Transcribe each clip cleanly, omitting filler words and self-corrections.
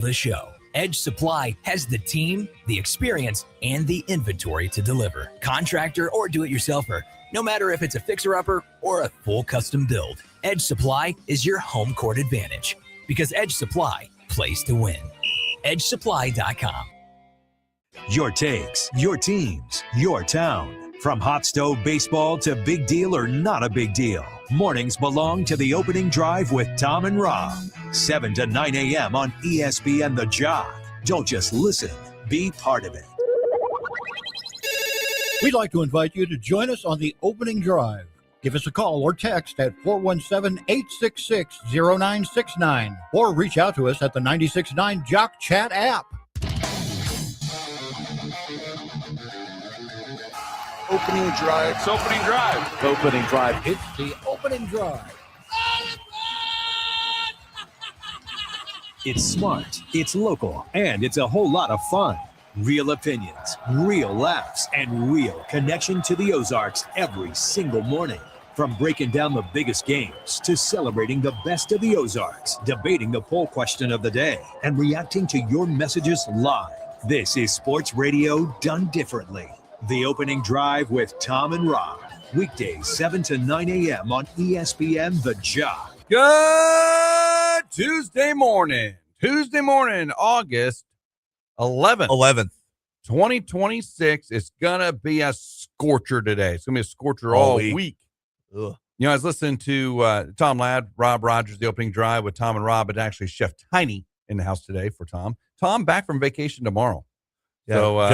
The show. Edge Supply has the team, the experience, and the inventory to deliver. Contractor or do-it-yourselfer, no matter if it's a fixer-upper or a full custom build, Edge Supply is your home court advantage. Because Edge Supply plays to win. EdgeSupply.com. Your takes, your teams, your town. From hot stove baseball to big deal or not a big deal. Mornings belong to the opening drive with Tom and Rob. 7 to 9 a.m. on ESPN the Jock. Don't just listen, be part of it. We'd like to invite you to join us on the opening drive. Give us a call or text at 417-866-0969 or reach out to us at the 96.9 Jock Chat app. Opening drive. It's opening drive. Opening drive. It's the opening drive. It's smart, it's local, and it's a whole lot of fun. Real opinions, real laughs, and real connection to the Ozarks every single morning. From breaking down the biggest games to celebrating the best of the Ozarks, debating the poll question of the day, and reacting to your messages live. This is sports radio done differently. The opening drive with Tom and Rob. Weekdays 7 to 9 a.m. on ESPN the Jock. Good Tuesday morning, August 11th. 2026. It's going to be a scorcher today. It's going to be a scorcher all week. Ugh. You know, I was listening to Tom Ladd, Rob Rodgers, the opening drive with Tom and Rob, but actually Chef Tiny in the house today for Tom. Tom back from vacation tomorrow. Yeah, so,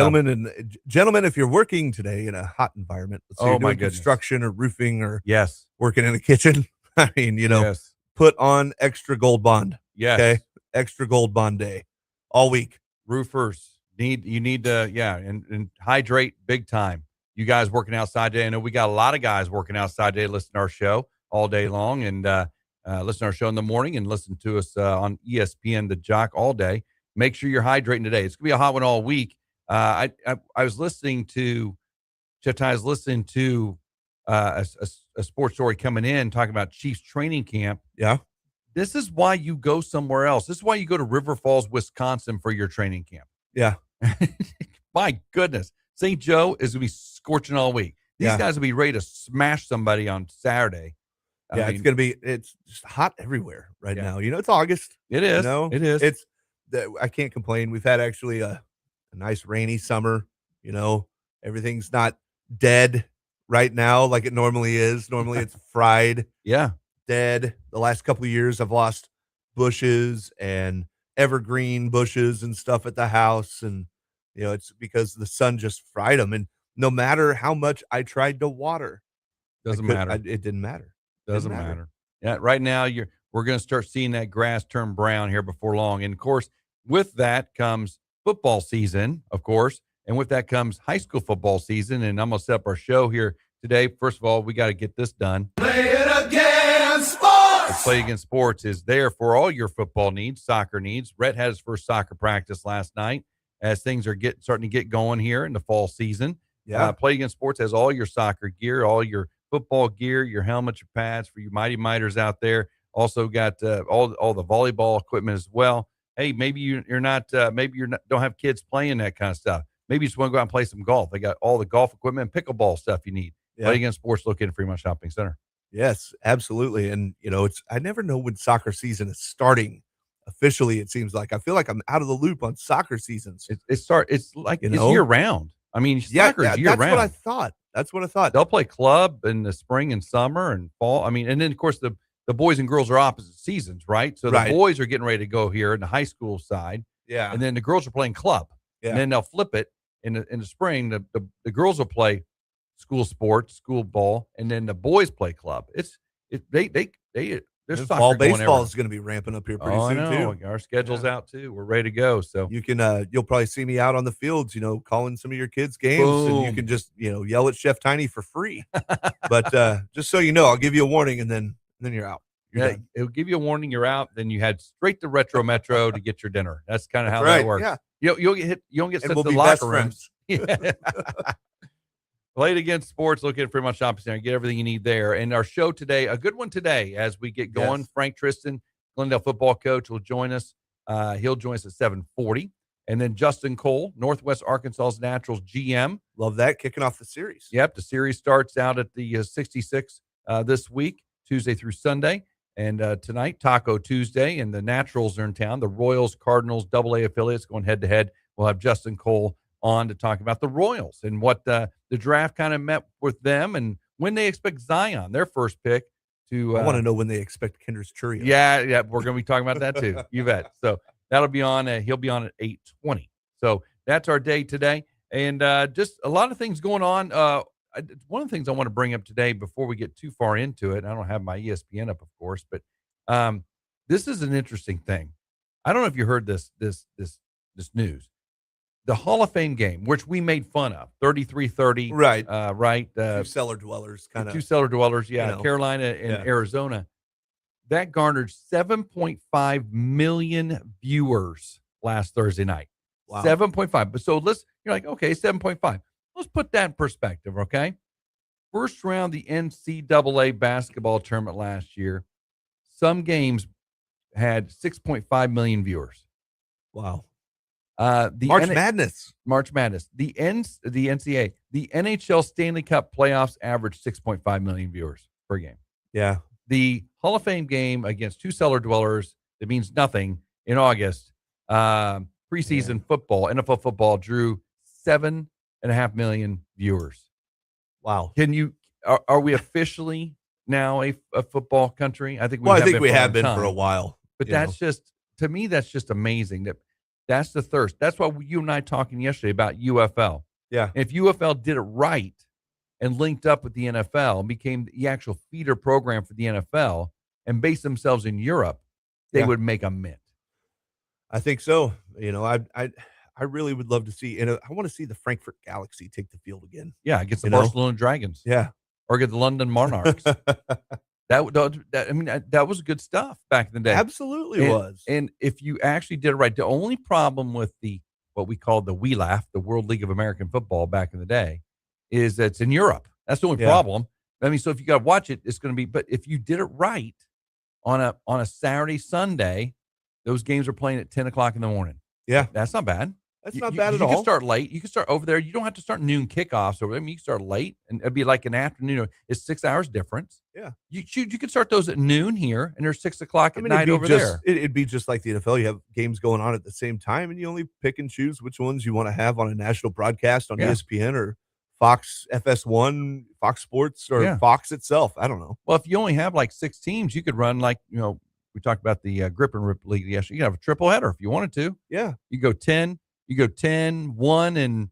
gentlemen, if you're working today in a hot environment, let's say you're doing construction or roofing or working in a kitchen, I mean, put on extra Gold Bond. Yes. Okay. Extra Gold Bond day all week. Roofers need to, and hydrate big time. You guys working outside today. I know we got a lot of guys working outside today, listen to our show all day long and listen to our show in the morning and listen to us on ESPN the Jock all day. Make sure you're hydrating today. It's gonna be a hot one all week. I was listening to a sports story coming in talking about Chiefs training camp. Yeah. This is why you go somewhere else. This is why you go to River Falls, Wisconsin for your training camp. Yeah. My goodness. St. Joe is going to be scorching all week. These guys will be ready to smash somebody on Saturday. It's just hot everywhere right now. It's August. It is. It is. I can't complain. We've had actually a nice rainy summer. Everything's not dead right now like it normally is. Normally it's fried. Yeah. Dead. The last couple of years I've lost bushes and evergreen bushes and stuff at the house. And, it's because the sun just fried them. And no matter how much I tried to water, it didn't matter. Doesn't matter. Yeah. Right now we're going to start seeing that grass turn brown here before long. And of course, with that comes football season, of course. And with that comes high school football season. And I'm going to set up our show here today. First of all, we got to get this done. Play it again, sports. Play Again Sports is there for all your football needs, soccer needs. Rhett had his first soccer practice last night as things are starting to get going here in the fall season. Yeah. Play Again Sports has all your soccer gear, all your football gear, your helmets, your pads for you mighty miters out there. Also got all the volleyball equipment as well. Hey, maybe you're not don't have kids playing that kind of stuff. Maybe you just want to go out and play some golf. They got all the golf equipment and pickleball stuff you need. Yeah. Play Again Sports located in Fremont Shopping Center. Yes, absolutely. And, I never know when soccer season is starting. Officially, it seems like I feel like I'm out of the loop on soccer seasons. It's like it's year round. I mean, soccer's year round. That's what I thought. They'll play club in the spring and summer and fall. I mean, and then of course the boys and girls are opposite seasons, right? So the boys are getting ready to go here in the high school side. Yeah. And then the girls are playing club. Yeah. And then they'll flip it in the spring. The girls will play school sports, school ball, and then the boys play club. There's fall baseball is going to be ramping up here pretty soon too. Our schedule's out too. We're ready to go. So you can you'll probably see me out on the fields, calling some of your kids' games, and you can just yell at Chef Tiny for free. But just so you know, I'll give you a warning, and then you're out. It'll give you a warning. You're out. Then you head straight to Retro Metro to get your dinner. That's kind of how that works. Yeah. You'll get hit. You don't get sent to the locker rooms. Play It Again Sports, located at Fremont Shopping Center. Get everything you need there. And our show today, a good one today as we get going. Yes. Frank Tristan, Glendale football coach, will join us He'll join us at 7:40. And then Justin Cole, Northwest Arkansas's Naturals GM. Love that, kicking off the series. Yep, the series starts out at the 66 this week, Tuesday through Sunday. And tonight, Taco Tuesday, and the Naturals are in town. The Royals, Cardinals, AA affiliates going head-to-head. We'll have Justin Cole on to talk about the Royals and what the draft kind of met with them and when they expect Zion, their first pick, to I want to know when they expect Kinder's Churro. Yeah, we're going to be talking about that too. You bet. So that'll be on. He'll be on at 8:20. So that's our day today, and just a lot of things going on. One of the things I want to bring up today before we get too far into it, I don't have my ESPN up, of course, but this is an interesting thing. I don't know if you heard this news. The Hall of Fame game, which we made fun of, 33-30. Right. Right. Two cellar dwellers, kind of. Two cellar dwellers, yeah. Carolina and Arizona. That garnered 7.5 million viewers last Thursday night. Wow. 7.5. But so you're like, okay, 7.5. Let's put that in perspective, okay? First round, the NCAA basketball tournament last year, some games had 6.5 million viewers. Wow. The March Madness. The NCAA, the NHL Stanley Cup playoffs averaged 6.5 million viewers per game. Yeah. The Hall of Fame game against two cellar dwellers, that means nothing, in August. Preseason football, NFL football, drew 7.5 million viewers. Wow. Are we officially now a football country? I think we have been for a while. But that's just, to me, that's just amazing. That's the thirst. That's why you and I talking yesterday about UFL. Yeah. If UFL did it right and linked up with the NFL and became the actual feeder program for the NFL and based themselves in Europe, they would make a mint. I think so. I really would love to see, and I want to see the Frankfurt Galaxy take the field again. Yeah, against the Barcelona Dragons. Yeah. Or get the London Monarchs. That was good stuff back in the day. Absolutely was. And if you actually did it right, the only problem with what we called the WELAF, the World League of American Football back in the day, is that it's in Europe. That's the only problem. I mean, so if you got to watch it, it's going to be. But if you did it right on a Saturday, Sunday, those games are playing at 10 o'clock in the morning. Yeah, that's not bad. That's not bad at all. You can start late. You can start over there. You don't have to start noon kickoffs over there. I mean, you can start late, and it'd be like an afternoon. It's 6 hours difference. Yeah. You could start those at noon here, and there's 6 o'clock at night over there. It'd be just like the NFL. You have games going on at the same time, and you only pick and choose which ones you want to have on a national broadcast on ESPN or Fox FS1, Fox Sports, or Fox itself. I don't know. Well, if you only have like 6 teams, you could run we talked about the Grip and Rip League yesterday. You could have a triple header if you wanted to. Yeah. You go 10. You go 10, 1, and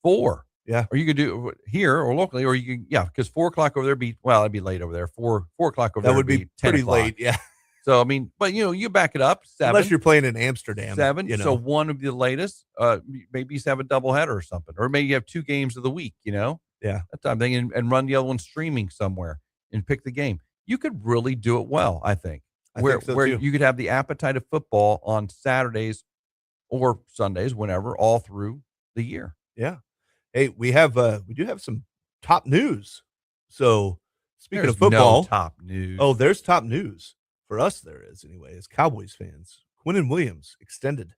4. Yeah. Or you could do it here or locally, or you can, because 4 o'clock over there it'd be late over there. 4 o'clock over there would be 10 pretty o'clock. late. Yeah. So, I mean, but you back it up 7. Unless you're playing in Amsterdam. 7. So 1 would be the latest. Maybe you have a doubleheader or something, or maybe you have 2 games of the week, Yeah. That type of thing, and run the other one streaming somewhere and pick the game. You could really do it well, I think. Where you could have the appetite of football on Saturdays or Sundays, whenever, all through the year. Yeah. Hey, we do have some top news. So speaking of football, top news. Oh, there's top news for us. There is anyway, as Cowboys fans. Quinnen Williams extended.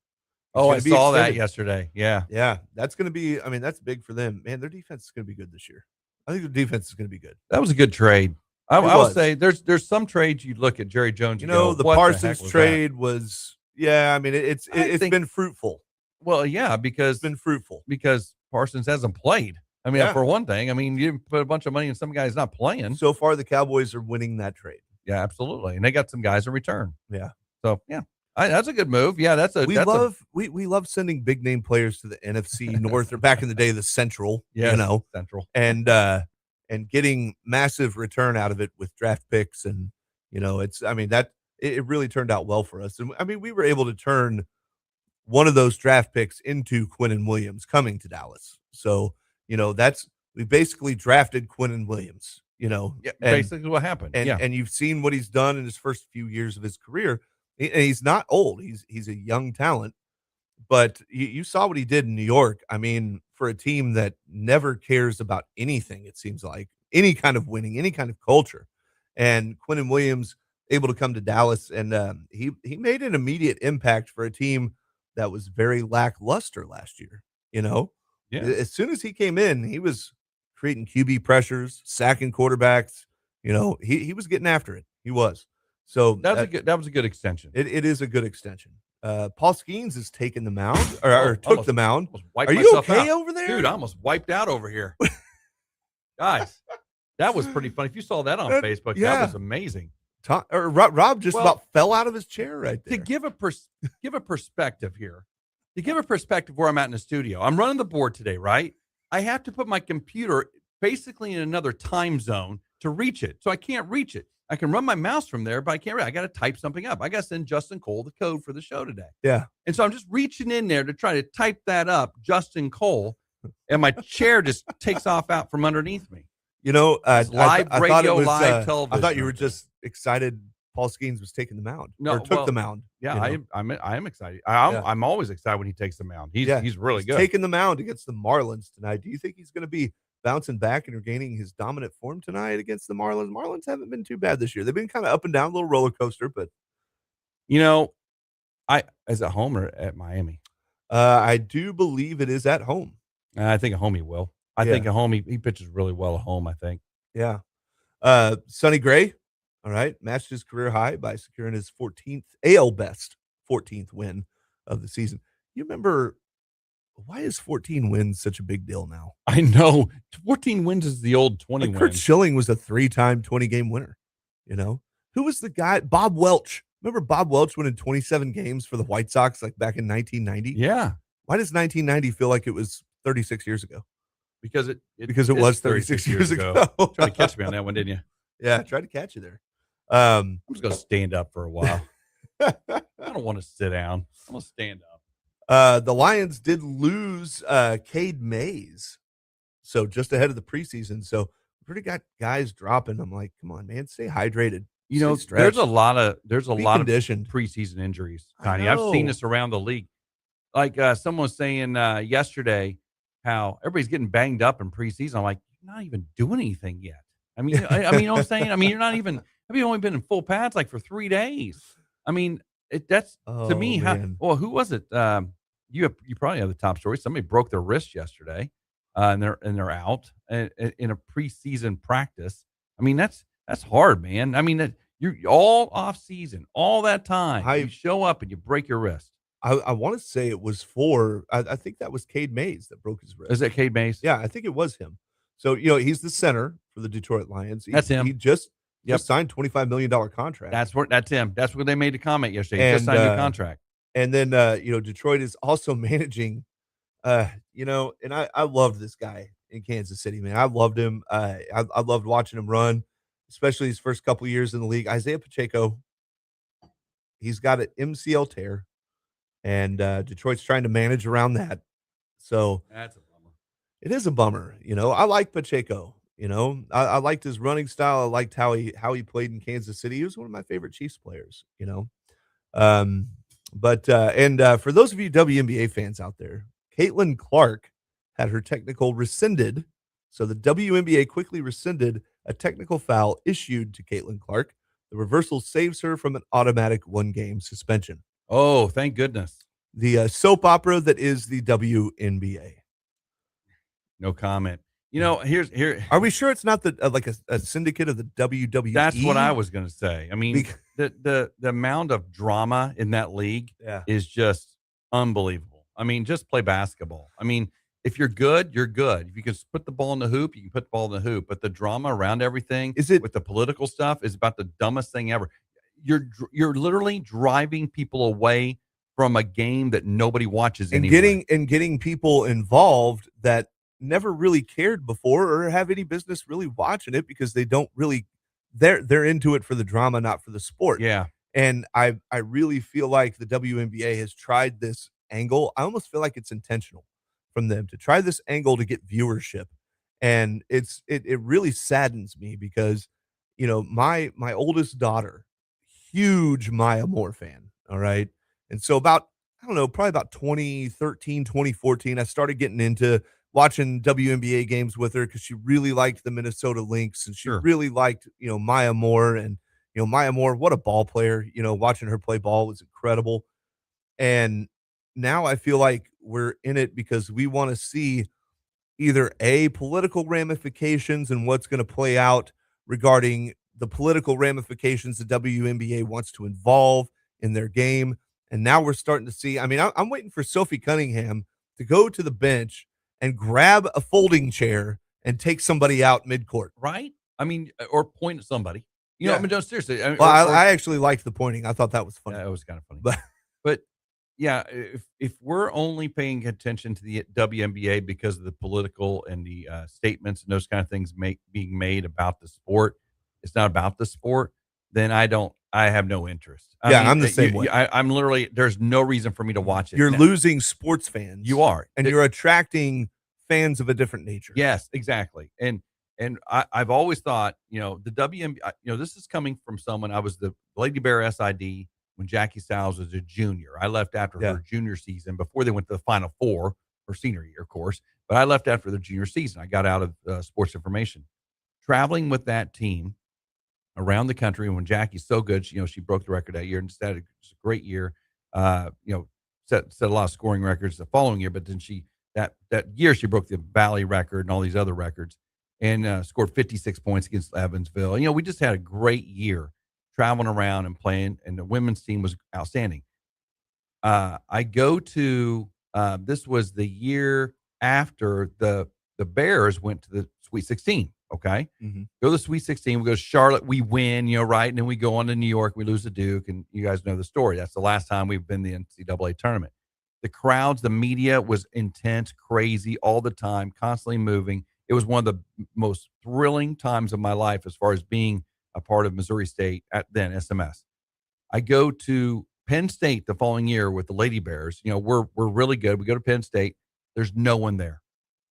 I saw that yesterday. Yeah. Yeah. That's going to be, that's big for them, man. Their defense is going to be good this year. I think their defense is going to be good. That was a good trade. I would say there's some trades you look at Jerry Jones. The Parsons trade was. Yeah, it's been fruitful. Well, yeah, because it's been fruitful because Parsons hasn't played. For one thing, you put a bunch of money in some guys not playing. So far, the Cowboys are winning that trade. Yeah, absolutely, and they got some guys in return. Yeah. So that's a good move. Yeah, we love sending big name players to the NFC North or back in the day the Central. Central and getting massive return out of it with draft picks and it really turned out well for us. And we were able to turn one of those draft picks into Quinnen Williams coming to Dallas. So, we basically drafted Quinnen Williams, basically what happened. And you've seen what he's done in his first few years of his career. And he's not old. He's a young talent, but you saw what he did in New York. For a team that never cares about anything, it seems like any kind of winning, any kind of culture. And Quinnen Williams able to come to Dallas, and he made an immediate impact for a team that was very lackluster last year. You know, Yeah. as soon as he came in, he was creating QB pressures, sacking quarterbacks. You know, he was getting after it. He was. So That was a good extension. it is a good extension. Paul Skeens has taken the mound or took almost- the mound. almost wiped Are you myself okay out. over there? Dude, I almost wiped out over here. Guys, that was pretty funny. If you saw that on Facebook, yeah. that was amazing. Rob just Well, about fell out of his chair right there. To give a perspective here, to give a perspective where I'm at in the studio, I'm running the board today, right? I have to put my computer basically in another time zone to reach it. So I can't reach it. I can run my mouse from there, but I can't. I got to type something up. I got to send Justin Cole the code for the show today. Yeah. And so I'm just reaching in there to try to type that up, Justin Cole, and my chair just takes off out from underneath me. You know, It's live I radio, thought it was, live television. I thought you were right there. just excited Paul Skeens was taking the mound No, took the mound. Yeah, you know? I am excited. Yeah. I'm always excited when he takes the mound. He's really good. Taking the mound against the Marlins tonight. Do you think he's going to be bouncing back and regaining his dominant form tonight against the Marlins? Marlins haven't been too bad this year. They've been kind of up and down, a little roller coaster, but You know, is it home or at Miami? I do believe it is at home. I think at home he will. I think at home he pitches really well at home, I think. Yeah. Sonny Gray, all right, matched his career high by securing his 14th AL best 14th win of the season. You remember, why is 14 wins such a big deal now? I know. 14 wins is the old 20 Like wins. Kurt Schilling was a 3-time 20-game winner. You know, who was the guy? Bob Welch. Remember Bob Welch winning 27 games for the White Sox like back in 1990? Yeah. Why does 1990 feel like it was 36 years ago? Because it Because it is was 36 years ago. Tried to catch me on that one, didn't you? Yeah, I tried to catch you there. I'm just going to stand up for a while. I don't want to sit down. I'm going to stand up. The Lions did lose Cade Mays, so just ahead of the preseason. So we already got guys dropping. I'm like, come on, man, stay hydrated. You know, Stay stretched. there's a lot of conditioned. preseason injuries, I Connie. I've seen know. this around the league. Like someone was saying yesterday how everybody's getting banged up in preseason. I'm like, you're not even doing anything yet. I mean, I mean, you know what I'm saying? I mean, you're not even. Have you only been in full pads like for 3 days? I mean, that's to me. Man. Who was it? You probably have the top story. Somebody broke their wrist yesterday, and they're out in a preseason practice. I mean, that's hard, man. I mean, you're all off season, all that time. You show up and you break your wrist. I want to say it was I think that was Cade Mays that broke his wrist. Is that Cade Mays? Yeah, I think it was him. So, you know, he's the center for the Detroit Lions. That's him. He just signed $25 million contract. That's him. That's what they made the comment yesterday. He just signed a contract. And then, you know, Detroit is also managing, you know, and I loved this guy in Kansas City, man. I loved him. I loved watching him run, especially his first couple years in the league. Isaiah Pacheco, he's got an MCL tear, and Detroit's trying to manage around that. So That's a bummer. it is a bummer. You know, I like Pacheco. You know, I liked his running style. I liked how he played in Kansas City. He was one of my favorite Chiefs players, you know. But for those of you WNBA fans out there, Caitlin Clark had her technical rescinded. So the WNBA quickly rescinded a technical foul issued to Caitlin Clark. The reversal saves her from an automatic 1-game suspension. Oh, thank goodness. The soap opera that is the WNBA. No comment. You know, here. Are we sure it's not the like a syndicate of the WWE? That's what I was going to say. I mean, the amount of drama in that league is just unbelievable. I mean, just play basketball. I mean, if you're good, you're good. If you can put the ball in the hoop, you can put the ball in the hoop. But the drama around everything, with the political stuff, is about the dumbest thing ever. You're literally driving people away from a game that nobody watches anymore. Getting people involved that never really cared before or have any business really watching it because they don't really they're into it for the drama, not for the sport. Yeah. And I really feel like the WNBA has tried this angle. I almost feel like it's intentional from them to try this angle to get viewership. And it really saddens me because, you know, my oldest daughter, huge Maya Moore fan. All right. And so probably about 2013, 2014, I started getting into watching WNBA games with her because she really liked the Minnesota Lynx and she really liked, you know, Maya Moore. And, Maya Moore, what a ball player. Watching her play ball was incredible. And now I feel like we're in it because we want to see either political ramifications and what's going to play out regarding the political ramifications the WNBA wants to involve in their game. And now we're starting to see, I'm waiting for Sophie Cunningham to go to the bench and grab a folding chair and take somebody out midcourt. Right? Or point at somebody. No, seriously. I actually liked the pointing. I thought that was funny. Yeah, it was kind of funny. But yeah, if we're only paying attention to the WNBA because of the political and the statements and those kind of things being made about the sport, it's not about the sport, then I have no interest. I'm the same way. I'm literally, there's no reason for me to watch it. You're losing sports fans. You are. And you're attracting fans of a different nature. Yes, exactly. And I've always thought, the WNBA, this is coming from someone, I was the Lady Bear SID when Jackie Stiles was a junior. I left after her junior season before they went to the Final Four, her senior year, of course. But I left after the junior season. I got out of sports information. Traveling with that team around the country, and when Jackie's so good, she broke the record that year and had a great year. Set a lot of scoring records the following year, but then that year she broke the Valley record and all these other records and scored 56 points against Evansville. We just had a great year traveling around and playing, and the women's team was outstanding. I go to this was the year after the Bears went to the Sweet 16. Okay, Go to the Sweet 16. We go to Charlotte. We win, right, and then we go on to New York. We lose to Duke, and you guys know the story. That's the last time we've been in the NCAA tournament. The crowds, the media was intense, crazy all the time, constantly moving. It was one of the most thrilling times of my life as far as being a part of Missouri State at then SMS. I go to Penn State the following year with the Lady Bears. We're really good. We go to Penn State. There's no one there.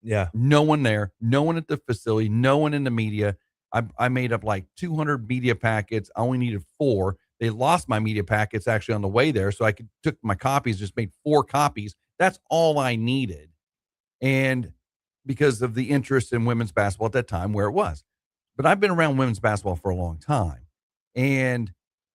Yeah. No one there. No one at the facility. No one in the media. I made up like 200 media packets. I only needed 4. They lost my media packets actually on the way there. So I took my copies, just made 4 copies. That's all I needed. And because of the interest in women's basketball at that time where it was. But I've been around women's basketball for a long time. And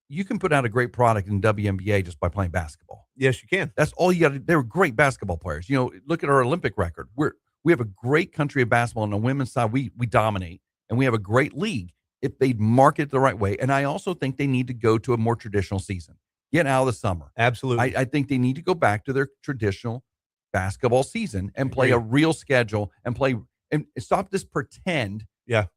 you can put out a great product in WNBA just by playing basketball. Yes, you can. That's all you got to do. They were great basketball players. Look at our Olympic record. We have a great country of basketball on the women's side. We dominate, and we have a great league if they market it the right way. And I also think they need to go to a more traditional season. Get out of the summer. Absolutely. I think they need to go back to their traditional basketball season and play a real schedule and play and stop this pretend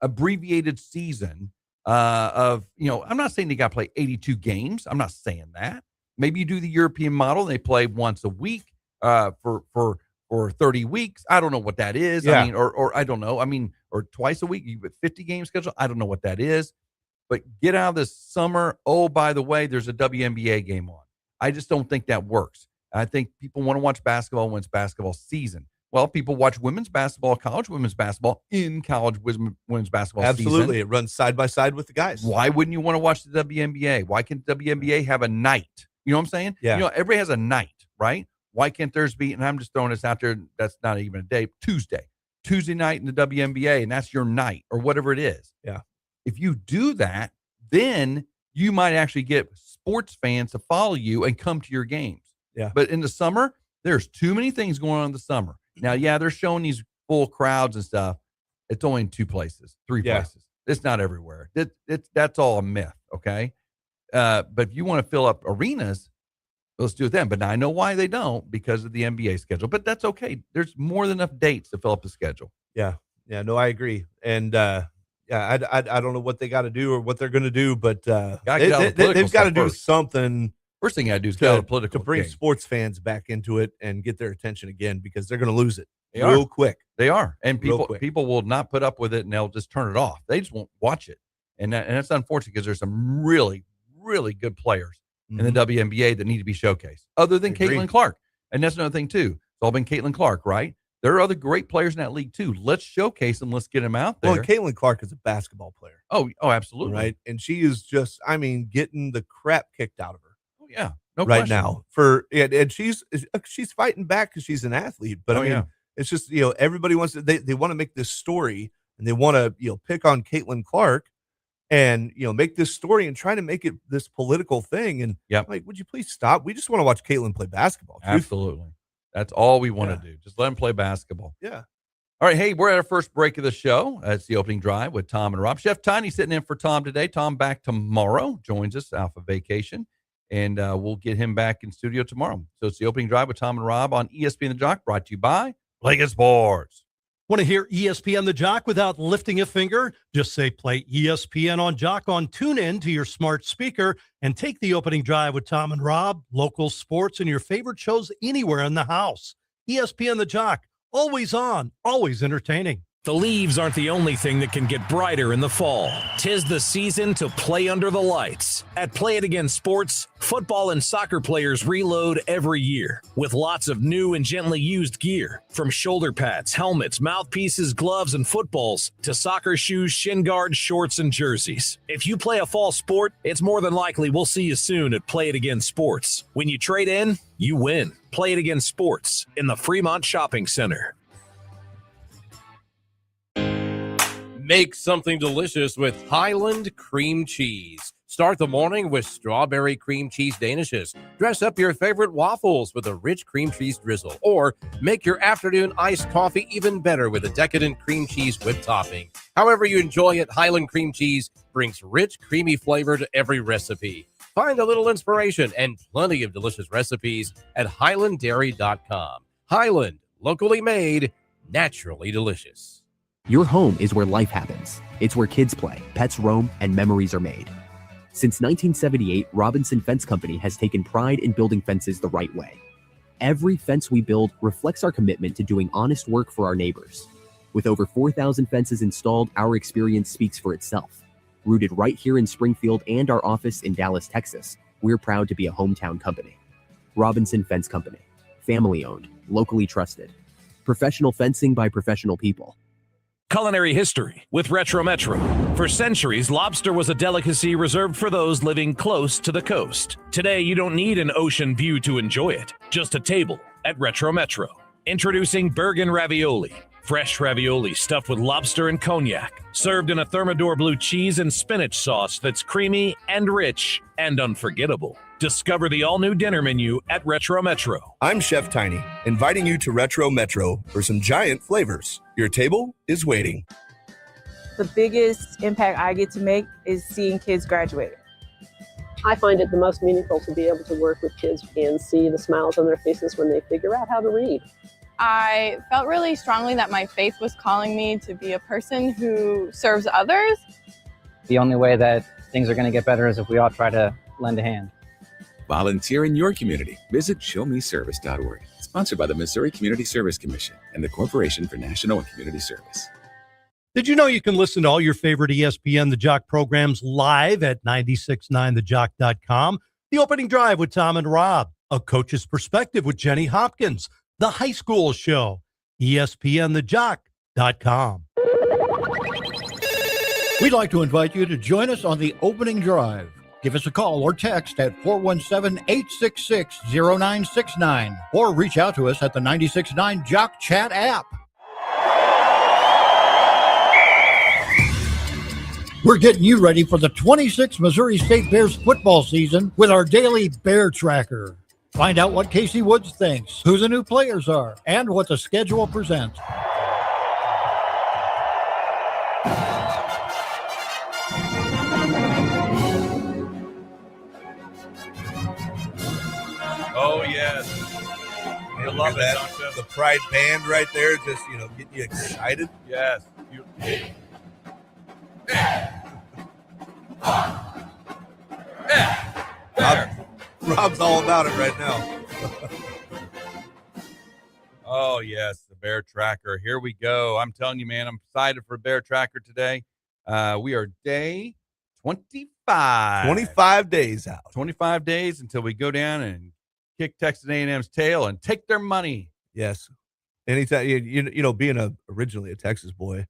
abbreviated season of, I'm not saying they got to play 82 games. I'm not saying that. Maybe you do the European model. And they play once a week for 30 weeks. I don't know what that is. Yeah. Or I don't know. Or twice a week, you have 50 game schedule. I don't know what that is, but get out of this summer. Oh, by the way, there's a WNBA game on. I just don't think that works. I think people want to watch basketball when it's basketball season. Well, people watch women's basketball, college women's basketball in college women's basketball season. Absolutely. It runs side by side with the guys. Why wouldn't you want to watch the WNBA? Why can't WNBA have a night? You know what I'm saying? Yeah. Everybody has a night, right? Why can't theirs be, and I'm just throwing this out there, that's not even a day, Tuesday night in the WNBA, and that's your night or whatever it is. Yeah. If you do that, then you might actually get sports fans to follow you and come to your games. Yeah. But in the summer, there's too many things going on in the summer. Now, they're showing these full crowds and stuff. It's only in 2 places, 3 places. It's not everywhere. That's all a myth, okay? But if you want to fill up arenas, let's do it then. But now I know why they don't, because of the NBA schedule. But that's okay. There's more than enough dates to fill up the schedule. Yeah. Yeah, no, I agree. And I don't know what they got to do or what they're going to do, but they've got to do something. First thing I do is get out of political to bring game. Sports fans back into it and get their attention again, because they're going to lose it real quick. They are, and people will not put up with it, and they'll just turn it off. They just won't watch it, and that's unfortunate, because there's some really, really good players in the WNBA that need to be showcased, other than Caitlin Clark. And that's another thing too. It's all been Caitlin Clark, right? There are other great players in that league too. Let's showcase them. Let's get them out there. Well, Caitlin Clark is a basketball player. Oh, absolutely. Right. And she is just, getting the crap kicked out of her. Oh, yeah. No right question. now and she's fighting back because she's an athlete. But it's just, everybody wants to, they want to make this story, and they want to, pick on Caitlin Clark. and, make this story and trying to make it this political thing. And like, would you please stop? We just want to watch Caitlin play basketball. Absolutely. That's all we want to do. Just let them play basketball. Yeah. All right. Hey, we're at our first break of the show. It's the opening drive with Tom and Rob. Chef Tiny sitting in for Tom today. Tom back tomorrow, joins us off of vacation, and we'll get him back in studio tomorrow. So it's the opening drive with Tom and Rob on ESPN the Jock, brought to you by Play It Sports. Want to hear ESPN the Jock without lifting a finger? Just say play ESPN on Jock on TuneIn to your smart speaker and take the opening drive with Tom and Rob, local sports, and your favorite shows anywhere in the house. ESPN the Jock, always on, always entertaining. The leaves aren't the only thing that can get brighter in the fall. 'Tis the season to play under the lights. At Play It Again Sports, football and soccer players reload every year with lots of new and gently used gear. From shoulder pads, helmets, mouthpieces, gloves, and footballs to soccer shoes, shin guards, shorts, and jerseys. If you play a fall sport, it's more than likely we'll see you soon at Play It Again Sports. When you trade in, you win. Play It Again Sports in the Fremont Shopping Center. Make something delicious with Highland cream cheese. Start the morning with strawberry cream cheese danishes. Dress up your favorite waffles with a rich cream cheese drizzle. Or make your afternoon iced coffee even better with a decadent cream cheese whipped topping. However you enjoy it, Highland cream cheese brings rich, creamy flavor to every recipe. Find a little inspiration and plenty of delicious recipes at HighlandDairy.com. Highland, locally made, naturally delicious. Your home is where life happens. It's where kids play, pets roam, and memories are made. Since 1978, Robinson Fence Company has taken pride in building fences the right way. Every fence we build reflects our commitment to doing honest work for our neighbors. With over 4,000 fences installed, our experience speaks for itself. Rooted right here in Springfield and our office in Dallas, Texas, we're proud to be a hometown company. Robinson Fence Company. Family-owned, locally trusted. Professional fencing by professional people. Culinary history with Retro Metro. For centuries, lobster was a delicacy reserved for those living close to the coast. Today, you don't need an ocean view to enjoy it, just a table at Retro Metro. Introducing Bergen Ravioli. Fresh ravioli stuffed with lobster and cognac, served in a Thermidor blue cheese and spinach sauce that's creamy and rich and unforgettable. Discover the all-new dinner menu at Retro Metro. I'm Chef Tiny, inviting you to Retro Metro for some giant flavors. Your table is waiting. The biggest impact I get to make is seeing kids graduate. I find it the most meaningful to be able to work with kids and see the smiles on their faces when they figure out how to read. I felt really strongly that my faith was calling me to be a person who serves others. The only way that things are going to get better is if we all try to lend a hand. Volunteer in your community. Visit showmeservice.org. Sponsored by the Missouri Community Service Commission and the Corporation for National and Community Service. Did you know you can listen to all your favorite ESPN The Jock programs live at 969thejock.com? The Opening Drive with Tom and Rob. A Coach's Perspective with Jenny Hopkins. The High School Show. ESPNthejock.com. We'd like to invite you to join us on the Opening Drive. Give us a call or text at 417-866-0969 or reach out to us at the 96.9 Jock Chat app. We're getting you ready for the 26th Missouri State Bears football season with our daily Bear Tracker. Find out what Casey Woods thinks, who the new players are, and what the schedule presents. Oh, yes. You love that, don't you? The Pride Band right there, just, getting you excited. Yes. Rob's all about it right now. Oh, yes, the Bear Tracker. Here we go. I'm telling you, man, I'm excited for Bear Tracker today. We are day 25. 25 days out. 25 days until we go down and kick Texas A&M's tail and take their money. Yes. Anytime, being originally a Texas boy,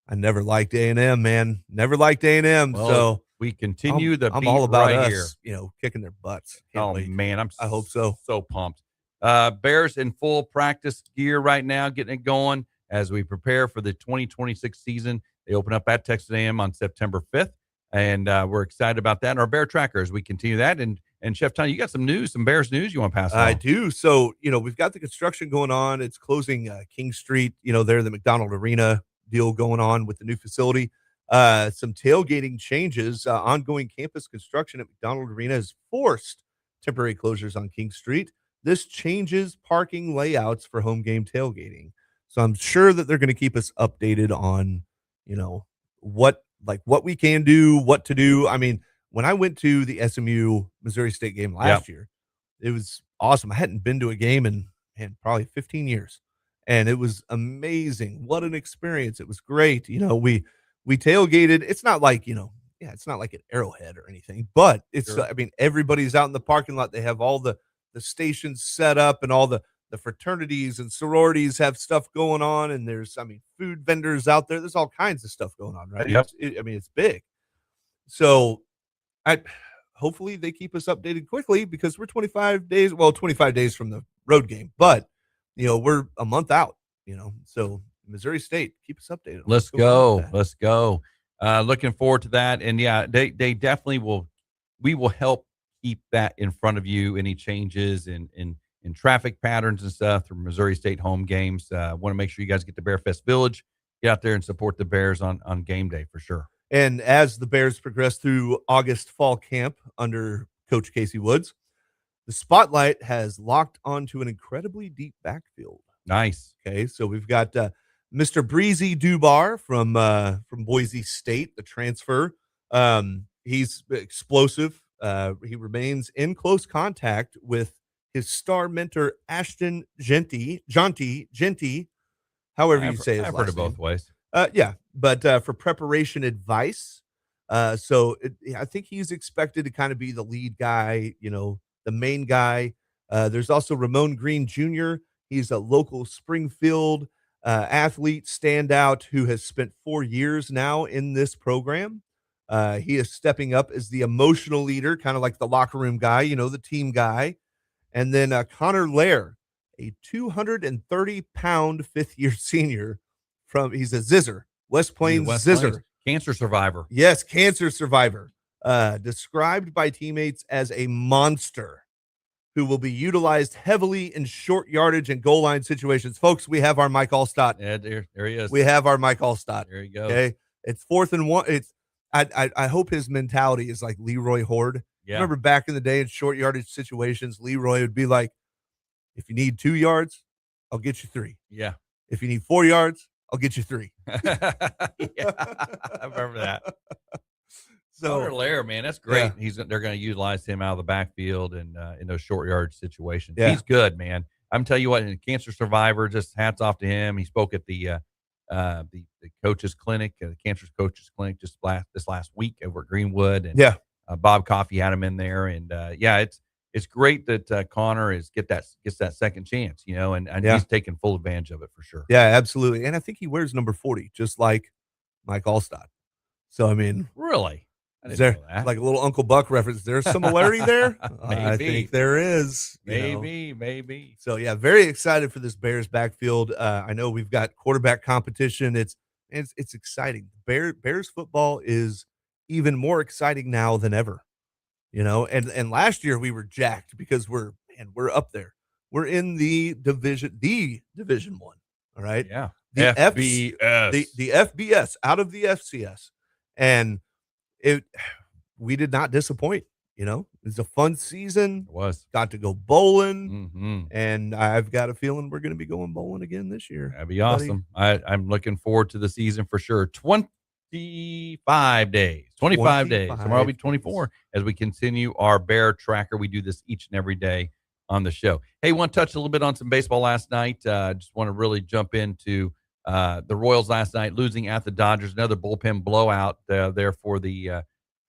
I never liked A&M, man. Never liked A&M. Well, so we continue I'm beat all about right us, here. Kicking their butts. Can't wait. Man, I hope so. So pumped. Bears in full practice gear right now, getting it going as we prepare for the 2026 season. They open up at Texas A&M on September 5th. And we're excited about that. And our Bear Tracker as we continue that. And Chef Tony, you got some news, some Bears news you want to pass along? I do. So, we've got the construction going on. It's closing King Street, there, the McDonald Arena deal going on with the new facility. Some tailgating changes. Ongoing campus construction at McDonald Arena has forced temporary closures on King Street. This changes parking layouts for home game tailgating. So I'm sure that they're going to keep us updated on, what we can do, what to do. I mean, when I went to the SMU Missouri State game last year, it was awesome. I hadn't been to a game in probably 15 years, and it was amazing. What an experience. It was great. We tailgated. It's not like, it's not like an Arrowhead or anything, but it's, Sure. I mean, everybody's out in the parking lot. They have all the stations set up, and all the fraternities and sororities have stuff going on. And there's, food vendors out there. There's all kinds of stuff going on, right? Yep. It's big. So hopefully they keep us updated quickly, because we're 25 days from the road game, but we're a month out, so Missouri State, keep us updated. Let's go. Looking forward to that. And yeah, they definitely will. We will help keep that in front of you. Any changes in traffic patterns and stuff through Missouri State home games. Want to make sure you guys get to Bear Fest Village, get out there and support the Bears on game day for sure. And as the Bears progress through August fall camp under Coach Casey Woods, the spotlight has locked onto an incredibly deep backfield. Nice. Okay, so we've got Mr. Breezy Dubar from Boise State, the transfer. He's explosive. He remains in close contact with his star mentor Ashton Genty, however you say his I've last heard it name. both ways. But for preparation advice. I think he's expected to kind of be the lead guy, the main guy. There's also Ramon Green Jr. He's a local Springfield athlete standout who has spent 4 years now in this program. He is stepping up as the emotional leader, kind of like the locker room guy, the team guy. And then Connor Lair, a 230-pound fifth-year senior he's a Zizzer, West Plains Zizzer. Cancer survivor. Yes, cancer survivor. Described by teammates as a monster who will be utilized heavily in short yardage and goal line situations. Folks, we have our Mike Allstott. Yeah, there he is. We have our Mike Allstott. There you go. Okay. It's 4th and 1. I hope his mentality is like Leroy Horde. Yeah. Remember back in the day in short yardage situations, Leroy would be like, if you need 2 yards, I'll get you 3. Yeah. If you need 4 yards, I'll get you 3. Yeah, I remember that. So Connor Lair, man, that's great. Yeah. They're going to utilize him out of the backfield and in those short yard situations. Yeah. He's good, man. I'm telling you what, in cancer survivor, just hats off to him. He spoke at the coaches clinic, the cancer coaches clinic, this last week over at Greenwood, and Bob Coffey had him in there, and it's great that Connor gets that second chance, and he's taking full advantage of it for sure. Yeah, absolutely. And I think he wears number 40, just like Mike Allstott. So, I mean, really, is there like a little Uncle Buck reference? There's similarity there. I think there is. Maybe. So, yeah, very excited for this Bears backfield. I know we've got quarterback competition. It's exciting. Bears football is even more exciting now than ever. And last year we were jacked because we're up there. We're in the division 1. All right. Yeah. The FBS. The FBS out of the FCS. And we did not disappoint. It was a fun season. It was. Got to go bowling. Mm-hmm. And I've got a feeling we're going to be going bowling again this year. That'd be awesome. I'm looking forward to the season for sure. 25 days. 25 days. Tomorrow will be 24 as we continue our Bear Tracker. We do this each and every day on the show. Hey, want to touch a little bit on some baseball last night. Just want to really jump into the Royals last night, losing at the Dodgers. Another bullpen blowout there for the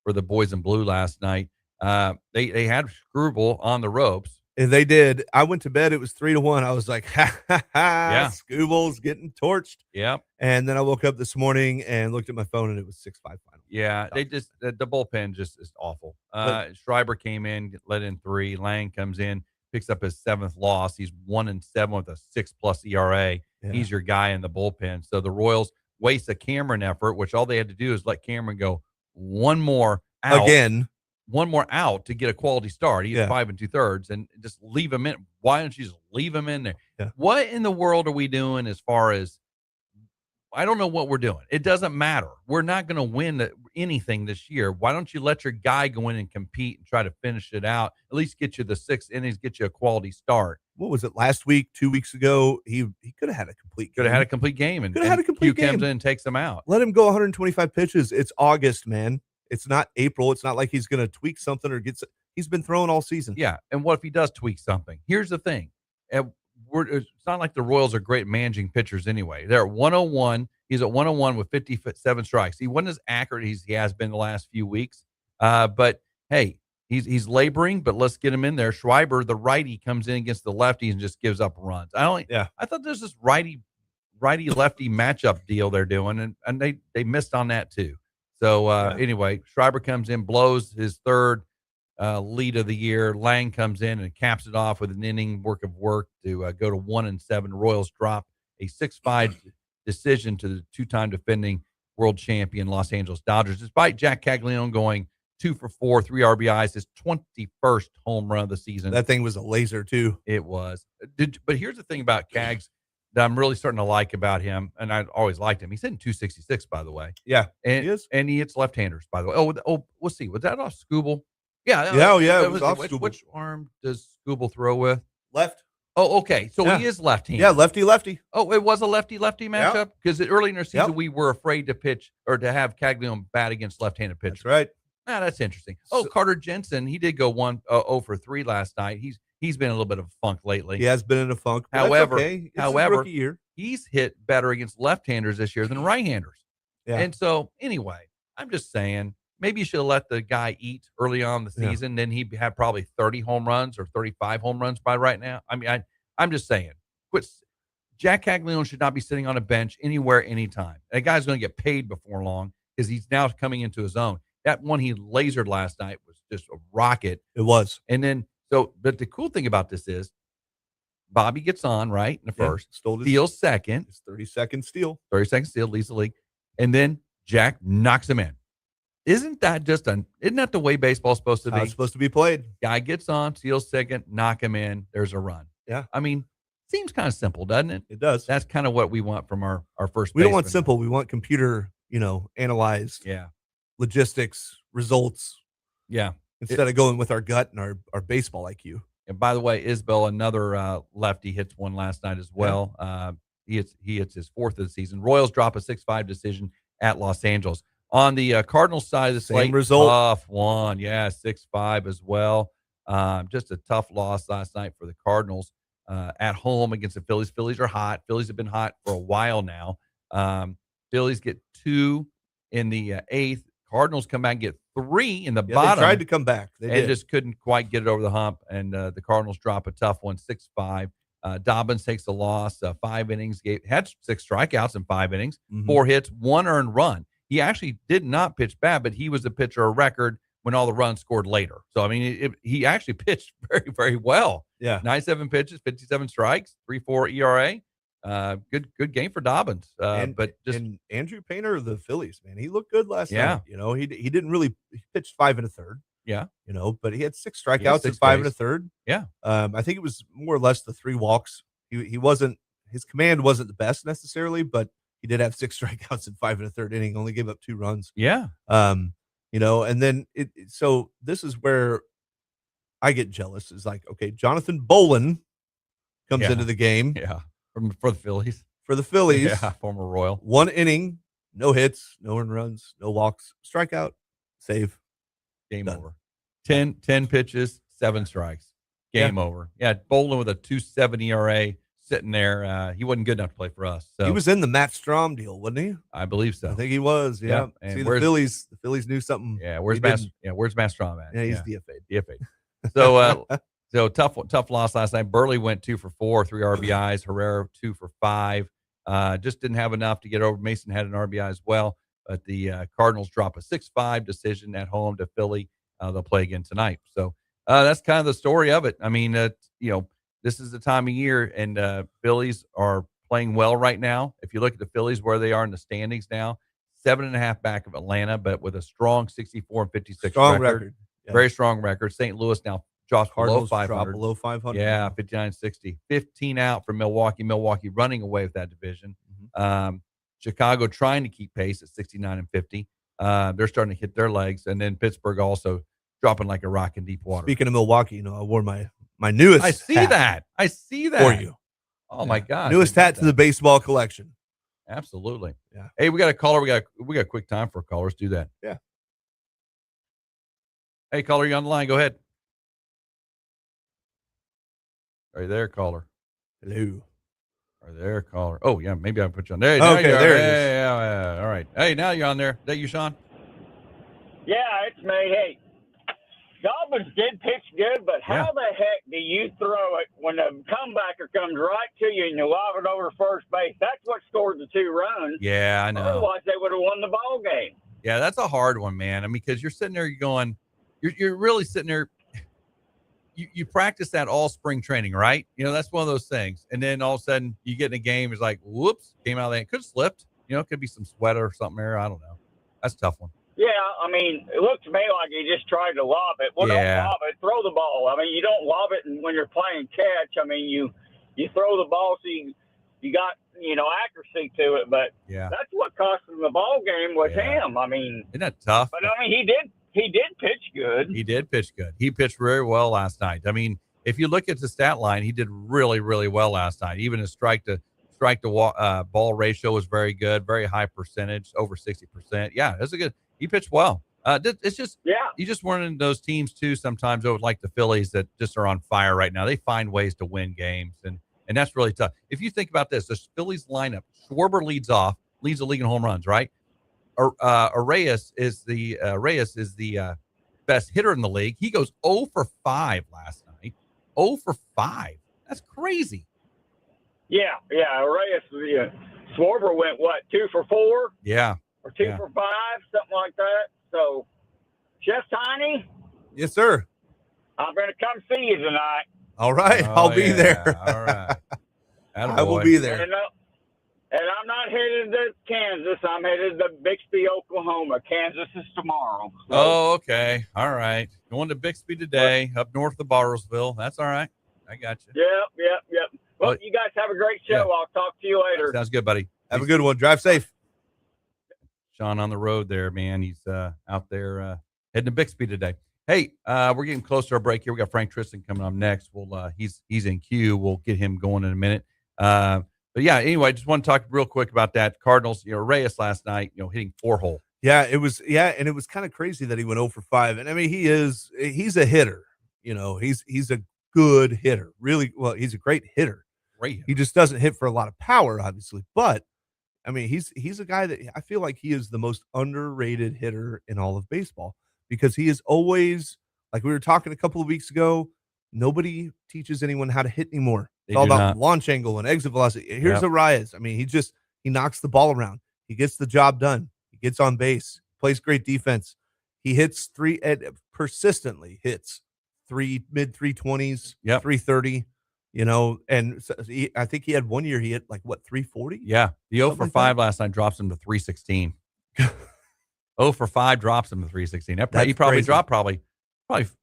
boys in blue last night. They had Screwball on the ropes. And they did. I went to bed. It was 3-1. I was like, Yeah. Screwball's getting torched. Yep. And then I woke up this morning and looked at my phone, and it was 6-5 final. Yeah, they just the bullpen just is awful. Schreiber came in, let in 3. Lang comes in, picks up his 7th loss. He's 1-7 with a 6+ ERA. Yeah. He's your guy in the bullpen. So the Royals waste a Cameron effort, which all they had to do is let Cameron go one more out again. One more out to get a quality start. He had 5 2/3 and just leave him in. Why don't you just leave him in there? Yeah. What in the world are we doing as far as, I don't know what we're doing. It doesn't matter. We're not going to win anything this year. Why don't you let your guy go in and compete and try to finish it out? At least get you the 6 innings, get you a quality start. What was it, last week, 2 weeks ago? He could have had a complete game. Could have had a complete game. And could have had a complete Q game. comes in and takes him out. Let him go 125 pitches. It's August, man. It's not April. It's not like he's going to tweak something or he's been throwing all season. Yeah. And what if he does tweak something? Here's the thing. It's not like the Royals are great at managing pitchers anyway. They're at 101. He's at 101 with 57 strikes. He wasn't as accurate as he has been the last few weeks. But hey, he's laboring, but let's get him in there. Schreiber, the righty, comes in against the lefty and just gives up runs. I thought there's this righty lefty matchup deal they're doing, and they missed on that too. So anyway, Schreiber comes in, blows his third lead of the year. Lang comes in and caps it off with an inning work to go to 1-7. Royals drop a 6-5 decision to the two-time defending world champion Los Angeles Dodgers, despite Jack Caglianone going 2 for 4, 3 RBIs, his 21st home run of the season. That thing was a laser too. It was. But here's the thing about Cags that I'm really starting to like about him, and I always liked him. He's hitting 266, by the way. Yeah, and he is. And he hits left-handers, by the way. Oh, we'll see. Was that off Skubal? Yeah. Yeah, it was off Skubal. Which arm does Skubal throw with? Left. Oh, okay. So he is left-handed. Yeah, lefty. Oh, it was a lefty-lefty matchup? Because early in our season, Yep. we were afraid to pitch or to have Caglianone bat against left-handed pitchers. That's right. That's interesting. Carter Jensen, he did go 0 for 3 last night. He's been in a little bit of a funk lately. He has been in a funk. But However, that's okay. It's his rookie year. He's hit better against left-handers this year than right-handers. Yeah. And so, anyway, I'm just saying, maybe you should have let the guy eat early on in the season. Then he'd have probably 30 home runs or 35 home runs by right now. I mean, I'm just saying, Jack Caglianone should not be sitting on a bench anywhere, anytime. That guy's going to get paid before long because he's now coming into his own. That one he lasered last night was just a rocket. It was. And then, but the cool thing about this is Bobby gets on, right, in the first. Steals second. His 30-second steal. 30-second steal, leads the league. And then Jack knocks him in. Isn't that the way baseball's supposed to be? How it's supposed to be played. Guy gets on, steals second, knock him in. There's a run. Yeah. I mean, seems kind of simple, doesn't it? It does. That's kind of what we want from our first We don't baseman. want simple. We want computer, analyzed. Yeah. Logistics, results. Yeah. Instead of going with our gut and our baseball IQ. And by the way, Isbell, another lefty, hits one last night as well. Yeah. He hits his 4th of the season. Royals drop a 6-5 decision at Los Angeles. On the Cardinals side of the slate, result. tough one. Yeah, 6-5 as well. Just a tough loss last night for the Cardinals at home against the Phillies. Phillies are hot. Phillies have been hot for a while now. Phillies get 2 in the 8th. Cardinals come back and get 3 in the bottom. They tried to come back. They did. Just couldn't quite get it over the hump. And the Cardinals drop a tough one, 6-5. Dobbins takes a loss, 5 innings, had 6 strikeouts in 5 innings, 4 hits, 1 earned run. He actually did not pitch bad, but he was a pitcher of record when all the runs scored later. So, I mean, he actually pitched very, very well. Yeah. 97 pitches, 57 strikes, 3.4 ERA. Good game for Dobbins. But Andrew Painter of the Phillies, man, he looked good last Yeah. night. He didn't really he pitched 5 1/3. Yeah. But he had 6 strikeouts in 5 1/3. Yeah. I think it was more or less the 3 walks. He wasn't, his command wasn't the best necessarily, but he did have 6 strikeouts in 5 1/3 inning, only gave up 2 runs. Yeah. And then so this is where I get jealous. Is like, okay, Jonathan Bolin comes into the game. Yeah. For the Phillies. For the Phillies. Yeah, former Royal. 1 inning, no hits, no earned runs, no walks, strikeout, save. Game Done. over. 10 pitches, 7 strikes. Game over. Yeah, Bolin with a 2.70 ERA sitting there. He wasn't good enough to play for us. So He was in the Matt Strom deal, wasn't he? I believe so. I think he was. Yeah. And See, the Phillies knew something. Yeah, where's Matt Strom at? Yeah, he's DFA'd. DFA'd. So tough loss last night. Burley went 2 for 4, 3 RBIs. Herrera 2 for 5. Just didn't have enough to get over. Mason had an RBI as well. But the Cardinals drop a 6-5 decision at home to Philly. They'll play again tonight. So that's kind of the story of it. I mean, this is the time of year, and Phillies are playing well right now. If you look at the Phillies, where they are in the standings now, 7.5 back of Atlanta, but with a strong 64-56 Strong record. record. Yeah. Very strong record. St. Louis now drops below Cardinals drop 500. below 500. Yeah, 59-60. 15 out for Milwaukee. Milwaukee running away with that division. Chicago trying to keep pace at 69-50. They're starting to hit their legs. And then Pittsburgh also dropping like a rock in deep water. Speaking of Milwaukee, I wore my newest I see hat that for you. Oh, my gosh. Newest hat to the baseball collection. Absolutely. Yeah. Hey, we got a caller. We got quick time for callers. Do that. Yeah. Hey, caller, you on the line? Go ahead. Are you there, caller? Hello. Are you there, caller? Oh, yeah, maybe I'll put you on there. Okay, there it is. Yeah. All right. Hey, now you're on there. Is that you, Sean? Yeah, it's me. Hey, Dobbins did pitch good, but how the heck do you throw it when the comebacker comes right to you and you lob it over first base? That's what scored the 2 runs. Yeah, I know. Otherwise, they would have won the ball game. Yeah, that's a hard one, man. I mean, because you're sitting there, you're really sitting there. You practice that all spring training, right? That's one of those things. And then all of a sudden you get in a game, it's like, whoops, came out of there. It could have slipped. It could be some sweat or something there. I don't know. That's a tough one. Yeah, I mean, it looked to me like he just tried to lob it. Well, Yeah. don't lob it. Throw the ball. I mean, you don't lob it when you're playing catch. I mean, you throw the ball so you got, accuracy to it. But that's what cost him the ball game was him. I mean. Isn't that tough? But, I mean, he did pitch good. He did pitch good. He pitched very well last night. I mean, if you look at the stat line, he did really, really well last night. Even his strike to ball ratio was very good, very high percentage, over 60%. Yeah, that's a good. He pitched well. It's just you just one of those teams too. Sometimes like the Phillies that just are on fire right now. They find ways to win games, and that's really tough. If you think about this, the Phillies lineup: Schwarber leads the league in home runs, right? Reyes is the best hitter in the league. He goes 0 for 5 last night. 0 for 5. That's crazy. Yeah. Reyes, Schwarber went, 2 for 4? Yeah. Or 2 for 5, something like that. So, Chef Tiny? Yes, sir. I'm going to come see you tonight. All right. I'll be there. All right. I will be there. And I'm not headed to Kansas. I'm headed to Bixby, Oklahoma. Kansas is tomorrow. So. Oh, okay. All right. Going to Bixby today, up north of Bartlesville. That's all right. I got you. Yep. Well, you guys have a great show. Yeah. I'll talk to you later. Sounds good, buddy. Have a good one. Drive safe. Sean on the road there, man. He's out there heading to Bixby today. Hey, we're getting close to our break here. We got Frank Tristan coming up next. He's in queue. We'll get him going in a minute. But yeah, anyway, just want to talk real quick about that. Cardinals, Reyes last night, hitting 4-hole. Yeah, it was kind of crazy that he went 0 for 5. And I mean, he's a hitter. He's a good hitter. Really, well, he's a great hitter. Great hitter. He just doesn't hit for a lot of power, obviously. But I mean, he's a guy that I feel like he is the most underrated hitter in all of baseball because he is always, like we were talking a couple of weeks ago, nobody teaches anyone how to hit anymore. It's all about launch angle and exit velocity. Here's Arias. I mean, he knocks the ball around. He gets the job done. He gets on base, plays great defense. He hits persistently hits mid 320s, 330, and so I think he had one year he hit 340? Yeah. The 0 for 5 last night drops him to 316. 0 for 5 drops him to 316. He probably crazy. dropped probably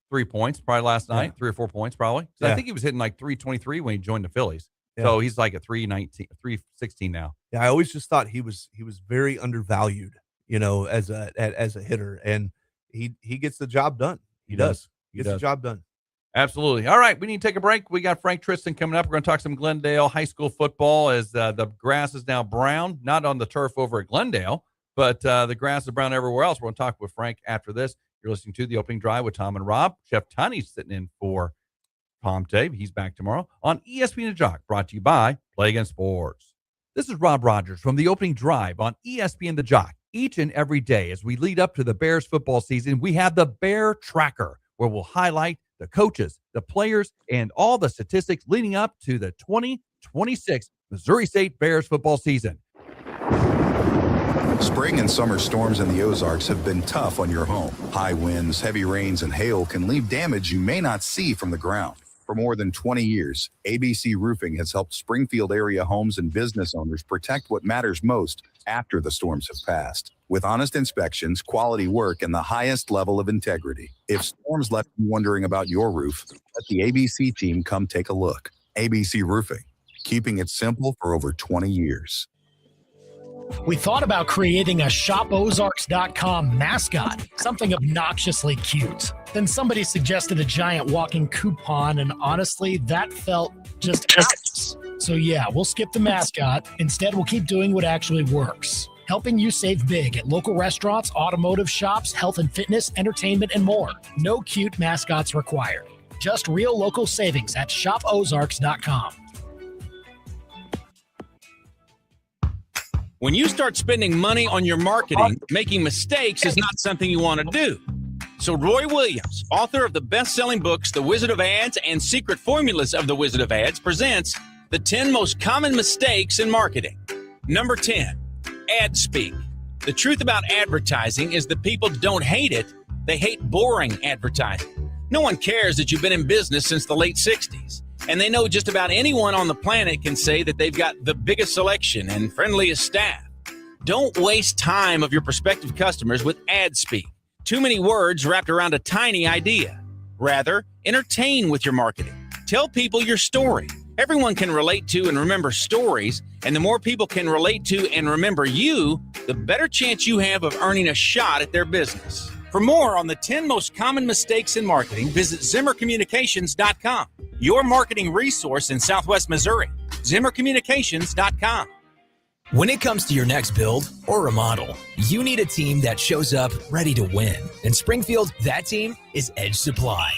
3 points last night, 3 or 4 points probably. So I think he was hitting 323 when he joined the Phillies. Yeah. So he's at 316 now. Yeah, I always just thought he was very undervalued, as a hitter, and he gets the job done. He does. He gets the job done. Absolutely. All right, we need to take a break. We got Frank Tristan coming up. We're going to talk some Glendale high school football as the grass is now brown, not on the turf over at Glendale, but the grass is brown everywhere else. We're going to talk with Frank after this. You're listening to The Opening Drive with Tom and Rob. Chef Tiny's sitting in for Tom Dave. He's back tomorrow on ESPN the Jock, brought to you by Play Against Sports. This is Rob Rodgers from The Opening Drive on ESPN the Jock. Each and every day as we lead up to the Bears football season, we have the Bear Tracker, where we'll highlight the coaches, the players, and all the statistics leading up to the 2026 Missouri State Bears football season. Spring and summer storms in the Ozarks have been tough on your home. High winds, heavy rains, and hail can leave damage you may not see from the ground. For more than 20 years, ABC Roofing has helped Springfield area homes and business owners protect what matters most after the storms have passed. With honest inspections, quality work, and the highest level of integrity. If storms left you wondering about your roof, let the ABC team come take a look. ABC Roofing, keeping it simple for over 20 years. We thought about creating a ShopOzarks.com mascot, something obnoxiously cute. Then somebody suggested a giant walking coupon, and honestly, that felt just obvious. So yeah, we'll skip the mascot. Instead, we'll keep doing what actually works. Helping you save big at local restaurants, automotive shops, health and fitness, entertainment, and more. No cute mascots required. Just real local savings at ShopOzarks.com. When you start spending money on your marketing, making mistakes is not something you want to do. So Roy Williams, author of the best-selling books, The Wizard of Ads and Secret Formulas of the Wizard of Ads, presents the 10 most common mistakes in marketing. Number 10, ad speak. The truth about advertising is that people don't hate it, they hate boring advertising. No one cares that you've been in business since the late 60s. And they know just about anyone on the planet can say that they've got the biggest selection and friendliest staff. Don't waste time of your prospective customers with ad speak. Too many words wrapped around a tiny idea. Rather, entertain with your marketing. Tell people your story. Everyone can relate to and remember stories, and the more people can relate to and remember you, the better chance you have of earning a shot at their business. For more on the 10 most common mistakes in marketing, visit ZimmerCommunications.com, your marketing resource in Southwest Missouri. ZimmerCommunications.com. When it comes to your next build or remodel, you need a team that shows up ready to win. In Springfield, that team is Edge Supply.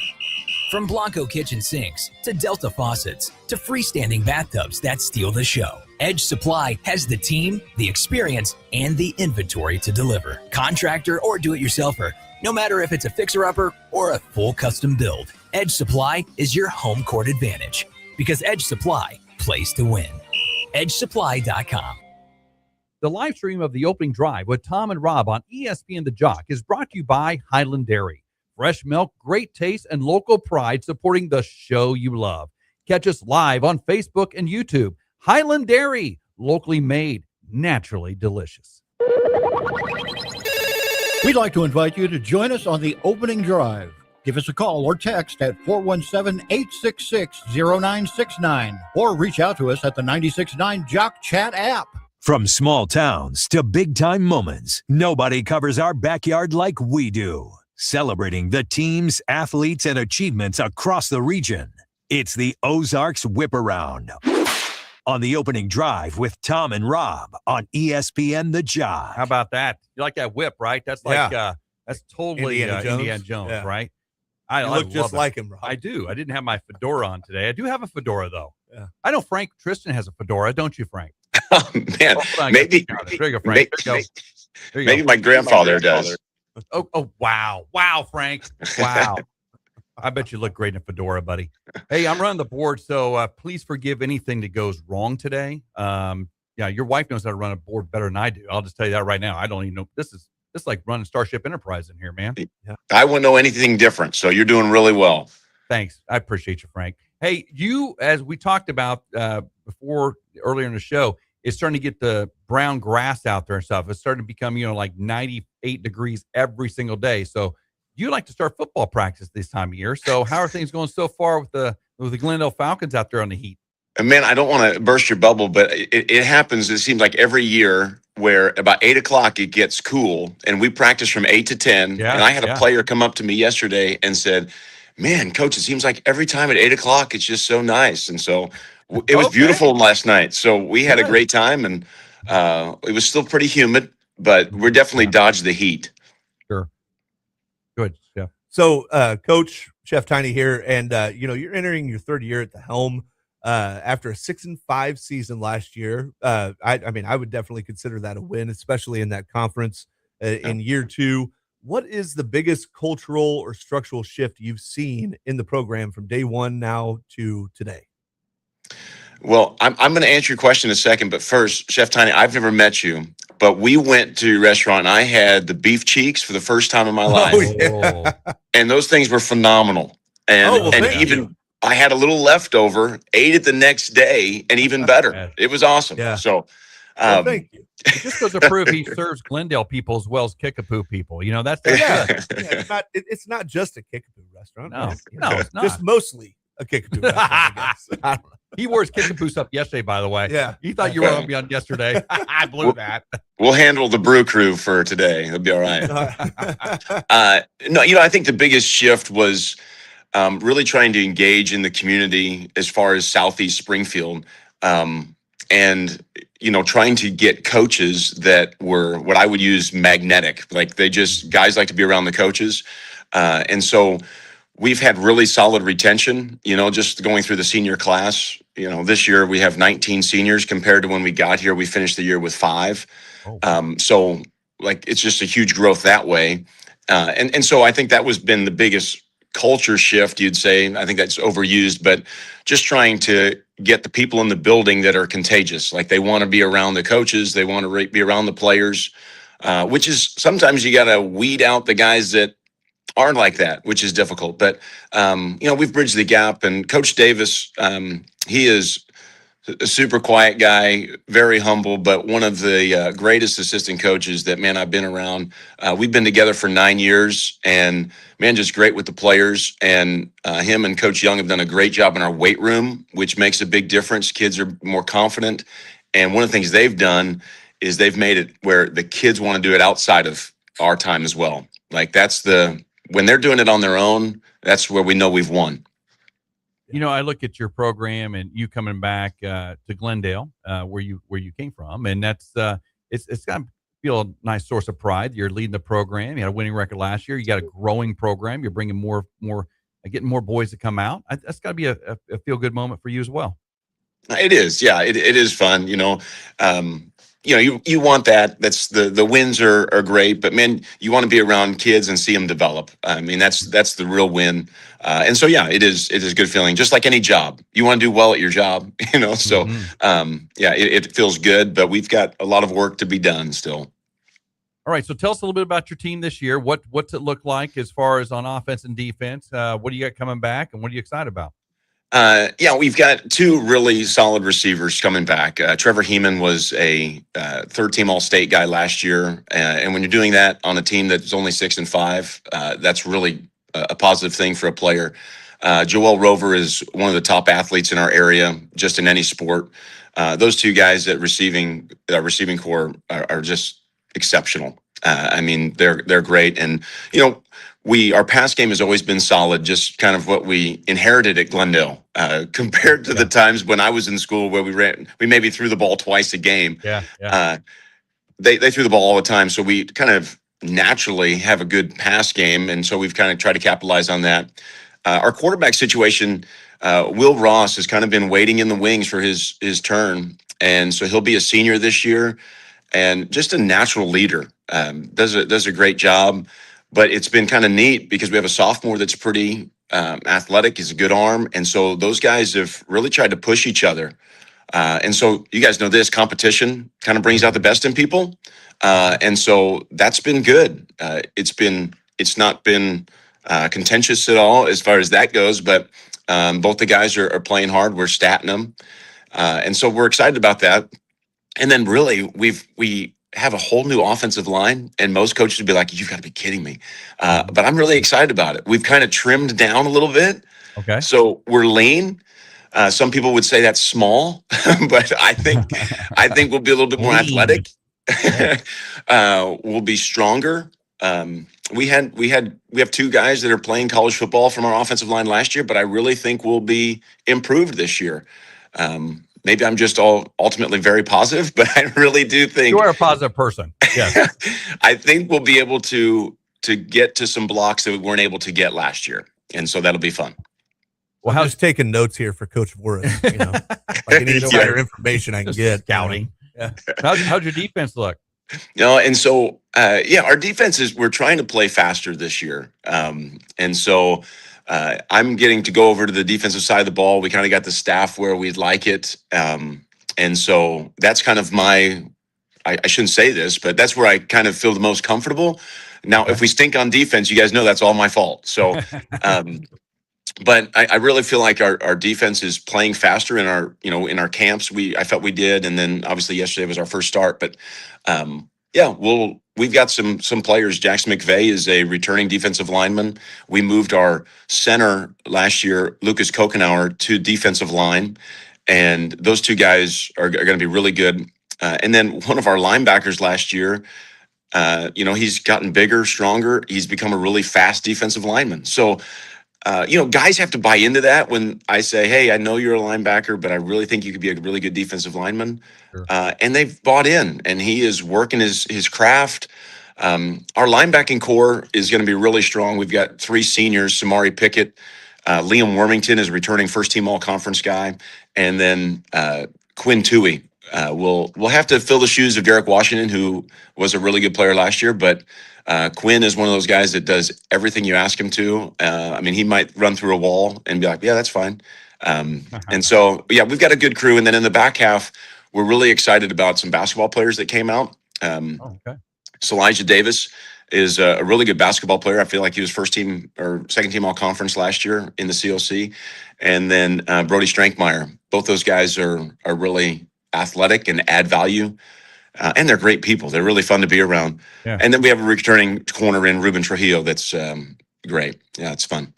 From Blanco kitchen sinks to Delta faucets to freestanding bathtubs that steal the show, Edge Supply has the team, the experience, and the inventory to deliver. Contractor or do-it-yourselfer, no matter if it's a fixer-upper or a full custom build, Edge Supply is your home court advantage because Edge Supply plays to win. EdgeSupply.com. The live stream of the opening drive with Tom and Rob on ESPN the Jock is brought to you by Highland Dairy. Fresh milk, great taste, and local pride supporting the show you love. Catch us live on Facebook and YouTube. Highland Dairy, locally made, naturally delicious. We'd like to invite you to join us on the opening drive. Give us a call or text at 417-866-0969 or reach out to us at the 96.9 Jock Chat app. From small towns to big-time moments, nobody covers our backyard like we do. Celebrating the teams, athletes, and achievements across the region. It's the Ozarks Whip Around. On the opening drive with Tom and Rob on ESPN the Jock. How about that? You like that whip, right? That's like that's totally Indiana Jones, yeah. Right? I look just like him, Rob. I do. I didn't have my fedora on today. I do have a fedora, though. Yeah. I know Frank Tristan has a fedora, don't you, Frank? Oh, man. Maybe my grandfather does. Oh, wow. Wow, Frank. Wow. I bet you look great in a fedora, buddy. Hey, I'm running the board, so please forgive anything that goes wrong today. Your wife knows how to run a board better than I do. I'll just tell you that right now. I don't even know. This is like running Starship Enterprise in here, man. Yeah. I wouldn't know anything different, so you're doing really well. Thanks. I appreciate you, Frank. Hey, you, as we talked about before earlier in the show, it's starting to get the brown grass out there and stuff. It's starting to become, like 98 degrees every single day. So you like to start football practice this time of year. So how are things going so far with the Glendale Falcons out there on the heat? And man, I don't want to burst your bubble, but it happens. It seems like every year where about 8 o'clock, it gets cool and we practice from 8 to 10. And I had a player come up to me yesterday and said, man, coach, it seems like every time at 8 o'clock, it's just so nice. And so it was beautiful last night. So we had a great time, and it was still pretty humid, but we're definitely dodged the heat. Sure. Good. Yeah. So, Coach Chef Tiny here, and you're entering your third year at the helm after a 6-5 season last year. I would definitely consider that a win, especially in that conference in year two. What is the biggest cultural or structural shift you've seen in the program from day one now to today? Well, I'm going to answer your question in a second, but first, Chef Tiny, I've never met you, but we went to a restaurant and I had the beef cheeks for the first time in my life. Oh, yeah. And those things were phenomenal. And I had a little leftover, ate it the next day, and even better. It was awesome. Yeah. So, thank you. It just goes to prove he serves Glendale people as well as Kickapoo people. That's good. It's not just a Kickapoo restaurant. No, It's it's not. just mostly a Kickapoo restaurant, I guess. I don't know. He wore his Kickapoo up yesterday, by the way. Yeah. He thought you were on me on yesterday. I blew that. We'll handle the brew crew for today. It'll be all right. No, I think the biggest shift was really trying to engage in the community as far as Southeast Springfield, and trying to get coaches that were what I would use magnetic. Like guys like to be around the coaches, and so we've had really solid retention. Just going through the senior class. This year we have 19 seniors compared to when we got here. We finished the year with 5. So it's just a huge growth that way, and so I think that was been the biggest culture shift, you'd say. I think that's overused, but just trying to get the people in the building that are contagious. Like they want to be around the coaches, they want to be around the players, which is sometimes you got to weed out the guys that aren't like that, which is difficult. But we've bridged the gap, and Coach Davis, he is a super quiet guy, very humble, but one of the greatest assistant coaches that, man, I've been around. We've been together for 9 years, and man, just great with the players. And him and Coach Young have done a great job in our weight room, which makes a big difference. Kids are more confident. And one of the things they've done is they've made it where the kids want to do it outside of our time as well. Like when they're doing it on their own, that's where we know we've won. I look at your program and you coming back to Glendale, where you came from, and that's it's got to feel a nice source of pride. You're leading the program. You had a winning record last year. You got a growing program. You're bringing more getting more boys to come out. That's got to be a feel good moment for you as well. It is, yeah. It is fun. You want that. That's the wins are great, but man, you want to be around kids and see them develop. I mean, that's the real win. And so, yeah, it is a good feeling, just like any job. You want to do well at your job, so, it feels good, but we've got a lot of work to be done still. All right. So tell us a little bit about your team this year. What's it look like as far as on offense and defense? What do you got coming back, and what are you excited about? We've got 2 really solid receivers coming back. Trevor Heeman was a third-team All-State guy last year, and when you're doing that on a team that's only 6-5, that's really a positive thing for a player. Joel Rover is one of the top athletes in our area, just in any sport. Those 2 guys at receiving core are just exceptional. I mean, they're great, and our pass game has always been solid, just kind of what we inherited at Glendale, compared to the times when I was in school where we maybe threw the ball twice a game. They threw the ball all the time, so we kind of naturally have a good pass game, and so we've kind of tried to capitalize on that. Our quarterback situation, Will Ross has kind of been waiting in the wings for his turn, and so he'll be a senior this year, and just a natural leader. Does a great job. But it's been kind of neat because we have a sophomore that's pretty athletic. He's a good arm. And so those guys have really tried to push each other. And so you guys know this competition kind of brings out the best in people. And so that's been good. It's not been contentious at all as far as that goes, but both the guys are playing hard. We're statting them. And so we're excited about that. And then really we have a whole new offensive line, and most coaches would be like, you've got to be kidding me. But I'm really excited about it. We've kind of trimmed down a little bit. Okay. So we're lean. Some people would say that's small, but I think we'll be a little bit more athletic. We'll be stronger. We have 2 guys that are playing college football from our offensive line last year, but I really think we'll be improved this year. Maybe I'm just ultimately very positive, but I really do think you are a positive person. Yes. I think we'll be able to get to some blocks that we weren't able to get last year, and so that'll be fun. Well, I was taking notes here for Coach Warren. Like any insider information I can get. Scouting. Yeah. How'd your defense look? And so our defense we're trying to play faster this year, and so. I'm getting to go over to the defensive side of the ball. We kind of got the staff where we'd like it. And so that's kind of I shouldn't say this, but that's where I kind of feel the most comfortable. Now, if we stink on defense, you guys know that's all my fault. So but I really feel like our defense is playing faster in our camps. I felt we did, and then obviously yesterday was our first start. But we've got some players. Jackson McVeigh is a returning defensive lineman. We moved our center last year, Lucas Kokenauer, to defensive line, and those two guys are going to be really good. And then one of our linebackers last year, he's gotten bigger, stronger. He's become a really fast defensive lineman. So. Guys have to buy into that when I say, hey, I know you're a linebacker, but I really think you could be a really good defensive lineman. Sure. And they've bought in, and he is working his craft. Our linebacking core is going to be really strong. We've got 3 seniors, Samari Pickett, Liam Wormington is a returning first-team all-conference guy, and then Quinn Tui. We'll have to fill the shoes of Derek Washington, who was a really good player last year, but Quinn is one of those guys that does everything you ask him to. He might run through a wall and be like, yeah, that's fine. And so, we've got a good crew. And then in the back half, we're really excited about some basketball players that came out. Elijah Davis is a really good basketball player. I feel like he was first team or second team all conference last year in the COC. And then Brody Strankmeyer. Both those guys are really athletic and add value. And they're great people. They're really fun to be around. Yeah. And then we have a returning corner in Ruben Trujillo. That's great. Yeah, it's fun.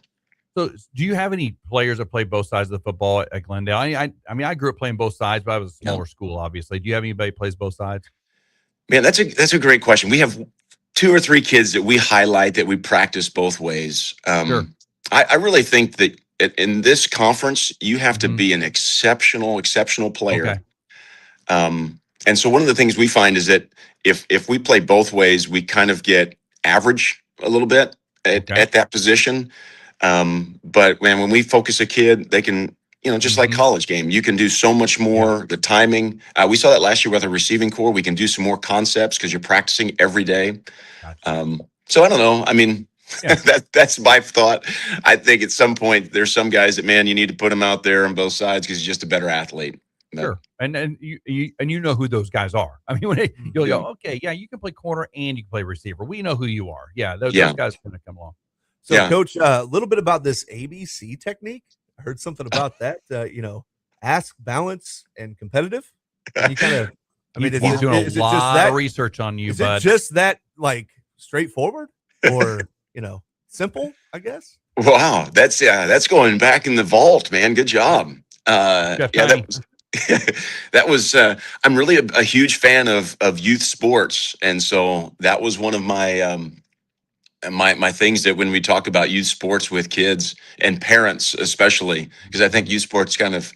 So do you have any players that play both sides of the football at Glendale? I grew up playing both sides, but I was a smaller school, obviously. Do you have anybody who plays both sides? Man, that's a great question. We have 2 or 3 kids that we highlight that we practice both ways. Sure. I really think that in this conference, you have to be an exceptional player. Okay. And so one of the things we find is that if we play both ways, we kind of get average a little bit at that position. But when we focus a kid, they can, just like college game, you can do so much more. The timing, we saw that last year with our receiving core. We can do some more concepts because you're practicing every day. So I don't know. That's my thought. I think at some point there's some guys that, man, you need to put them out there on both sides because he's just a better athlete. Sure. And you know who those guys are. When you'll go, okay, yeah, you can play corner and you can play receiver. We know who you are. Yeah, those guys are going to come along. So, Coach, a little bit about this ABC technique. I heard something about that. Ask, balance, and competitive. You kind of, he's doing a lot of research on you, bud. Is it just that straightforward or simple? I guess. Wow, that's going back in the vault, man. Good job. That was I'm really a huge fan of youth sports, and so that was one of my my things that when we talk about youth sports with kids and parents especially, because I think youth sports kind of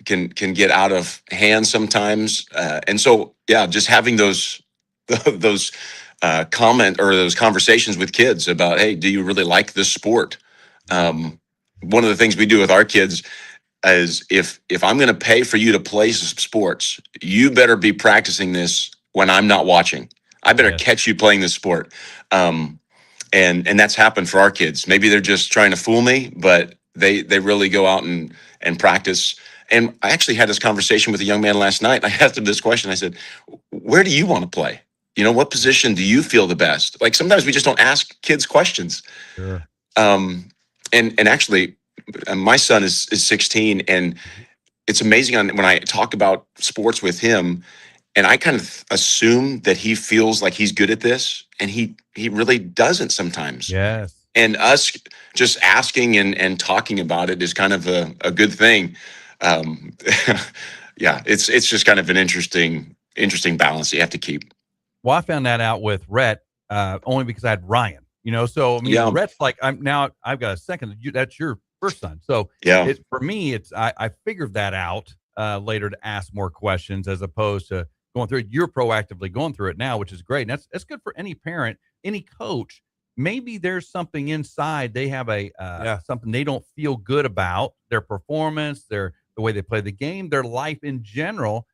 can get out of hand sometimes, and so just having those comment or those conversations with kids about, hey, do you really like this sport? One of the things we do with our kids is if I'm going to pay for you to play sports, you better be practicing this when I'm not watching. I better catch you playing this sport. And that's happened for our kids. Maybe they're just trying to fool me, but they really go out and practice. And I actually had this conversation with a young man last night. I asked him this question. I said, where do you want to play? What position do you feel the best? Like sometimes we just don't ask kids questions. Sure. And actually, my son is 16, and it's amazing when I talk about sports with him, and I kind of assume that he feels like he's good at this, and he really doesn't sometimes. Yes. And us just asking and talking about it is kind of a good thing. It's just kind of an interesting balance you have to keep. Well, I found that out with Rhett only because I had Ryan. Rhett's like, I've got a second. That's your first son. So for me, I figured that out later to ask more questions as opposed to going through it. You're proactively going through it now, which is great. And that's good for any parent, any coach. Maybe there's something inside. They have something they don't feel good about their performance, the way they play the game, their life in general.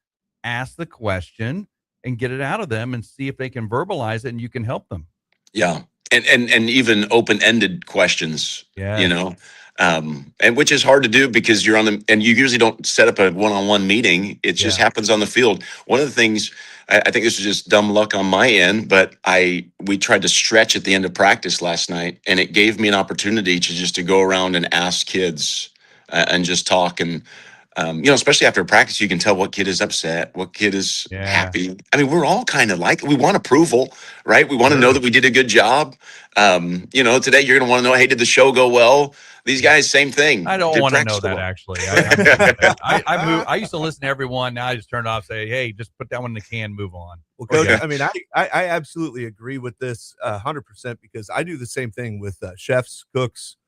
Ask the question and get it out of them and see if they can verbalize it and you can help them. Yeah. and even open-ended questions, Yeah. you know, and which is hard to do because you're on the, and you usually don't set up a one-on-one meeting. It just happens on the field. One of the things, I think this was just dumb luck on my end, but we tried to stretch at the end of practice last night, and it gave me an opportunity to go around and ask kids and just talk. And especially after practice, you can tell what kid is upset, what kid is happy. I mean, we're all kind of like, we want approval, right? We want to know that we did a good job. Today you're going to want to know, hey, did the show go well? These guys, same thing. I don't Did want to practice know go that well? actually. I used to listen to everyone. Now I just turn it off. Say, hey, just put that one in the can. Move on. Well, Coach, I mean, I absolutely agree with this 100% because I do the same thing with chefs, cooks,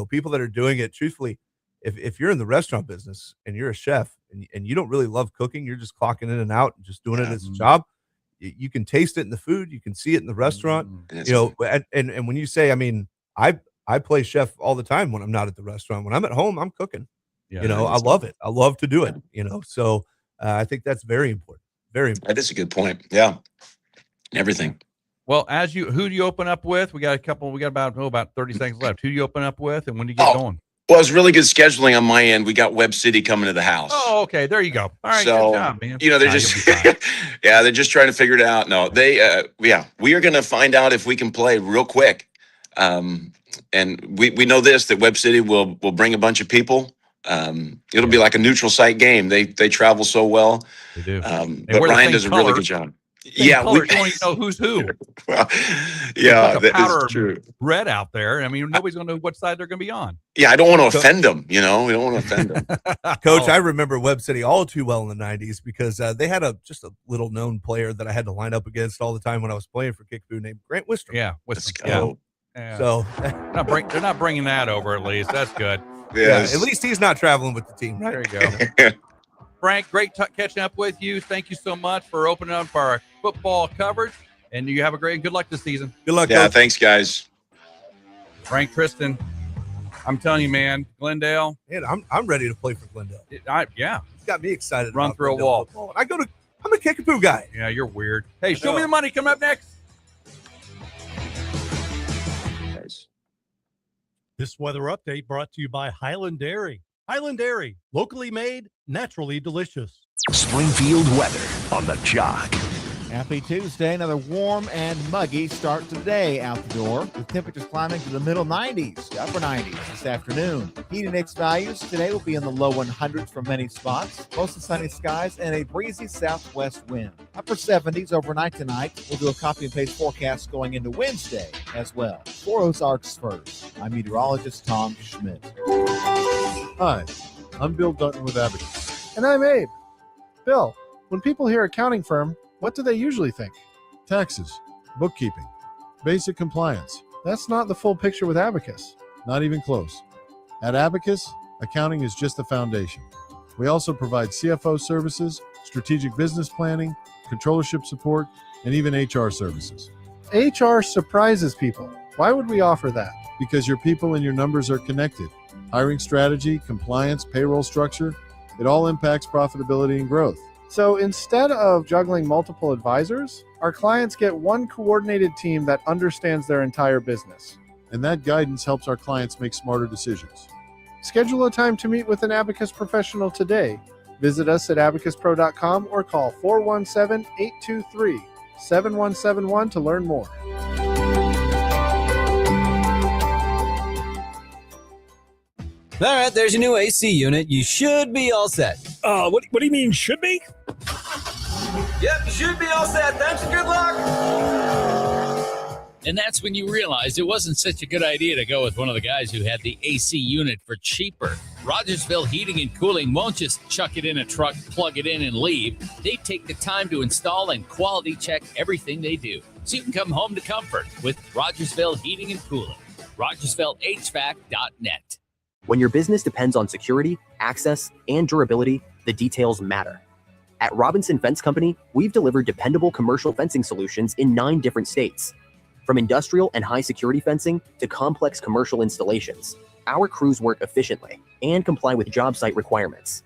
people that are doing it. Truthfully, if you're in the restaurant business and you're a chef and you don't really love cooking, you're just clocking in and out and just doing it as a job. You can taste it in the food. You can see it in the restaurant. And when you say, I mean, I play chef all the time when I'm not at the restaurant. When I'm at home, I'm cooking. I love it. I love to do it. So I think that's very important. Very important. That is a good point. Yeah. Everything. Well, who do you open up with? We got about 30 seconds left. Who do you open up with, and when do you get going? Well, it's really good scheduling on my end. We got Web City coming to the house. Oh, okay. There you go. All right. So, good job, man. they're just, they're just trying to figure it out. No, we are going to find out if we can play real quick. And we know that Web City will bring a bunch of people. It'll be like a neutral site game. They travel so well. They do. But Ryan does a really good job. We don't even know who's who. Well, that is true. Red out there. I mean, nobody's going to know what side they're going to be on. Yeah, I don't want to offend them. We don't want to offend them. Coach, I remember Web City all too well in the 90s because they had just a little known player that I had to line up against all the time when I was playing for Kickapoo named Grant Wistrom. Yeah, let's go. Yeah. So they're not bringing that over. At least that's good. Yes. At least he's not traveling with the team. Right? There you go. Frank, great catching up with you. Thank you so much for opening up our football coverage, and you have a good luck this season. Good luck. Yeah, Coach. Thanks, guys. Frank Tristan, I'm telling you, man, Glendale. Man, I'm ready to play for Glendale. It's got me excited. Run through a wall. Football. I'm a Kickapoo guy. Yeah, you're weird. Hey, show me the money. Coming up next. This weather update brought to you by Highland Dairy. Highland Dairy, locally made, naturally delicious. Springfield weather on the Jock. Happy Tuesday. Another warm and muggy start to the day out the door, with temperatures climbing to the middle 90s, to upper 90s this afternoon. Heat index values today will be in the low 100s for many spots, mostly sunny skies, and a breezy southwest wind. Upper 70s overnight tonight. We'll do a copy and paste forecast going into Wednesday as well. For Ozarks First, I'm meteorologist Tom Schmidt. Hi, I'm Bill Dutton with Abacus. And I'm Abe. Bill, when people hear accounting firm, what do they usually think? Taxes, bookkeeping, basic compliance. That's not the full picture with Abacus. Not even close. At Abacus, accounting is just the foundation. We also provide CFO services, strategic business planning, controllership support, and even HR services. HR surprises people. Why would we offer that? Because your people and your numbers are connected. Hiring strategy, compliance, payroll structure, it all impacts profitability and growth. So instead of juggling multiple advisors, our clients get one coordinated team that understands their entire business. And that guidance helps our clients make smarter decisions. Schedule a time to meet with an Abacus professional today. Visit us at abacuspro.com or call 417-823-7171 to learn more. All right, there's your new AC unit. You should be all set. What do you mean, should be? Yep, you should be all set. Thanks and good luck. And that's when you realized it wasn't such a good idea to go with one of the guys who had the AC unit for cheaper. Rodgersville Heating and Cooling won't just chuck it in a truck, plug it in, and leave. They take the time to install and quality check everything they do, so you can come home to comfort with Rodgersville Heating and Cooling. RodgersvilleHVAC.net. When your business depends on security, access, and durability, the details matter. At Robinson Fence Company, we've delivered dependable commercial fencing solutions in 9 different states. From industrial and high-security fencing to complex commercial installations, our crews work efficiently and comply with job site requirements.